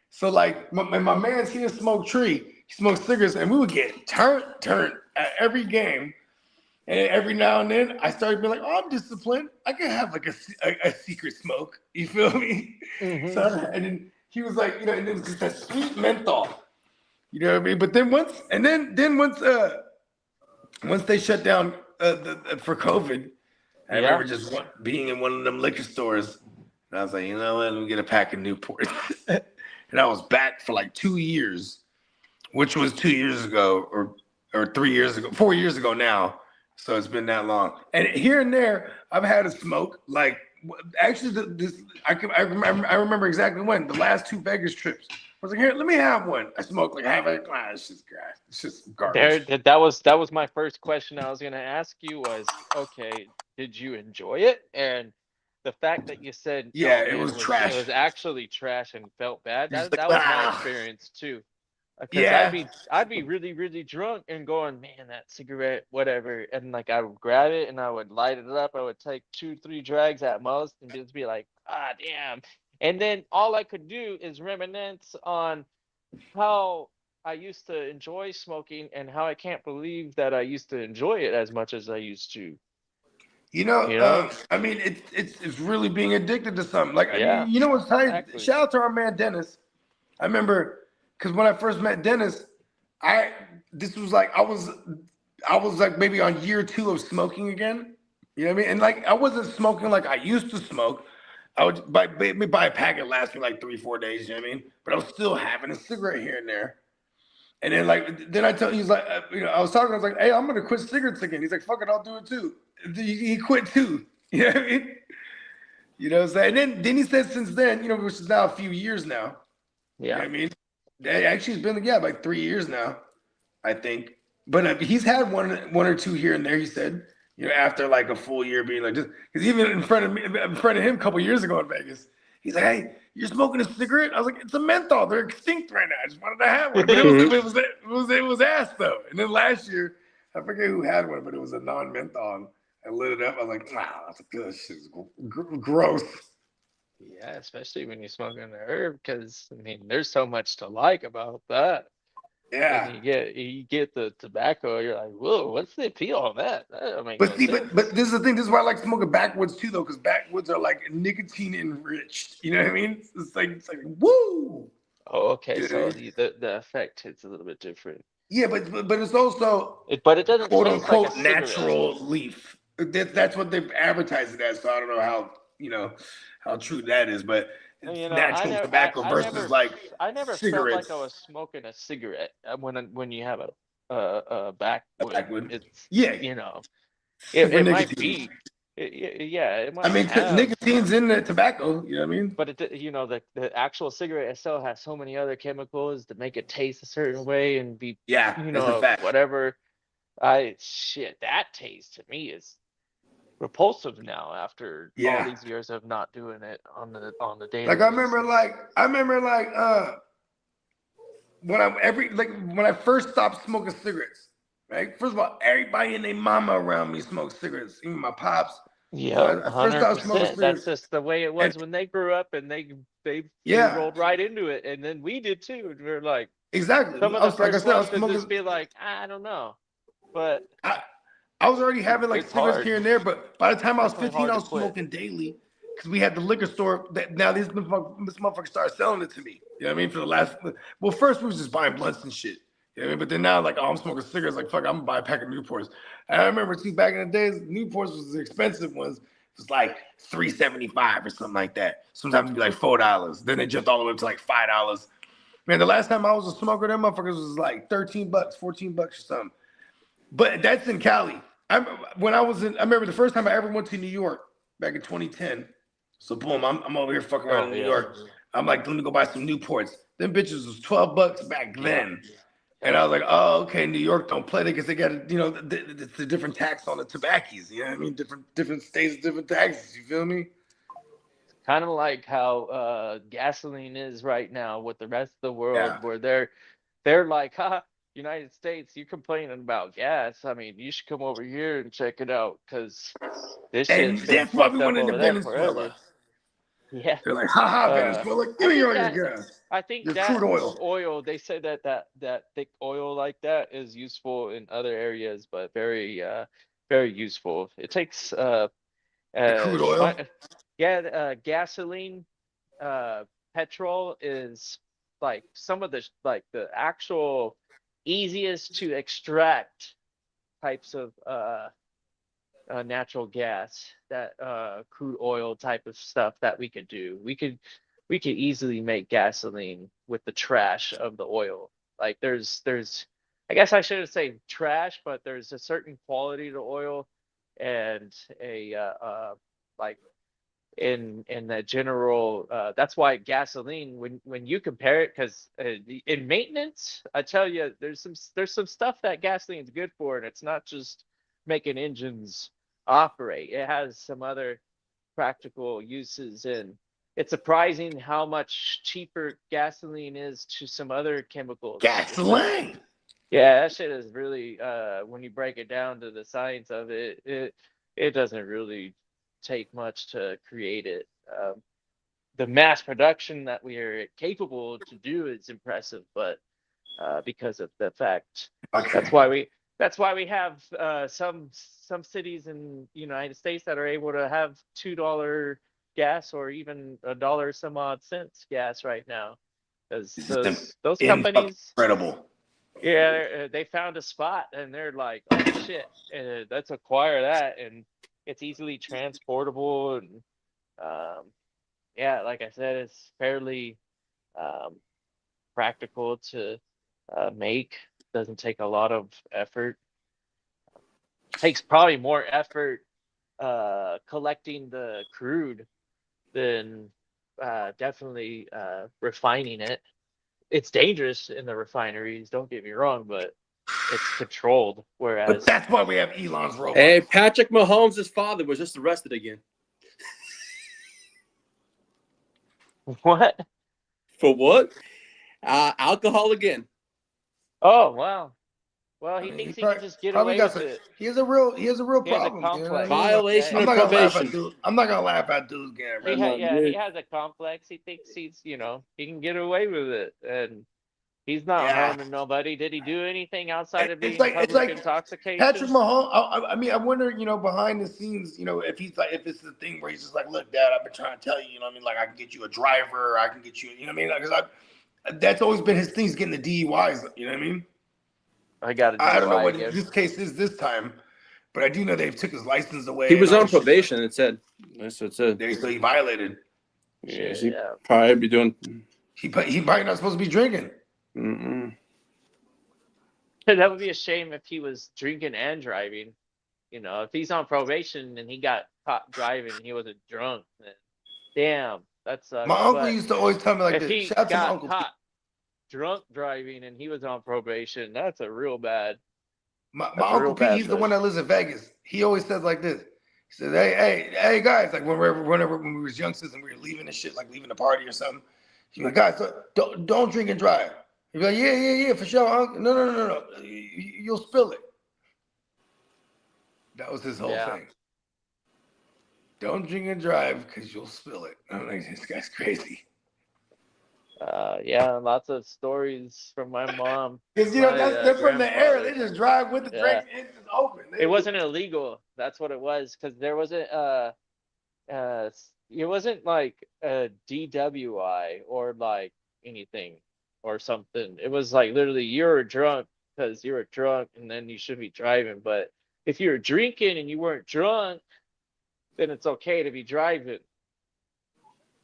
So like my man's, he didn't smoke tree, he smoked cigarettes, and we would get turned at every game. And every now and then, I started being like, "Oh, I'm disciplined. I can have like a secret smoke." You feel me? hmm So and then he was like, and it was just that sweet menthol. You know what I mean? But then once they shut down for COVID, I yeah, remember just being in one of them liquor stores, and I was like, you know what? Let me get a pack of Newport. And I was back for like 2 years, which was 2 years ago or 3 years ago, 4 years ago now. So it's been that long. And here and there, I've had a smoke. Like actually, I remember exactly when the last two Vegas trips. I was like, here, let me have one. I smoked like half it. It's just grass. It's just there, garbage. that was my first question I was gonna ask you was, okay, did you enjoy it? And the fact that you said, Yeah, oh it man, was it trash. was actually trash and felt bad. You're just That like, was my ah, experience too. Because yeah. I'd be really really drunk and going, man, that cigarette, whatever, and like I would grab it and I would light it up. I would take 2 3 drags at most and just be like, ah, damn. And then all I could do is reminisce on how I used to enjoy smoking and how I can't believe that I used to enjoy it as much as I used to. You know? I mean, it's really being addicted to something. Like, Yeah, what's tight? exactly. Shout out to our man Dennis. I remember because when I first met Dennis, I this was like I was like maybe on year two of smoking again. You know what I mean? And like I wasn't smoking like I used to smoke. I would buy a packet last me like 3 4 days. You know what I mean? But I was still having a cigarette here and there. And then then I tell he's like I was talking. I was like, hey, I'm gonna quit cigarettes again. He's like, fuck it, I'll do it too. He quit too. You know what I mean? You know what I'm saying? And then he said since then, which is now a few years now. You know Yeah. what I mean? Actually, it's been like 3 years now, I think. But he's had one or two here and there. He said, after like a full year being like, just because even in front of me, in front of him, a couple years ago in Vegas, he's like, "Hey, you're smoking a cigarette?" I was like, "It's a menthol. They're extinct right now. I just wanted to have one." But it was ass though. And then last year, I forget who had one, but it was a non-menthol. I lit it up. I was like, "Wow, that's good. Shit's gross." Yeah, especially when you're smoking the herb, because I mean, there's so much to like about that. Yeah. And you get the tobacco, you're like, whoa, what's the appeal on that? That don't make But no see, sense. but this is the thing. This is why I like smoking backwoods too, though, because backwoods are like nicotine enriched. You know what I mean? It's like woo. Oh, okay, You know what I so mean? the effect hits a little bit different. Yeah, but it's also But it doesn't quote taste like a unquote cigarette. natural leaf. That's what they've advertised it as. So I don't know how true that is, but And, it's natural tobacco I versus like I never felt like I cigarettes. was smoking a cigarette when you have a backwood. Backwood. It's, Yeah, you know, super it might nicotine. be, yeah, it I might mean, have, nicotine's in the tobacco. You know what I mean? but the actual cigarette itself has so many other chemicals that make it taste a certain way and be, Yeah, that's a fact. whatever. Shit, that taste to me is repulsive now after all Yeah. these years of not doing it on the daily Like basis. I remember like when I first stopped smoking cigarettes, right? First of all, everybody and their mama around me smoked cigarettes, even my pops. So Yep, I first hundred stopped smoking percent. That's cigarettes, just the way it and was when they grew up, and they yeah, rolled right into it, and then we did too. And we are like exactly. some of I the was like I first said, I was ones to just smoking. be like, I don't know, but I, I was already having like it's cigarettes hard, here and there, but by the time I was definitely 15, hard I to was quit. smoking daily because we had the liquor store. That now this motherfucker started selling it to me. You know what I mean? For the last, well, first we was just buying blunts and shit. You know what I mean? But then now, like, oh, I'm smoking cigarettes. Like, fuck, I'm gonna buy a pack of Newports. And I remember too, back in the days, Newports was the expensive ones. It was like $3.75 or something like that. Sometimes it'd be like $4. Then it jumped all the way up to like $5. Man, the last time I was a smoker, them motherfuckers was like $13, $14 or something. But that's in Cali. I remember the first time I ever went to New York back in 2010. So boom, I'm over here fucking around Oh in New yeah, York. I'm like, let me go buy some Newports. Them bitches was $12 back yeah, then. And yeah. I was like, oh, okay, New York don't play that because they got, the different tax on the tobaccos. You know what I mean? Different states, different taxes. You feel me? Kind of like how gasoline is right now with the rest of the world, Yeah. where they're like, ha, United States, you're complaining about gas. I mean, you should come over here and check it out because this And shit's been that's why we fucked up went into over there Venezuela. forever. Yeah. They're like, ha ha, Uh, Venezuela, give I me think your that gas, I think your that crude oil. oil, they say that thick oil like that is useful in other areas, but very useful. It takes The crude oil. yeah, gasoline, uh petrol is like some of the actual easiest to extract types of natural gas, that crude oil type of stuff that we could do. We could easily make gasoline with the trash of the oil. Like there's I guess I shouldn't say trash, but there's a certain quality to oil and a like in the general, that's why gasoline, when you compare it, because in maintenance, I tell you, there's some stuff that gasoline is good for, and it's not just making engines operate. It has some other practical uses, and it's surprising how much cheaper gasoline is to some other chemicals. It's a Gasoline. Yeah, that shit is really, when you break it down to the science of it, it doesn't really take much to create it. The mass production that we are capable to do is impressive, but because of the fact, that's Okay. why we that's why we have some cities in the United States that are able to have $2 gas or even a dollar some odd cents gas right now, because This is those companies, incredible. yeah, they found a spot and they're like, oh shit, let's acquire that, and it's easily transportable, and um, yeah, like I said, it's fairly um, practical to make. Doesn't take a lot of effort. Takes probably more effort collecting the crude than definitely refining it. It's dangerous in the refineries, don't get me wrong, but it's controlled. But Whereas, that's why we have Elon's robot. Hey, Patrick Mahomes' father was just arrested again. what? For what? Alcohol again. Oh wow. Well, I he mean, he thinks he can just get probably away got with some. it. He has a real He has a problem. You know what I complex. mean? Like, Yeah, Violation I'm of not gonna laugh at probation. dude. I'm not gonna laugh at dudes getting he arrested. ha- yeah, he You're- has a complex. He thinks he can get away with it, and He's not Yeah. harming nobody. Did he do anything outside of It's being like public Patrick intoxication? Mahomes. I mean, I wonder, behind the scenes, if he's like, if it's the thing where he's just like, look, Dad, I've been trying to tell you, what I mean, like I can get you a driver, I can get you, what I mean, because that's always been his thing, is getting the DUIs, you know what I mean? I got a I don't know DUI what again. this case is this time, but I do know they've took his license away. He was and all on that shit. probation. It said. That's what it said. So he violated. Yeah, Shit, he yeah. probably be doing. He probably not supposed to be drinking. Mm-mm. That would be a shame if he was drinking and driving. If he's on probation and he got caught driving and he wasn't drunk, then damn, that sucks. My uncle But used to always tell me like if this. he Shout out to my got uncle. caught drunk driving and he was on probation, that's a real bad. My That's a uncle real Pete, bad he's the one that lives in Vegas. He always says like this. He says, hey guys, like whenever when we was youngsters and we were leaving and shit, like leaving the party or something. He's like, guys, don't drink and drive. He'd be like, yeah, for sure, uncle. No. You'll spill it. That was his whole thing. Don't drink and drive because you'll spill it. I'm like, this guy's crazy. Yeah, lots of stories from my mom. Because they're from the air. They just drive with the drinks. It's just open. It wasn't illegal. That's what it was. Because there wasn't it wasn't like a DWI or like anything or something. It was like literally you were drunk because you were drunk and then you should be driving. But if you were drinking and you weren't drunk, then it's okay to be driving.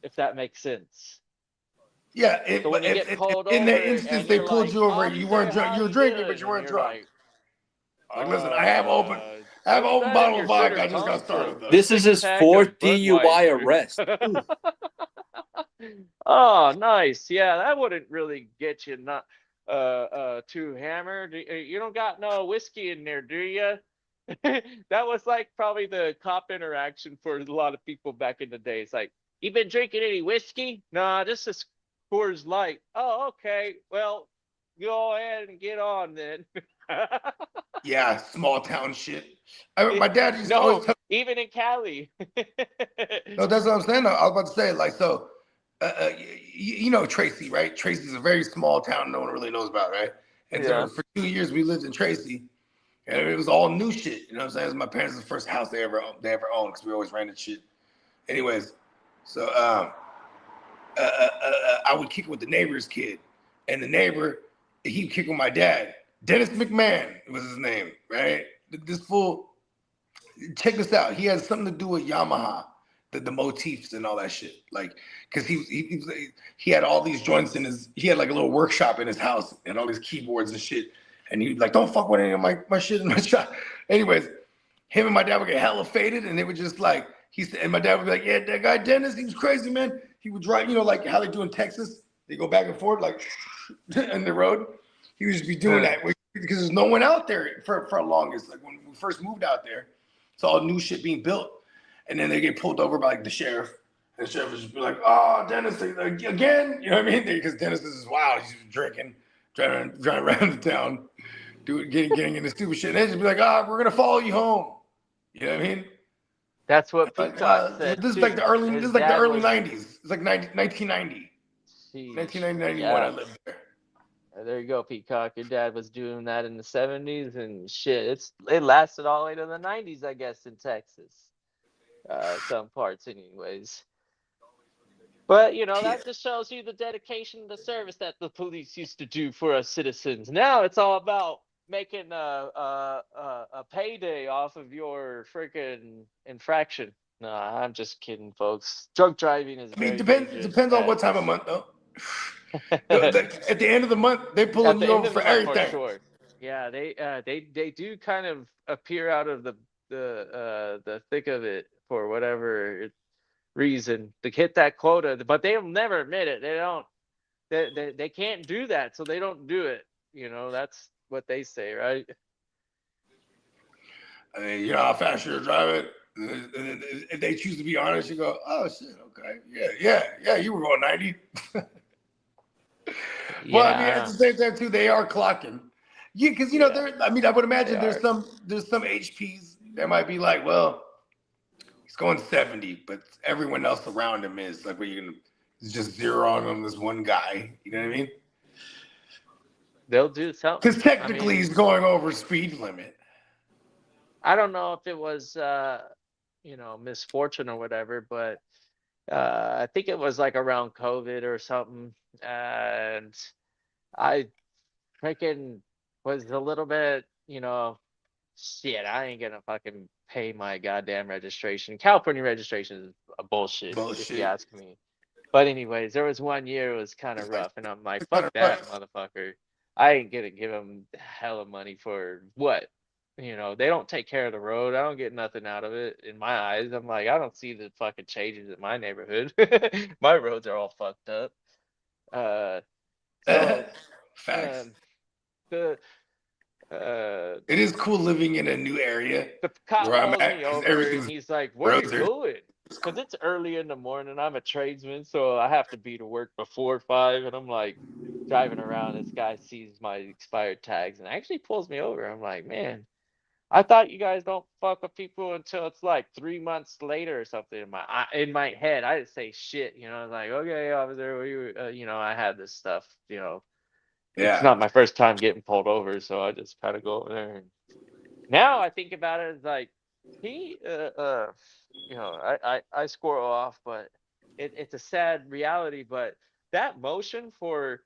If that makes sense. Yeah, So when you get pulled in over that instance, and they you're pulled like, you over. You weren't drunk. You were drinking, but you weren't drunk. Like, listen, I have open bottle of vodka. I just got started. Though. This is his fourth DUI arrest. Oh, nice. Yeah, that wouldn't really get you not too hammered. You don't got no whiskey in there, do you? That was like probably the cop interaction for a lot of people back in the day. It's like, you been drinking any whiskey? Nah, this is Coors Light. Oh, okay. Well, go ahead and get on then. Yeah, small town shit. My dad used to always tell even in Cali. No, that's what I'm saying. I was about to say, like, so, Tracy, right? Tracy's a very small town no one really knows about, right? And so for 2 years we lived in Tracy, and it was all new shit. You know what I'm saying? It was my parents' first house they ever owned because we always rented shit. Anyways, so I would kick with the neighbor's kid, and the neighbor, he would kick with my dad. Dennis McMahon was his name, right? This fool, check this out. He has something to do with Yamaha, the motifs and all that shit. Like, because he had all these joints he had like a little workshop in his house and all these keyboards and shit. And he'd be like, don't fuck with any of my shit in my shop. Anyways, him and my dad would get hella faded, and they would just like, and my dad would be like, yeah, that guy Dennis, he was crazy, man. He would drive, like how they do in Texas. They go back and forth like in the road. He would just be doing that because there's no one out there for longest. Like when we first moved out there, it's all new shit being built. And then they get pulled over by like the sheriff. And the sheriff would just be like, oh, Dennis, again? You know what I mean? Because Dennis is wild. He's drinking, driving around the town, getting into stupid shit. And they just be like, we're going to follow you home. You know what I mean? That's what Peacock said. This is like the early 90s. It's like 1990. Jeez. 1991, I lived there. There you go, Peacock. Your dad was doing that in the 70s and shit. It lasted all the way to the 90s, I guess, in Texas. Some parts, anyways. But that just shows you the dedication and the service that the police used to do for us citizens. Now it's all about making a payday off of your freaking infraction. No, I'm just kidding, folks. Drunk driving is. I mean, depends on what time of month, though. At the end of the month, they pulling you over for everything. For sure. Yeah, they do kind of appear out of the thick of it for whatever reason to hit that quota, but they'll never admit it. They don't. They can't do that, so they don't do it. That's what they say, right? I mean, you know how fast you're driving. If they choose to be honest, you go, oh shit, okay, yeah, you were going 90. Well, I mean, at the same time too, they are clocking. Yeah, because I would imagine there's some HPs that might be like, well, he's going 70, but everyone else around him is like, where you can just zero on this one guy. You know what I mean? they'll do something. Because technically I mean, he's going over speed limit. I don't know if it was misfortune or whatever, but I think it was like around COVID or something, and I freaking was a little bit, shit, I ain't gonna fucking pay my goddamn registration. California registration is a bullshit, if you Bullshit. ask me. But anyways, there was one year it was kind of It's like rough, and I'm like, it's kind fuck of that rough. motherfucker. I ain't gonna give him hella money for what? They don't take care of the road. I don't get nothing out of it in my eyes. I'm like, I don't see the fucking changes in my neighborhood. My roads are all fucked up. Uh, so Facts. um, the uh It is cool living in a new area the cop where I'm pulls at me because over and everything's he's like, "Where you roads are. going?" Because it's early in the morning. I'm a tradesman, so I have to be to work before 5. And I'm like driving around. This guy sees my expired tags and actually pulls me over. I'm like, man, I thought you guys don't fuck with people until it's like 3 months later or something. In my head, I didn't say shit. I was like, okay, officer, I had this stuff. It's Yeah. not my first time getting pulled over, so I just kind of go over there. And now I think about it as like he, I squirrel off, but it's a sad reality. But that motion for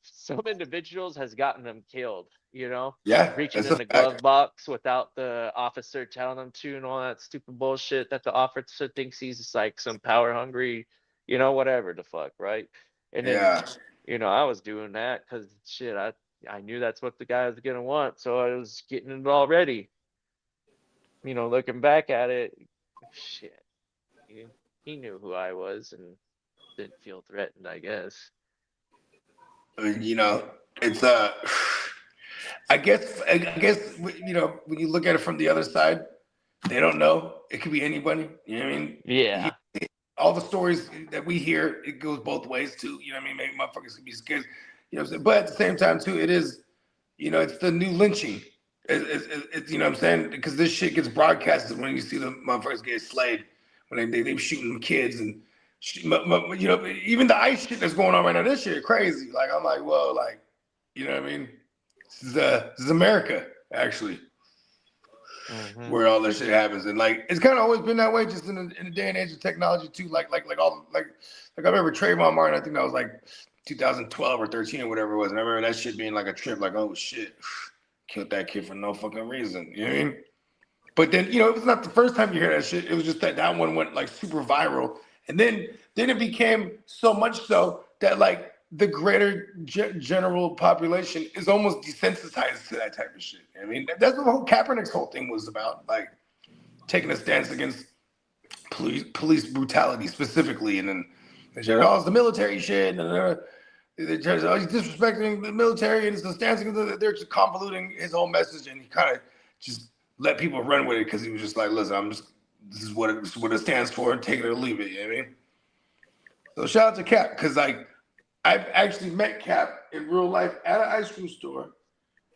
some individuals has gotten them killed. Yeah. Reaching That's in a the glove fact. box without the officer telling them to, and all that stupid bullshit that the officer thinks he's just like some power hungry, whatever the fuck, right? And then, Yeah. I was doing that because shit, I knew that's what the guy was gonna want, so I was getting it already. Looking back at it, shit, he, he knew who I was and didn't feel threatened, I guess. I mean, it's I guess when you look at it from the other side, they don't know. It could be anybody. You know what I mean? Yeah, All the stories that we hear, it goes both ways too. You know what I mean? Maybe motherfuckers could be scared. You know what I'm saying? But at the same time too, it is, it's the new lynching. It's you know what I'm saying? Because this shit gets broadcasted when you see the motherfuckers get slayed when they shooting kids and even the ICE shit that's going on right now. This shit crazy. Like I'm like, whoa, like you know what I mean? This is America actually, hmm where all this shit happens, and like it's kind of always been that way, just in the day and age of technology too. Like I remember Trayvon Martin. I think that was like 2012 or 13 or whatever it was, and I remember that shit being like a trip. Like, oh shit, killed that kid for no fucking reason. You know what I mean? But then it was not the first time you hear that shit. It was just that one went like super viral, and then it became so much so that like the greater general population is almost desensitized to that type of shit. I mean, that's what the whole Kaepernick's whole thing was about, like taking a stance against police brutality specifically, and then they said, "Oh, it's the military shit," and they said, "Oh, he's disrespecting the military," and it's the stance against. They're just convoluting his whole message, and he kind of just let people run with it because he was just like, "Listen, this is what it stands for, and take it or leave it." You know what I mean? So shout out to Cap, because like I've actually met Cap in real life at an ice cream store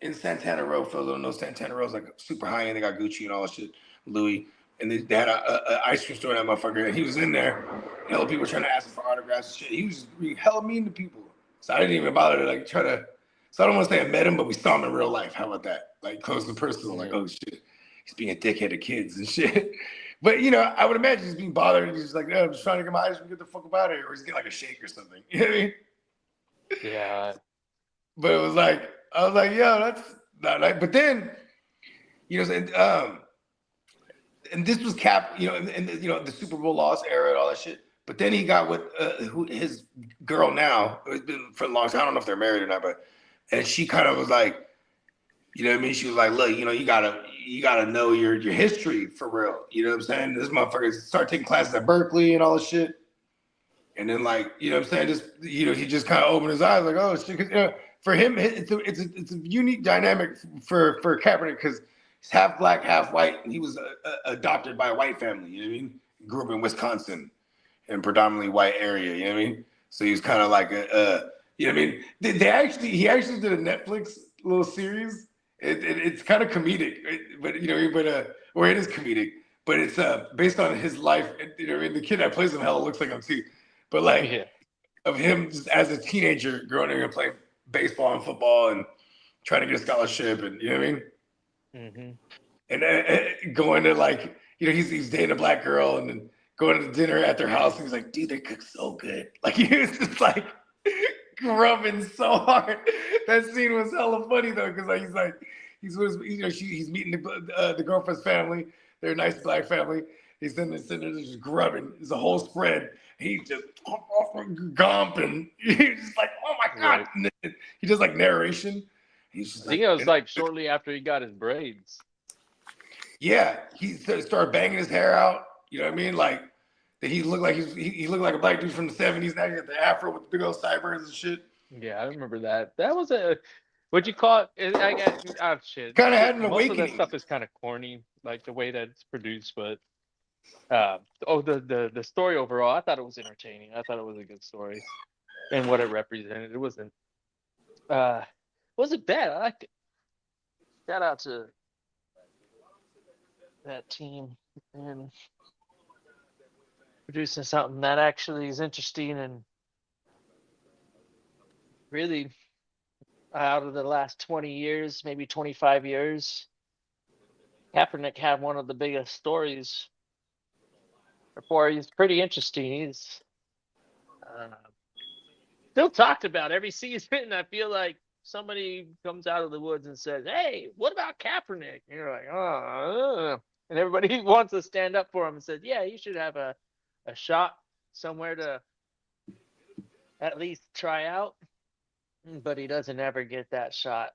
in Santana Row. For those who don't know, Santana Row is like super high end. They got Gucci and all that shit, Louis, and they had a ice cream store in that motherfucker. And he was in there, and hella people trying to ask him for autographs and shit. He was just being hella mean to people. So I didn't even bother to like try to. So I don't want to say I met him, but we saw him in real life. How about that? Like close and personal. Like, yeah, oh shit, he's being a dickhead to kids and shit. But I would imagine he's being bothered. And he's just like, I'm just trying to get my ice cream, get the fuck up out of here, or he's getting like a shake or something. You know what I mean? yeah. But it was like I was like, yo, that's not like. But then, and this was Cap, and the Super Bowl loss era and all that shit. But then he got with his girl now. It's been for a long time. I don't know if they're married or not, and she kind of was like, you know what I mean? She was like, look, you gotta know your history for real. You know what I'm saying? This motherfucker started taking classes at Berkeley and all this shit. And then like, you know what I'm saying? Just, he just kind of opened his eyes like, oh shit. 'Cause, for him, it's a unique dynamic for Kaepernick because he's half black, half white, and he was adopted by a white family. You know what I mean? Grew up in Wisconsin, in a predominantly white area. You know what I mean? So he was kind of like you know what I mean? He actually did a Netflix little series. It's kind of comedic, but or it is comedic, but it's based on his life. You know what I mean? The kid that plays him hella looks like him too, but like Yeah. of him just as a teenager growing up and playing baseball and football and trying to get a scholarship, and you know what I mean. Mm-hmm. And going to like, he's dating a black girl, and then going to dinner at their house, and he's like, dude, they cook so good. Like he was just like grubbing so hard. That scene was hella funny though, because like he's with he's meeting the girlfriend's family. They're a nice black family. He's sitting there just grubbing. It's a whole spread. He's just gomping. He's just like, oh my god. Right. He does like narration. He's just I think it was like shortly after he got his braids. Yeah, he started banging his hair out. You know what I mean? Like he looked like he looked like a black dude from the 70s. Now he got the afro with the big old sideburns and shit. Yeah, I remember that. That was what'd you call it? I guess shit. Kind of had an awakening. Most of that stuff is kind of corny, like the way that it's produced, but the story overall, I thought it was entertaining. I thought it was a good story, and what it represented. It wasn't bad. I liked it. Shout out to that team and producing something that actually is interesting and really out of the last 20 years, maybe 25 years, Kaepernick had one of the biggest stories. Therefore, he's pretty interesting. He's still talked about every season. I feel like somebody comes out of the woods and says, hey, what about Kaepernick? And you're like, oh. And everybody wants to stand up for him and says, yeah, you should have a shot somewhere to at least try out. But he doesn't ever get that shot.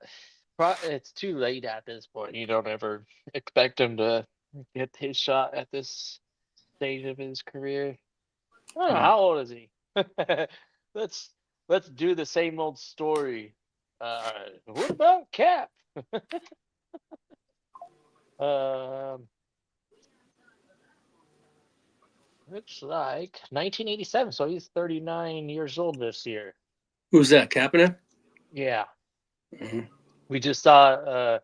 It's too late at this point. You don't ever expect him to get his shot at this stage of his career. I don't know, how old is he? Let's do the same old story. What about Cap? Looks like 1987, so he's 39 years old this year. Who's that, Kaepernick? Yeah. Mm-hmm. We just saw,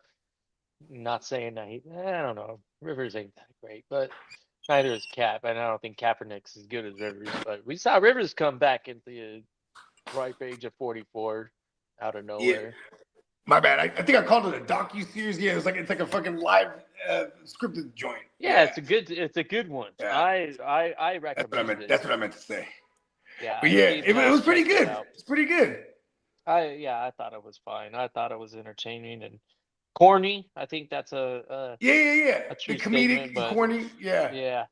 not saying that I don't know, Rivers ain't that great, but neither is Cap, and I don't think Kaepernick's as good as Rivers, but we saw Rivers come back at the ripe age of 44 out of nowhere. Yeah. My bad. I think I called it a docu-series. Yeah, it's like a fucking live scripted joint. Yeah, it's a good one. Yeah. I recommend it. That's what I meant to say. Yeah. But yeah, it was pretty good. It's pretty good. I thought it was fine. I thought it was entertaining and corny. I think that's a The comedic, but, corny. Yeah. Yeah.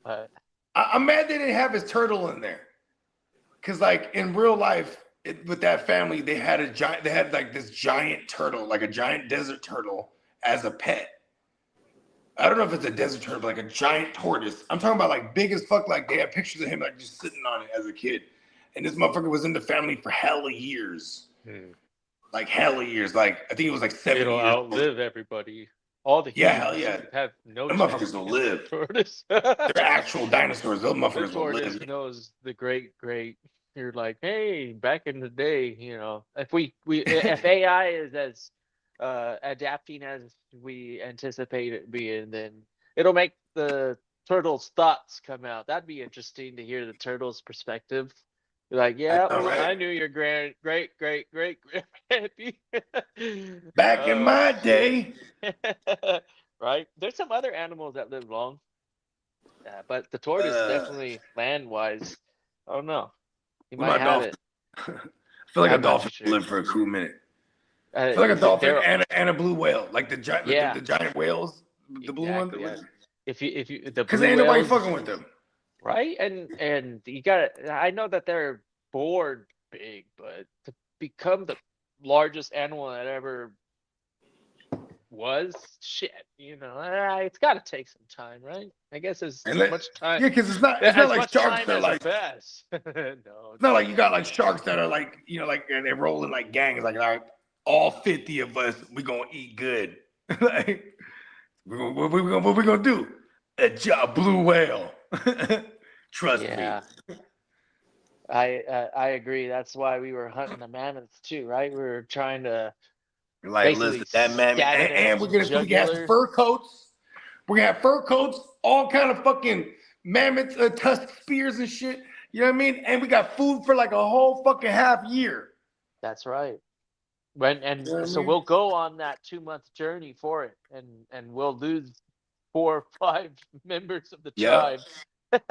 But I'm mad they didn't have his turtle in there, because like in real life, with that family, they had like this giant turtle, like a giant desert turtle, as a pet. I don't know if it's a desert turtle, but like a giant tortoise. I'm talking about like big as fuck. Like they had pictures of him like just sitting on it as a kid, and this motherfucker was in the family for hella years. Like hella years. Like I think it was like 7 years. It'll outlive everybody. All the humans have no chance. Motherfuckers will live. Tortoise. They're actual dinosaurs. Those motherfuckers will live. Tortoise knows the great. You're like, hey, back in the day, if AI is as adapting as we anticipate it being, then it'll make the turtle's thoughts come out. That'd be interesting to hear the turtle's perspective. You're like, yeah, I knew your great back in my day. Right? There's some other animals that live long. Yeah, but the tortoise definitely land-wise, I don't know. You might have it. I feel like a dolphin live for a cool minute. I feel like a dolphin and a blue whale, like the giant whales, the blue ones. Yeah. If you because ain't nobody fucking with them, right? And you got to. I know that they're bored big, but to become the largest animal that ever was, it's got to take some time, right? I guess it's much time. Yeah, because it's not like sharks that are like best. No, it's not like you got like sharks that are like they roll in like gangs, like all right, all 50 of us, we gonna eat good. Like what we gonna do? A blue whale. Trust me. I agree. That's why we were hunting the mammoths too, right? We were trying to listen, that mammoth, and we're gonna have fur coats. We're gonna have fur coats, all kind of fucking mammoth tusk spears and shit. You know what I mean? And we got food for like a whole fucking half year. That's right. You know what I So mean? we'll go on that 2-month journey for it, and we'll lose 4 or 5 members of the Yep. tribe.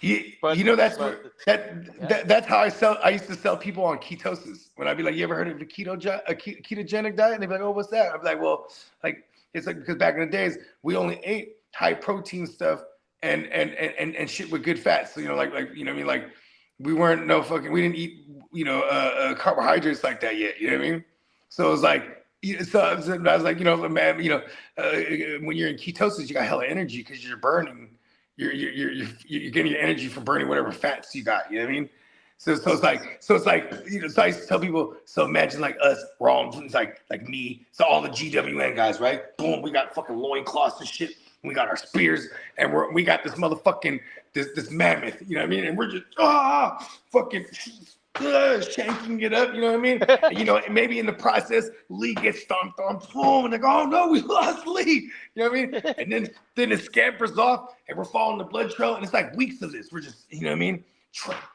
You know that's But what yeah. that's how I used to sell people on ketosis. When I'd be like, "You ever heard of the ketogenic diet?" And they'd be like, "Oh, what's that?" I'd be like, "Well, like it's like because back in the days we only ate high protein stuff and shit with good fats. So like you know what I mean, like we weren't no fucking we didn't eat carbohydrates like that yet. You know what I mean? So it was like so I was like man when you're in ketosis you got hella energy because you're burning you're getting your energy from burning whatever fats you got. You know what I mean? So it's like so I used to tell people. So imagine like us, we're all it's like me. So all the GWN guys, right? Boom, we got fucking loincloths and shit. We got our spears, and we got this motherfucking this mammoth. You know what I mean? And we're just fucking shanking it up. You know what I mean? And maybe in the process, Lee gets stomped on. Boom, and they go, oh no, we lost Lee. You know what I mean? And then it scampers off, and we're following the blood trail, and it's like weeks of this. We're just you know what I mean,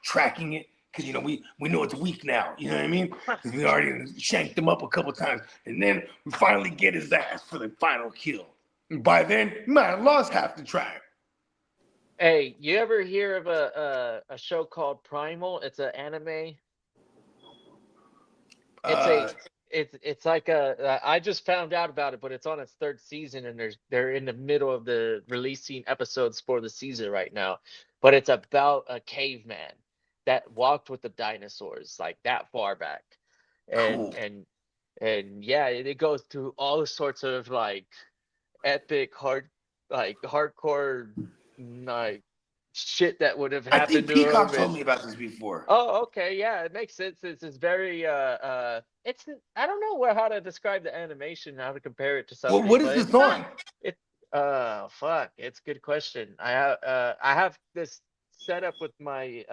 tracking it. Because we know it's weak now, you know what I mean? Because we already shanked him up a couple times, and then we finally get his ass for the final kill. And by then, he might have lost half the tribe. Hey, you ever hear of a show called Primal? It's an anime. It's Uh, a it's like I just found out about it, but it's on its 3rd season, and they're in the middle of the releasing episodes for the season right now. But it's about a caveman that walked with the dinosaurs like that far back, and cool. yeah, it goes through all sorts of like epic hardcore like shit that would have I think happened to Peacock him. told And me about this before. oh, okay, yeah, it makes sense. It's very it's I don't know how to describe the animation, how to compare it to Well, something, what is but this it's not on? it fuck, it's a good question. I have this set up with my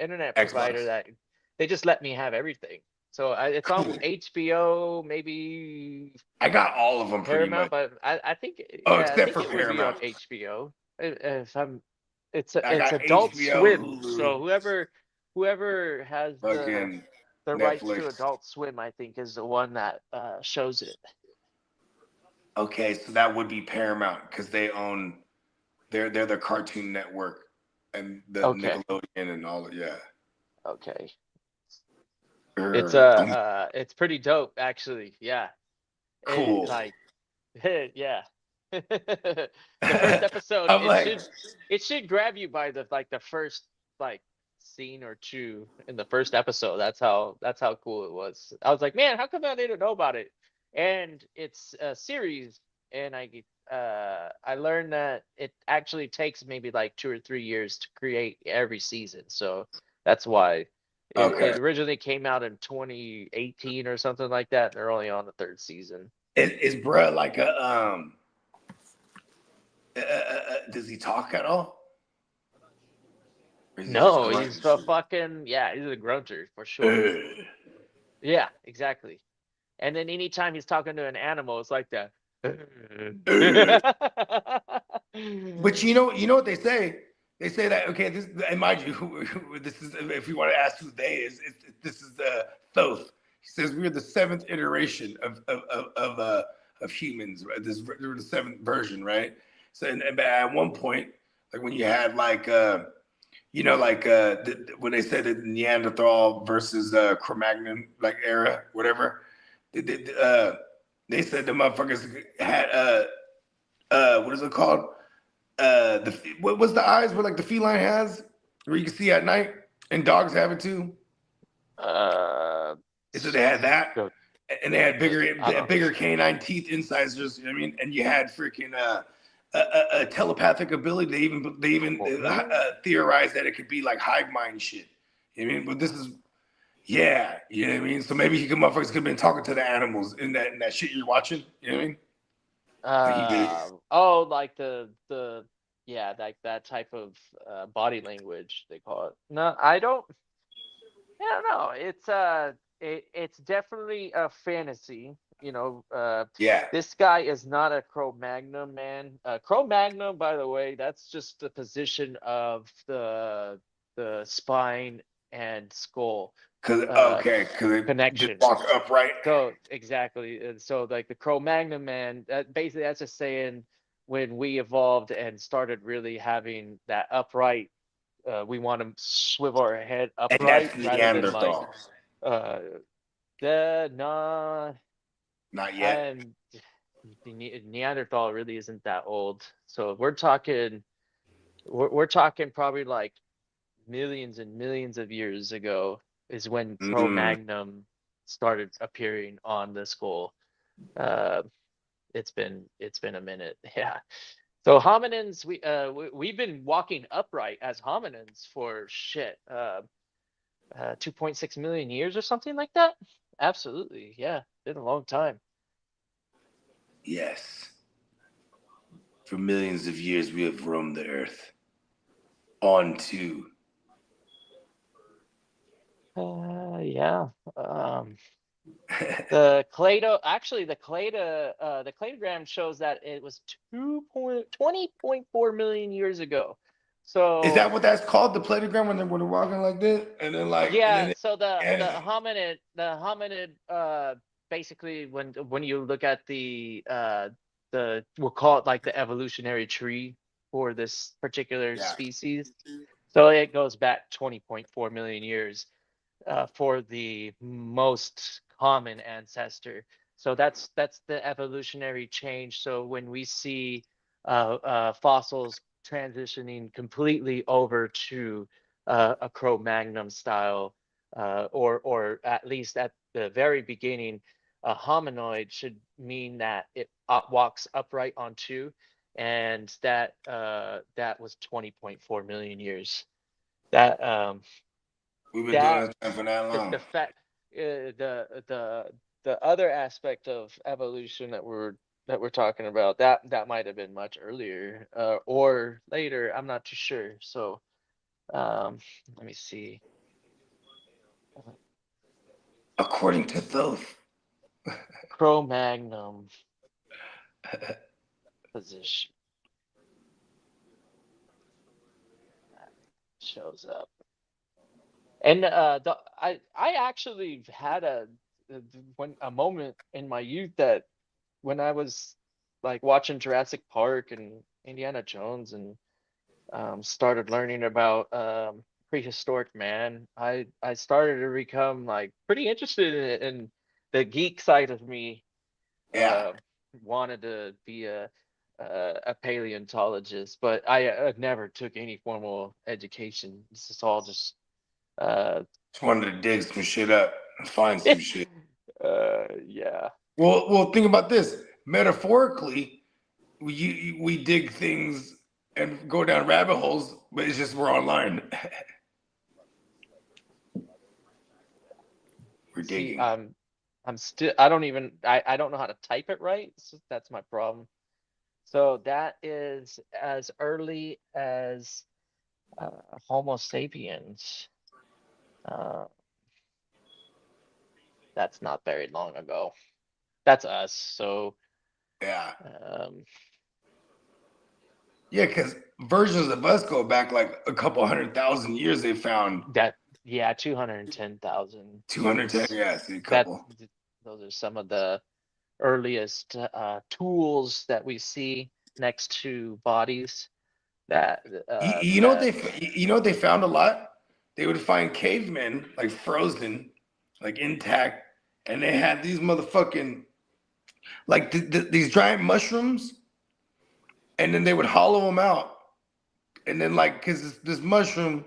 internet provider Xbox. that they just let me have everything. So it's on Cool. HBO, maybe I got all of them pretty much. Paramount, but I think Oh, yeah, I except think for it would be on Paramount. HBO. If I'm I it's got Adult HBO, Swim. Hulu, So whoever has fucking the rights to Netflix. Adult Swim, I think, is the one that shows it. Okay, so that would be Paramount because they own they're the Cartoon Network and the Okay, Nickelodeon and all. Yeah. okay. I'm It's pretty dope actually. Yeah. It cool. like yeah. The first episode, I'm like, it should grab you by the first like scene or two in the first episode. That's how cool it was. I was like, man, how come I didn't know about it? And it's a series, and I learned that it actually takes maybe like 2 or 3 years to create every season. So that's why okay. it originally came out in 2018 or something like that. They're only on the 3rd season. Is bruh like a does he talk at all? Or is he just No, grunt he's and a shit? fucking yeah, he's a grunter for sure. Yeah, exactly. And then anytime he's talking to an animal, it's like that. But you know what they say? They say that okay, this and mind you, this is if you want to ask who they is, this is Thoth. He says we're the 7th iteration of humans, right? We're the 7th version, right? So and at one point, like when you had like when they said the Neanderthal versus Cro-Magnon like era, whatever, they said the motherfuckers had what is it called? What was the eyes where like the feline has where you can see at night and dogs have it too. uh, So they had that, go, and they had I don't. bigger canine teeth incisors. You know what I mean, and you had freaking a telepathic ability. They even theorized that it could be like hive mind shit. You know what I mean, but this is yeah, you know what I mean. So maybe motherfuckers could have been talking to the animals in that shit you're watching. You know what I mean? Oh, like the yeah, like that type of body language they call it. No, I don't know. It's definitely a fantasy. Yeah. This guy is not a Cro-Magnon man. Cro-Magnon, by the way, that's just the position of the spine and skull. Because uh, because it just connection. walk upright. So exactly, and so like the Cro-Magnon man, that basically that's just saying when we evolved and started really having that upright, we want to swivel our head And that's upright rather than like Neanderthal. uh the nah Not yet. and Neanderthal really isn't that old. So we're talking probably like millions and millions of years ago is when Mm. Cro-Magnon started appearing on the skull. Uh, it's been a minute, yeah. So hominins, we've been walking upright as hominins for shit, 2.6 million years or something like that. Absolutely, yeah, been a long time. Yes. For millions of years, we have roamed the earth. On to. Yeah. The Clado, actually, the cladogram shows that it was 20.4 million years ago. Is So that what that's called? The platogram when they're walking like this, and then yeah, so and the hominid basically when you look at we'll call it like the evolutionary tree for this particular yeah. species. So it goes back 20.4 million years for the most common ancestor. So that's the evolutionary change. So when we see fossils transitioning completely over to a Cro-Magnon style, or at least at the very beginning, a hominoid should mean that it walks upright on two, and that was 20.4 million years. That We've been doing that this for that long. the fact the other aspect of evolution that we're talking about, that might have been much earlier or later. I'm not too sure. So let me see. According to those. Cro-Magnon position shows up. And I actually had a moment in my youth that when I was like watching Jurassic Park and Indiana Jones and started learning about prehistoric man, I started to become like pretty interested in it, and the geek side of me Yeah. wanted to be a paleontologist, but I never took any formal education. This is all just uh, Just wanted to dig some shit up and find some shit. yeah. Well, think about this. Metaphorically, we dig things and go down rabbit holes, but it's just we're online. We're See, digging. I'm still I don't know how to type it right. So that's my problem. So that is as early as uh, Homo sapiens. Uh, that's not very long ago. That's us. So Yeah. um, Yeah, because versions of us go back like a couple 100,000 years. They found that yeah, 210,000 210. is Yeah, see a that. couple. Those are some of the earliest tools that we see next to bodies that You know what that you know what they found a lot? They would find cavemen like frozen, like intact, and they had these motherfucking like these giant mushrooms, and then they would hollow them out, and then like because this mushroom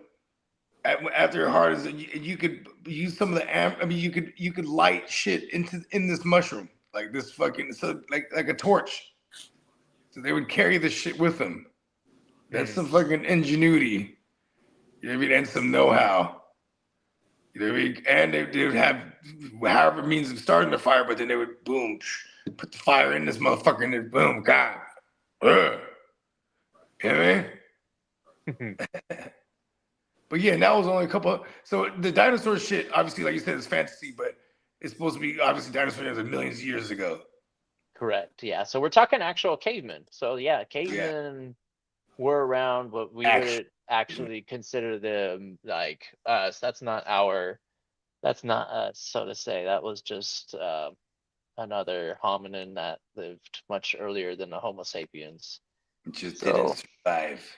after it hardens, you could use some of the I mean, you could light shit in this mushroom like this fucking so like a torch. So they would carry this shit with them. That's some fucking ingenuity. You know what I mean? And some know-how. You know what I mean? And they would have however means of starting the fire, but then they would boom, put the fire in this motherfucker, and then boom, God. You know what I mean? But yeah, and that was only a couple. So the dinosaur shit, obviously, like you said, is fantasy, but it's supposed to be obviously dinosaurs are millions of years ago. correct, yeah. So we're talking actual cavemen. So yeah, Yeah. cavemen were around, but we Action. wouldn't actually consider them like us. That's not our That's not so to say. That was just another hominin that lived much earlier than the Homo sapiens. It just So, didn't survive.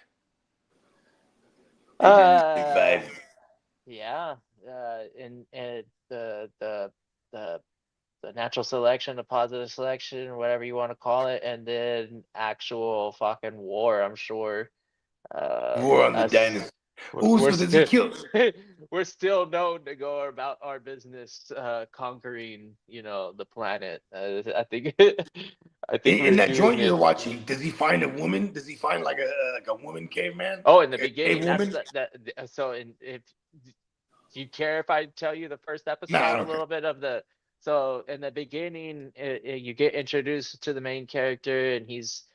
They didn't survive. yeah, and the the natural selection, the positive selection, or whatever you want to call it, and then actual fucking war. I'm sure. War on the Us dinosaurs. we're, Ooh, we're so does he still kill? we're still known to go about our business conquering, the planet. I think I think In we're that doing joint you're it. watching, does he find a woman? Does he find like a woman caveman? Oh, in the Like a cave beginning, that's woman? so if do you care if I tell you the first Nah, I episode, a don't care. little bit of the so in the beginning, you get introduced to the main character, and he's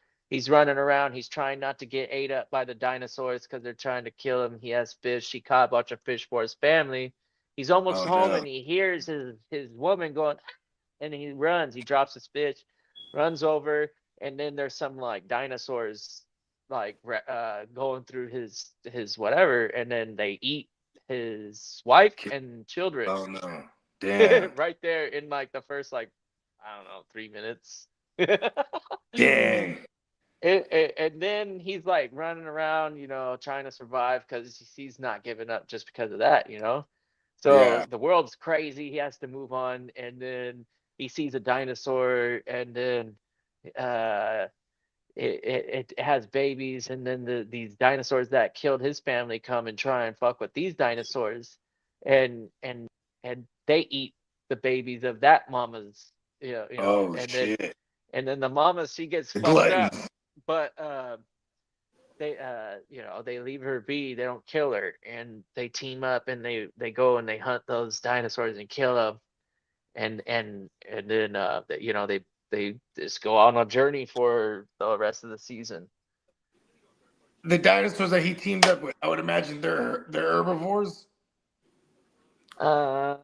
running around. He's trying not to get ate up by the dinosaurs because they're trying to kill him. He has fish. He caught a bunch of fish for his family. He's almost Oh home, no. and he hears his woman going, and he runs. He drops his fish, runs over, and then there's some like dinosaurs like going through his whatever, and then they eat his wife and children Oh no. Damn. right there in like the first, like, I don't know, 3 minutes. Dang. And then he's like running around, trying to survive because he's not giving up just because of that. So Yeah. the world's crazy. He has to move on, and then he sees a dinosaur, and then uh, it has babies, and then these dinosaurs that killed his family come and try and fuck with these dinosaurs, and they eat the babies of that mama's, Oh and shit. then the mama, she gets The fucked up, gluttons. but they leave her be. They don't kill her, and they team up, and they go and they hunt those dinosaurs and kill them, and then they just go on a journey for the rest of the season. The dinosaurs that he teamed up with, I would imagine they're herbivores. Um,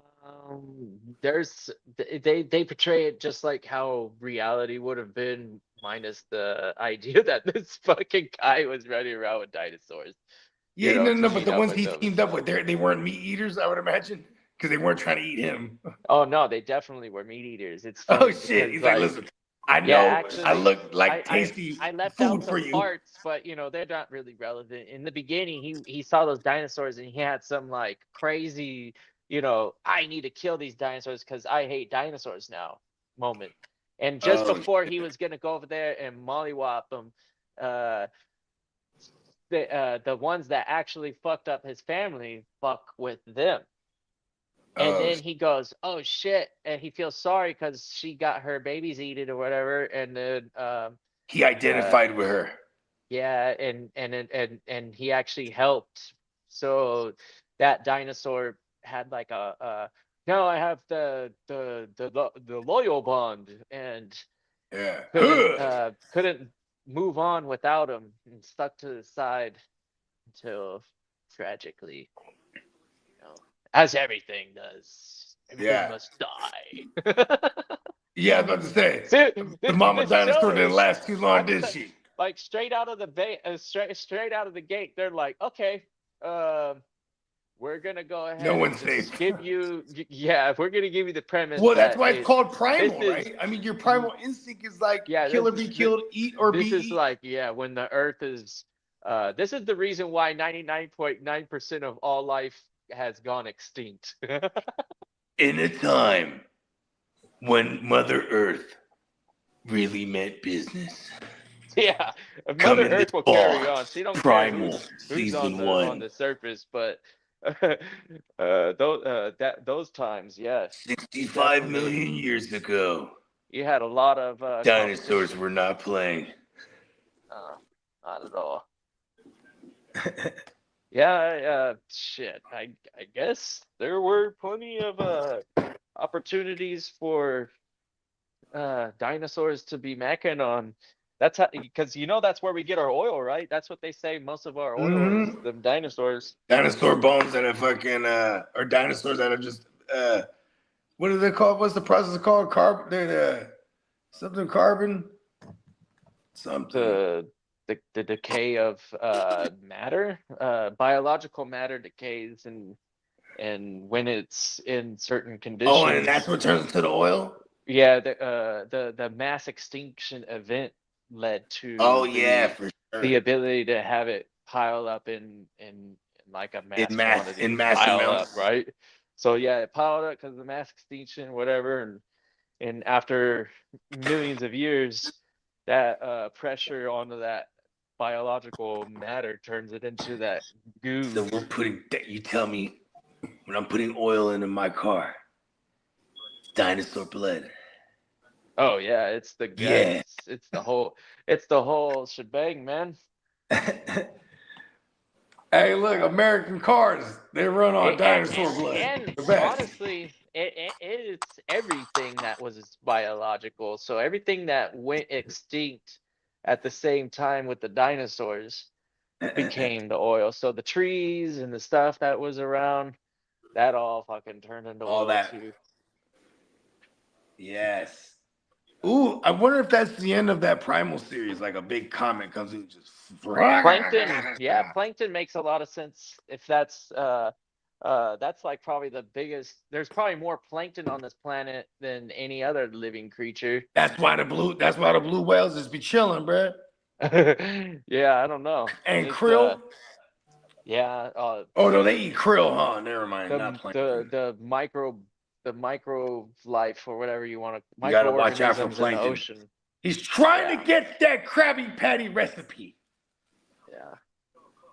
there's they portray it just like how reality would have been, minus the idea that this fucking guy was running around with dinosaurs, Yeah, no, to no, but meet the up ones with he them and teamed up stuff. with, they weren't meat eaters, I would imagine, because they weren't trying to eat him. Oh no, they definitely were meat eaters. It's Oh funny shit! because, He's like, like, listen, I yeah, know I actually, look like tasty I left out food for some you. parts, but they're not really relevant. In the beginning, he saw those dinosaurs, and he had some like crazy, I need to kill these dinosaurs because I hate dinosaurs now moment. And just Oh before he shit! was gonna go over there and mollywop them, uh, the ones that actually fucked up his family fuck with them. And Oh, then he goes, "Oh shit!" And he feels sorry because she got her babies eaten or whatever. And then, he uh, identified with her. yeah, and he actually helped. So that dinosaur had like now I have the loyal bond, and Yeah. couldn't move on without him, and stuck to the side until tragically, as everything does, everything Yeah. must die. Yeah, I was about to say See, the mama this show dinosaur didn't is, last too long, I'm did she? like, straight out of the straight out of the gate. They're like, okay, we're gonna go No ahead and one's just safe. give you, yeah, we're gonna give you the premise Well, that's that why it's called this primal, is, right? I mean, your primal instinct is like yeah, kill or be killed, eat or be this is eat. like, yeah, when the Earth is, this is the reason why 99.9% of all life has gone extinct. In a time when Mother Earth really meant business. Yeah, Mother Coming this Earth will fall, carry on. She don't care Primal who's on Season the 1. surface, but those times, yes, you 65 definitely, million years ago, you had a lot of dinosaurs competition. were not playing. Uh, Not at all. Yeah, shit. I guess there were plenty of opportunities for dinosaurs to be macking on. That's how, because that's where we get our oil, right? That's what they say. Most of our oil is Hmm. the dinosaurs. Dinosaur bones that are fucking, or dinosaurs that are just, what do they call? What's the process called? Something carbon, something. The decay of matter, biological matter decays, and and when it's in certain Oh, and that's conditions, what turns into the oil. yeah, the mass extinction event led Oh to yeah, for the sure. ability to have it pile up in like a mass In quantity, mass pile up, amounts. right? So yeah, it piled up because of the mass extinction, whatever, and after millions of years, that pressure onto that biological matter turns it into that goo. So we're putting. You tell me when I'm putting oil into my car, dinosaur blood. Oh yeah, it's the Yeah. guts. It's the whole shebang, man. Hey, look, American cars, they run on dinosaur blood. And The best. honestly, it's everything that was biological. So everything that went extinct at the same time with the dinosaurs became the oil. So the trees and the stuff that was around, that all fucking turned into All oil that. too. Yes. Ooh, I wonder if that's the end of that Primal series. Like a big comet comes in, just. Plankton, yeah, plankton makes a lot of sense if that's like probably the biggest. There's probably more plankton on this planet than any other living creature. That's why the blue. That's why the blue whales just be chilling, bruh. Yeah, I don't know. And It's krill. yeah, Oh no, they eat krill, huh? Never mind, not the plankton. micro life or whatever you want to, You gotta watch out for microorganisms in the plankton. ocean. He's trying Yeah, to get that Krabby Patty recipe. yeah.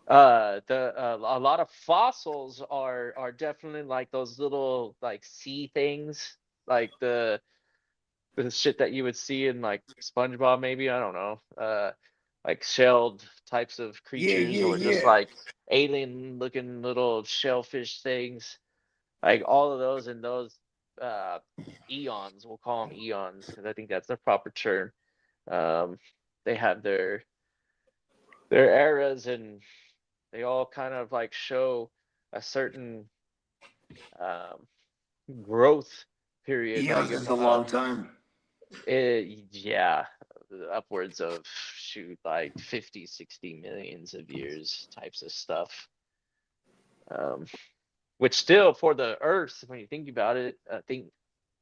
A lot of fossils are definitely like those little like sea things, like the shit that you would see in like SpongeBob, maybe, I don't know. Like shelled types of Yeah, creatures, yeah, or just yeah. like alien looking little shellfish things. Like all of those in those uh eons, we'll call them eons because I think that's the proper term. Um, they have their eras, and they all kind of like show a certain um growth period. Like Eons is a long time. yeah, upwards of, shoot, like 50, 60 millions of years types of stuff. Um, which still for the Earth, when you think about it, I think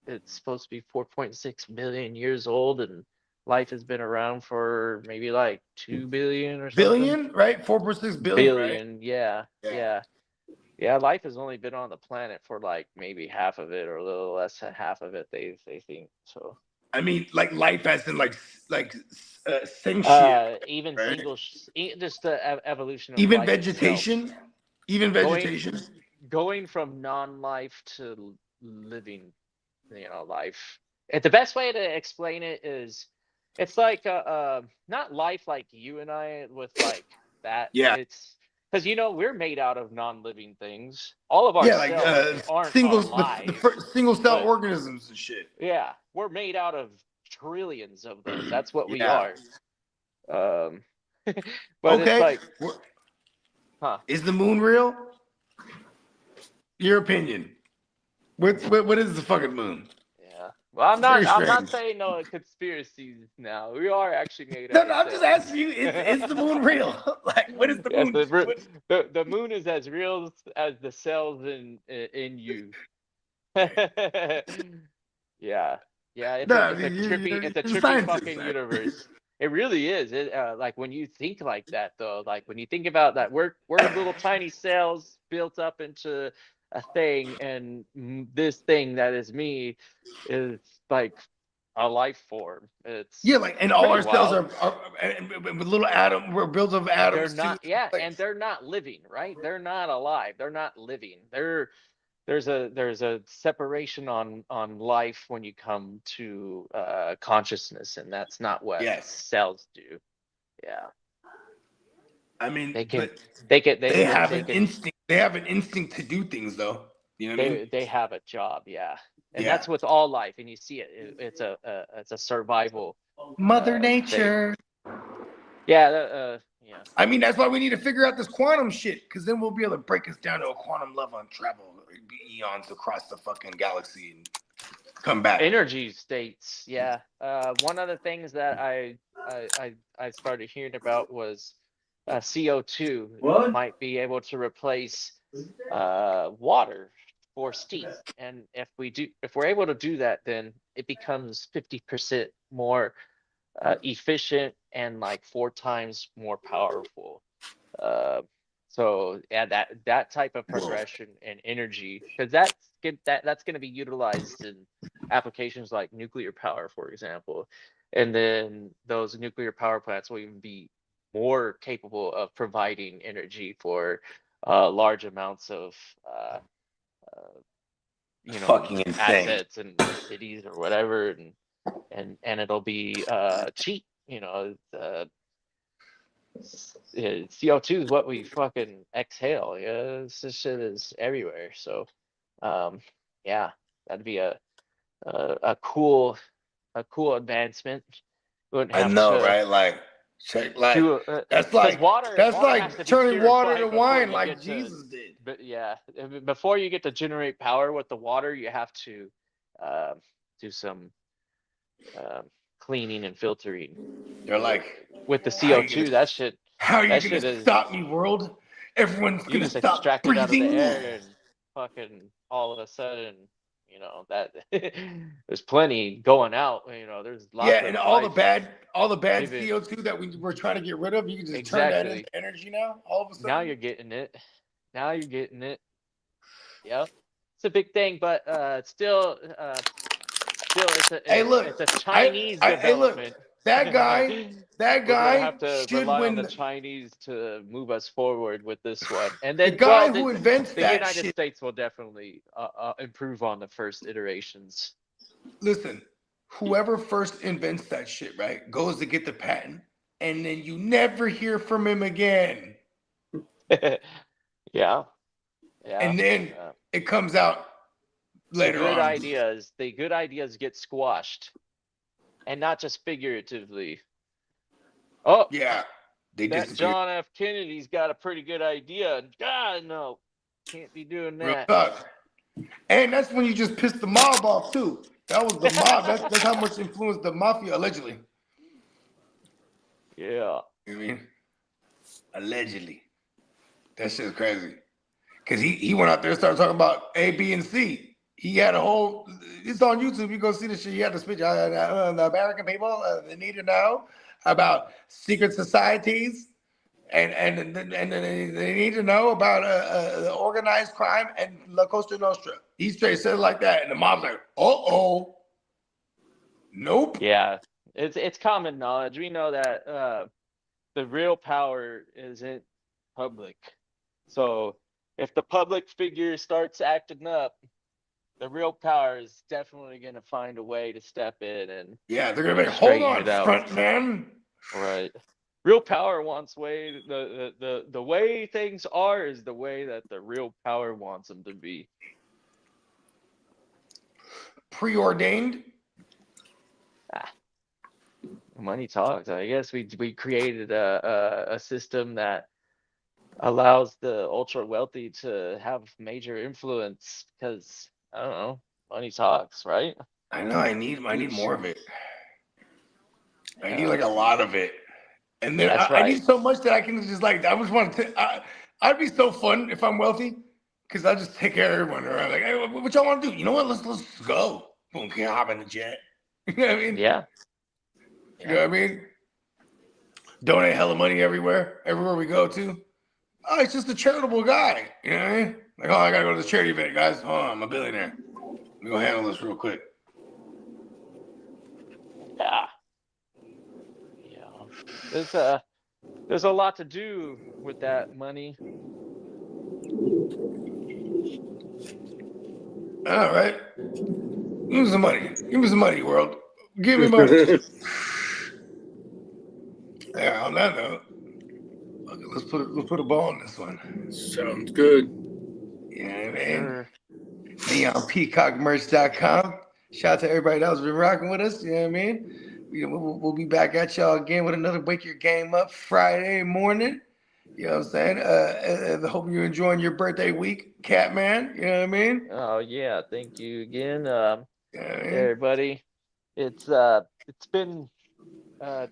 it's supposed to be 4.6 million years old, and life has been around for maybe like 2 billion or something. Billion, right? 4.6 billion, right? Billion, yeah, Yeah. yeah. Yeah, life has only been on the planet for like maybe half of it, or a little less than half of it, they think. So I mean, like life as in like sentient, even right? just the evolution of Even life itself, vegetation, even going vegetation. going from non-life to living, life. The best way to explain it is, it's like not life like you and I with like that. Yeah, It's because we're made out of non-living things. All of our yeah, like cells aren't the alive, first single cell but organisms and shit. yeah, we're made out of trillions of those. That's what we Yeah. are. Um, but it's Okay. like, huh? Is the moon real? Your opinion. What is the fucking moon? Yeah. Well, I'm It's not. very I'm not strange. saying no conspiracies now. We are actually made No, out no, of I'm just cells. asking you, is the moon real? Like, what is the Yes, moon? What, the moon is as real as the cells in you. Yeah, yeah. It's no, a I it's a mean, trippy it's a you're a trippy scientist, fucking right? universe. It really is. It like when you think like that though, like when you think about that, we're little tiny cells built up into a thing, and this thing that is me is like a life form. Yeah, It's like, and all pretty our cells wild. are with little atom. We're built of They're atoms too. not, yeah, Like, and they're not living, right? They're not alive. They're not living. There's a separation on life when you come to consciousness, and that's not what yes, cells do. Yeah, I mean, they can but they can they they have they an can instinct. They have an instinct to do things, though. You know what I mean? they have a job, yeah, and Yeah. that's with all life, and you see it. It's a survival Mother thing. Nature. Yeah, yeah. I mean, that's why we need to figure out this quantum shit, because then we'll be able to break us down to a quantum level and travel eons across the fucking galaxy and come back. Energy states, yeah. One of the things that I started hearing about was CO2 What? might be able to replace water for steam. And if we're able to do that, then it becomes 50% more efficient and like 4 times more powerful. So yeah, that type of progression and energy, because that's going to be utilized in applications like nuclear power, for example. And then those nuclear power plants will even be more capable of providing energy for large amounts of uh, It's fucking insane. assets and cities or whatever, and it'll be cheap. CO2 is what we fucking exhale. Yeah, this shit is everywhere. So, yeah, that'd be a cool advancement. We wouldn't I have know, to right? Like, check, like do that's because like water has to be turning water to purified before wine, you like get to. Jesus did. But yeah, before you get to generate power with the water, you have to uh, do some um, cleaning and filtering They're like, with the how you CO2. That shit. how are you That gonna shit is. stop me, world? Everyone's You gonna just stop extract it out of the breathing. air and fucking all of a sudden, that there's plenty going out. There's Yeah, lots and of life all the bad living. CO2 that we're trying to get rid of, you can just turn that into Exactly. energy now. All of a Now sudden, you're getting it. Now you're getting it. Yep. It's a big thing, but still hey, look, it's a Chinese hey, look, development. that guy, that We're gonna guy have to should rely on the win. Chinese to move us forward with this one. And The then, guy well, who invents the that United shit. States will definitely improve on the first iterations. Listen, whoever first invents that shit, right, goes to get the patent, and then you never hear from him again. Yeah, yeah. And then Uh, it comes out later on. the good ideas get squashed, and not just figuratively. Oh, Yeah, they that disappear. John F. Kennedy's got a pretty good idea. God, no, can't be doing Real that. talk. And that's when you just piss the mob off too. That was the mob. That's how much influence the mafia allegedly. Yeah. You know what I mean? Allegedly. That shit's crazy. Cause he went out there and started talking about A, B, and C. He had a whole. It's on YouTube. You go see the shit. He had the speech. The American people they need to know about secret societies, and they need to know about organized crime and La Costa Nostra. He straight said it like that, and the mob's like, nope. Yeah. It's common knowledge. We know that the real power isn't public. So if the public figure starts acting up, the real power is definitely going to find a way to step in and Yeah, they're gonna be hold straighten on, it out. front man. Right. Real power wants way the way things are is the way that the real power wants them to be. Preordained. Money talks. I guess we created a system that allows the ultra wealthy to have major influence because I don't know, money talks, right? I know. I need more of it. I need Yeah, like a lot of it, and then that's I right. need so much that I can just like I just want to. I'd be so fun if I'm wealthy, because I just take care of everyone around. Like, hey, what y'all want to do? You know what? Let's go. Boom, can hop in the jet. You know what I mean? Yeah. You know what I mean? Donate hella money everywhere we go to. Oh, it's just a charitable guy. You know what I mean? Like, oh, I gotta go to this charity event, guys. Oh, I'm a billionaire. Let me go handle this real quick. Yeah. Yeah. There's a lot to do with that money. All right. Give me some money. Give me some money, world. Give me money. Yeah, on that note, okay, let's put a ball on this one. Sounds good. You know what I mean? Sure. NeonPeacockMerch.com. Shout out to everybody that was been rocking with us. You know what I mean? We'll be back at y'all again with another Wake Your Game Up Friday morning. You know what I'm saying? I hope you're enjoying your birthday week, Catman. You know what I mean? Oh yeah, thank you again. You know what I mean? Everybody. It's been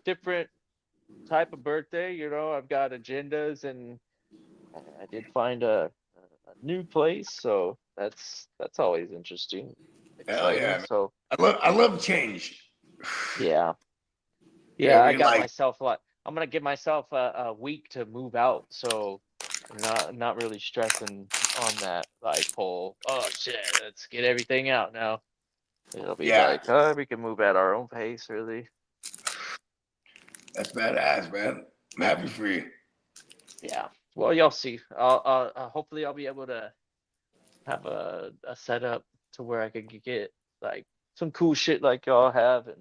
different type of birthday. I've got agendas, and I did find a new place, so that's always interesting, Hell yeah, exciting. man. So I love change. yeah, Yeah, yeah, I we got like. myself like I'm gonna give myself a week to move out, so I'm not really stressing on that like whole, oh shit, let's get everything out now. It'll be Yeah, like, oh, we can move at our own pace, really. that's badass, man. I'm happy for you. Yeah. Well, you'll see. I'll hopefully I'll be able to have a setup to where I could get like some cool shit like y'all have, and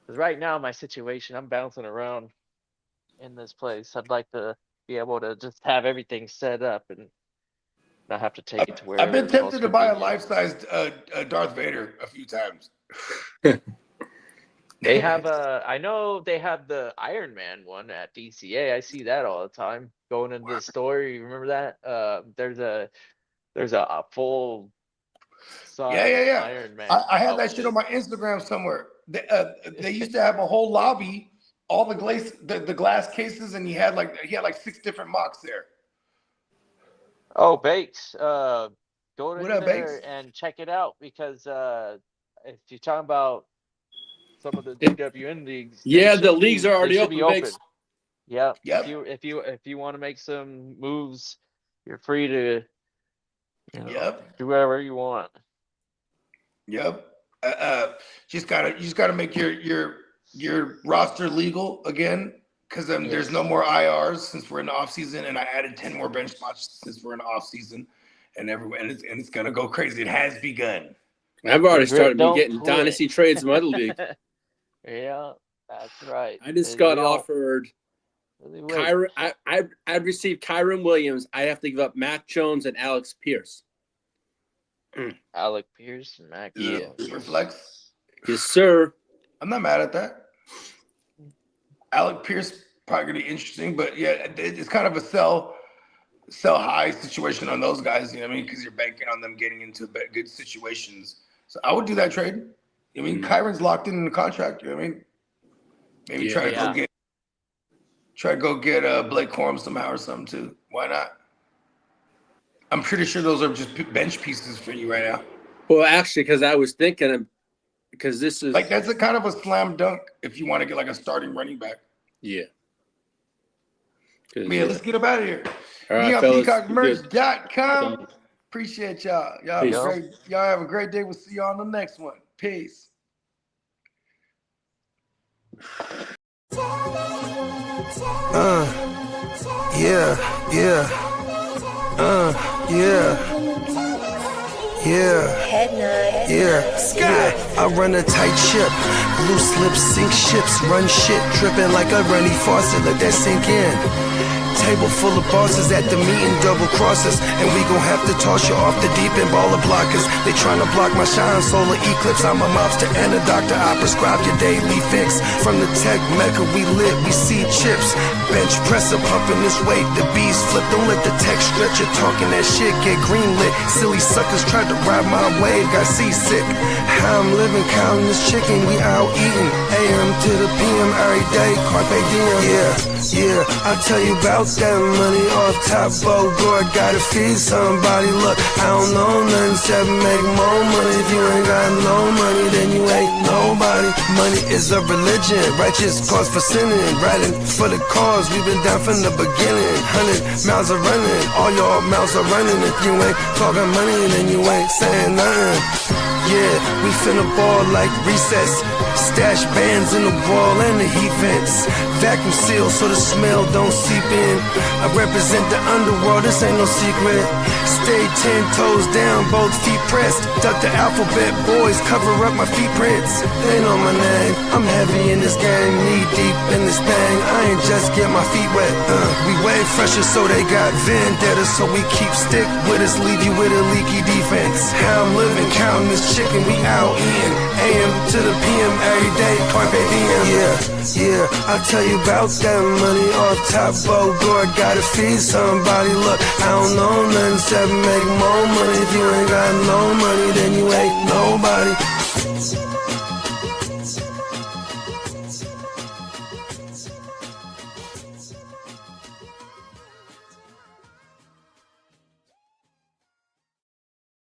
because right now my situation, I'm bouncing around in this place. I'd like to be able to just have everything set up and not have to take it to I've been wherever's tempted most to buy a convenient. life-sized Darth Vader a few times. They have I know they have the Iron Man one at DCA. I see that all the time going into the store. You remember that? There's a full Yeah, size yeah, yeah. Iron Man I had that shit on outfit. my Instagram somewhere. They used to have a whole lobby, all the glass cases, and he had like 6 different mocks there. Oh, Bakes, go What in up, there Banks? and check it out because if you're talking about some of the GWN leagues, Yeah, the leagues are they already should be open, open. Bakes. Yeah, Yep, if you want to make some moves, you're free to yep, do whatever you want. yep. You just gotta make your roster legal again because there's no Yes. more IRs since we're in the off season, and I added 10 more bench spots since we're in the off season, and it's gonna go crazy. It has begun. I've already The grit started been don't getting quit. dynasty trades in my other league. Yeah, that's right. I just got We don't offered really wait. Kyron. I received Kyron Williams. I have to give up Mac Jones and Alex Pierce. Alec Pierce and Mac Is it Yeah. a super flex? Yes, sir. I'm not mad at that. Alec Pierce probably gonna be interesting, but yeah, it's kind of a sell high situation on those guys. You know what I mean? Because you're banking on them getting into good situations. So I would do that trade. I mean, Kyron's locked in the contract. You know what I mean? Maybe try Yeah. to go get Blake Corum somehow or something too. Why not? I'm pretty sure those are just bench pieces for you right now. Well, actually, because I was thinking, because this is Like that's a kind of a slam dunk if you want to get like a starting running back. yeah. But yeah, let's get up out of here. All right, fellas. PeacockMerch.com. Appreciate y'all. Peace. Y'all have a great day. We'll see y'all on the next one. Peace. Yeah. I run a tight ship. Loose lips sink ships. Run shit. Dripping like a runny faucet. Let that sink in. Table full of bosses at the meeting, double crosses, and we gon' have to toss you off the deep end, baller blockers. They tryna block my shine, solar eclipse. I'm a mobster and a doctor. I prescribe your daily fix. From the tech mecca, we lit, we see chips. Bench presser pumping this weight, the bees flip. Don't let the tech stretch. You're talking that shit, get greenlit. Silly suckers tried to ride my wave, got seasick. How I'm living, counting this chicken, we out eating. AM to the PM every day, carpe diem. Yeah, I'll tell you about that money off top. Bogart, gotta feed somebody. Look, I don't know nothing except make more money. If you ain't got no money, then you ain't nobody. Money is a religion, righteous cause for sinning. Riding for the cause, we've been down from the beginning. 100 miles are running, all your mouths are running. If you ain't talking money, then you ain't saying nothing. Yeah, we finna ball like recess. Stash bands in the wall and the heat vents. Vacuum seal so the smell don't seep in. I represent the underworld, this ain't no secret. Stay 10 toes down, both feet pressed. Duck the alphabet, boys, cover up my feet prints. They know my name, I'm heavy in this game. Knee deep in this thing, I ain't just get my feet wet. We way fresher so they got vendetta. So we keep stick with us, leave you with a leaky defense. How I'm living, counting this chicken, we out eating. AM to the PM every day, carpe diem. Yeah, I'll tell you about that money off top. Bogart, gotta feed somebody. Look, I don't know nothing except make more money. If you ain't got no money, then you ain't nobody.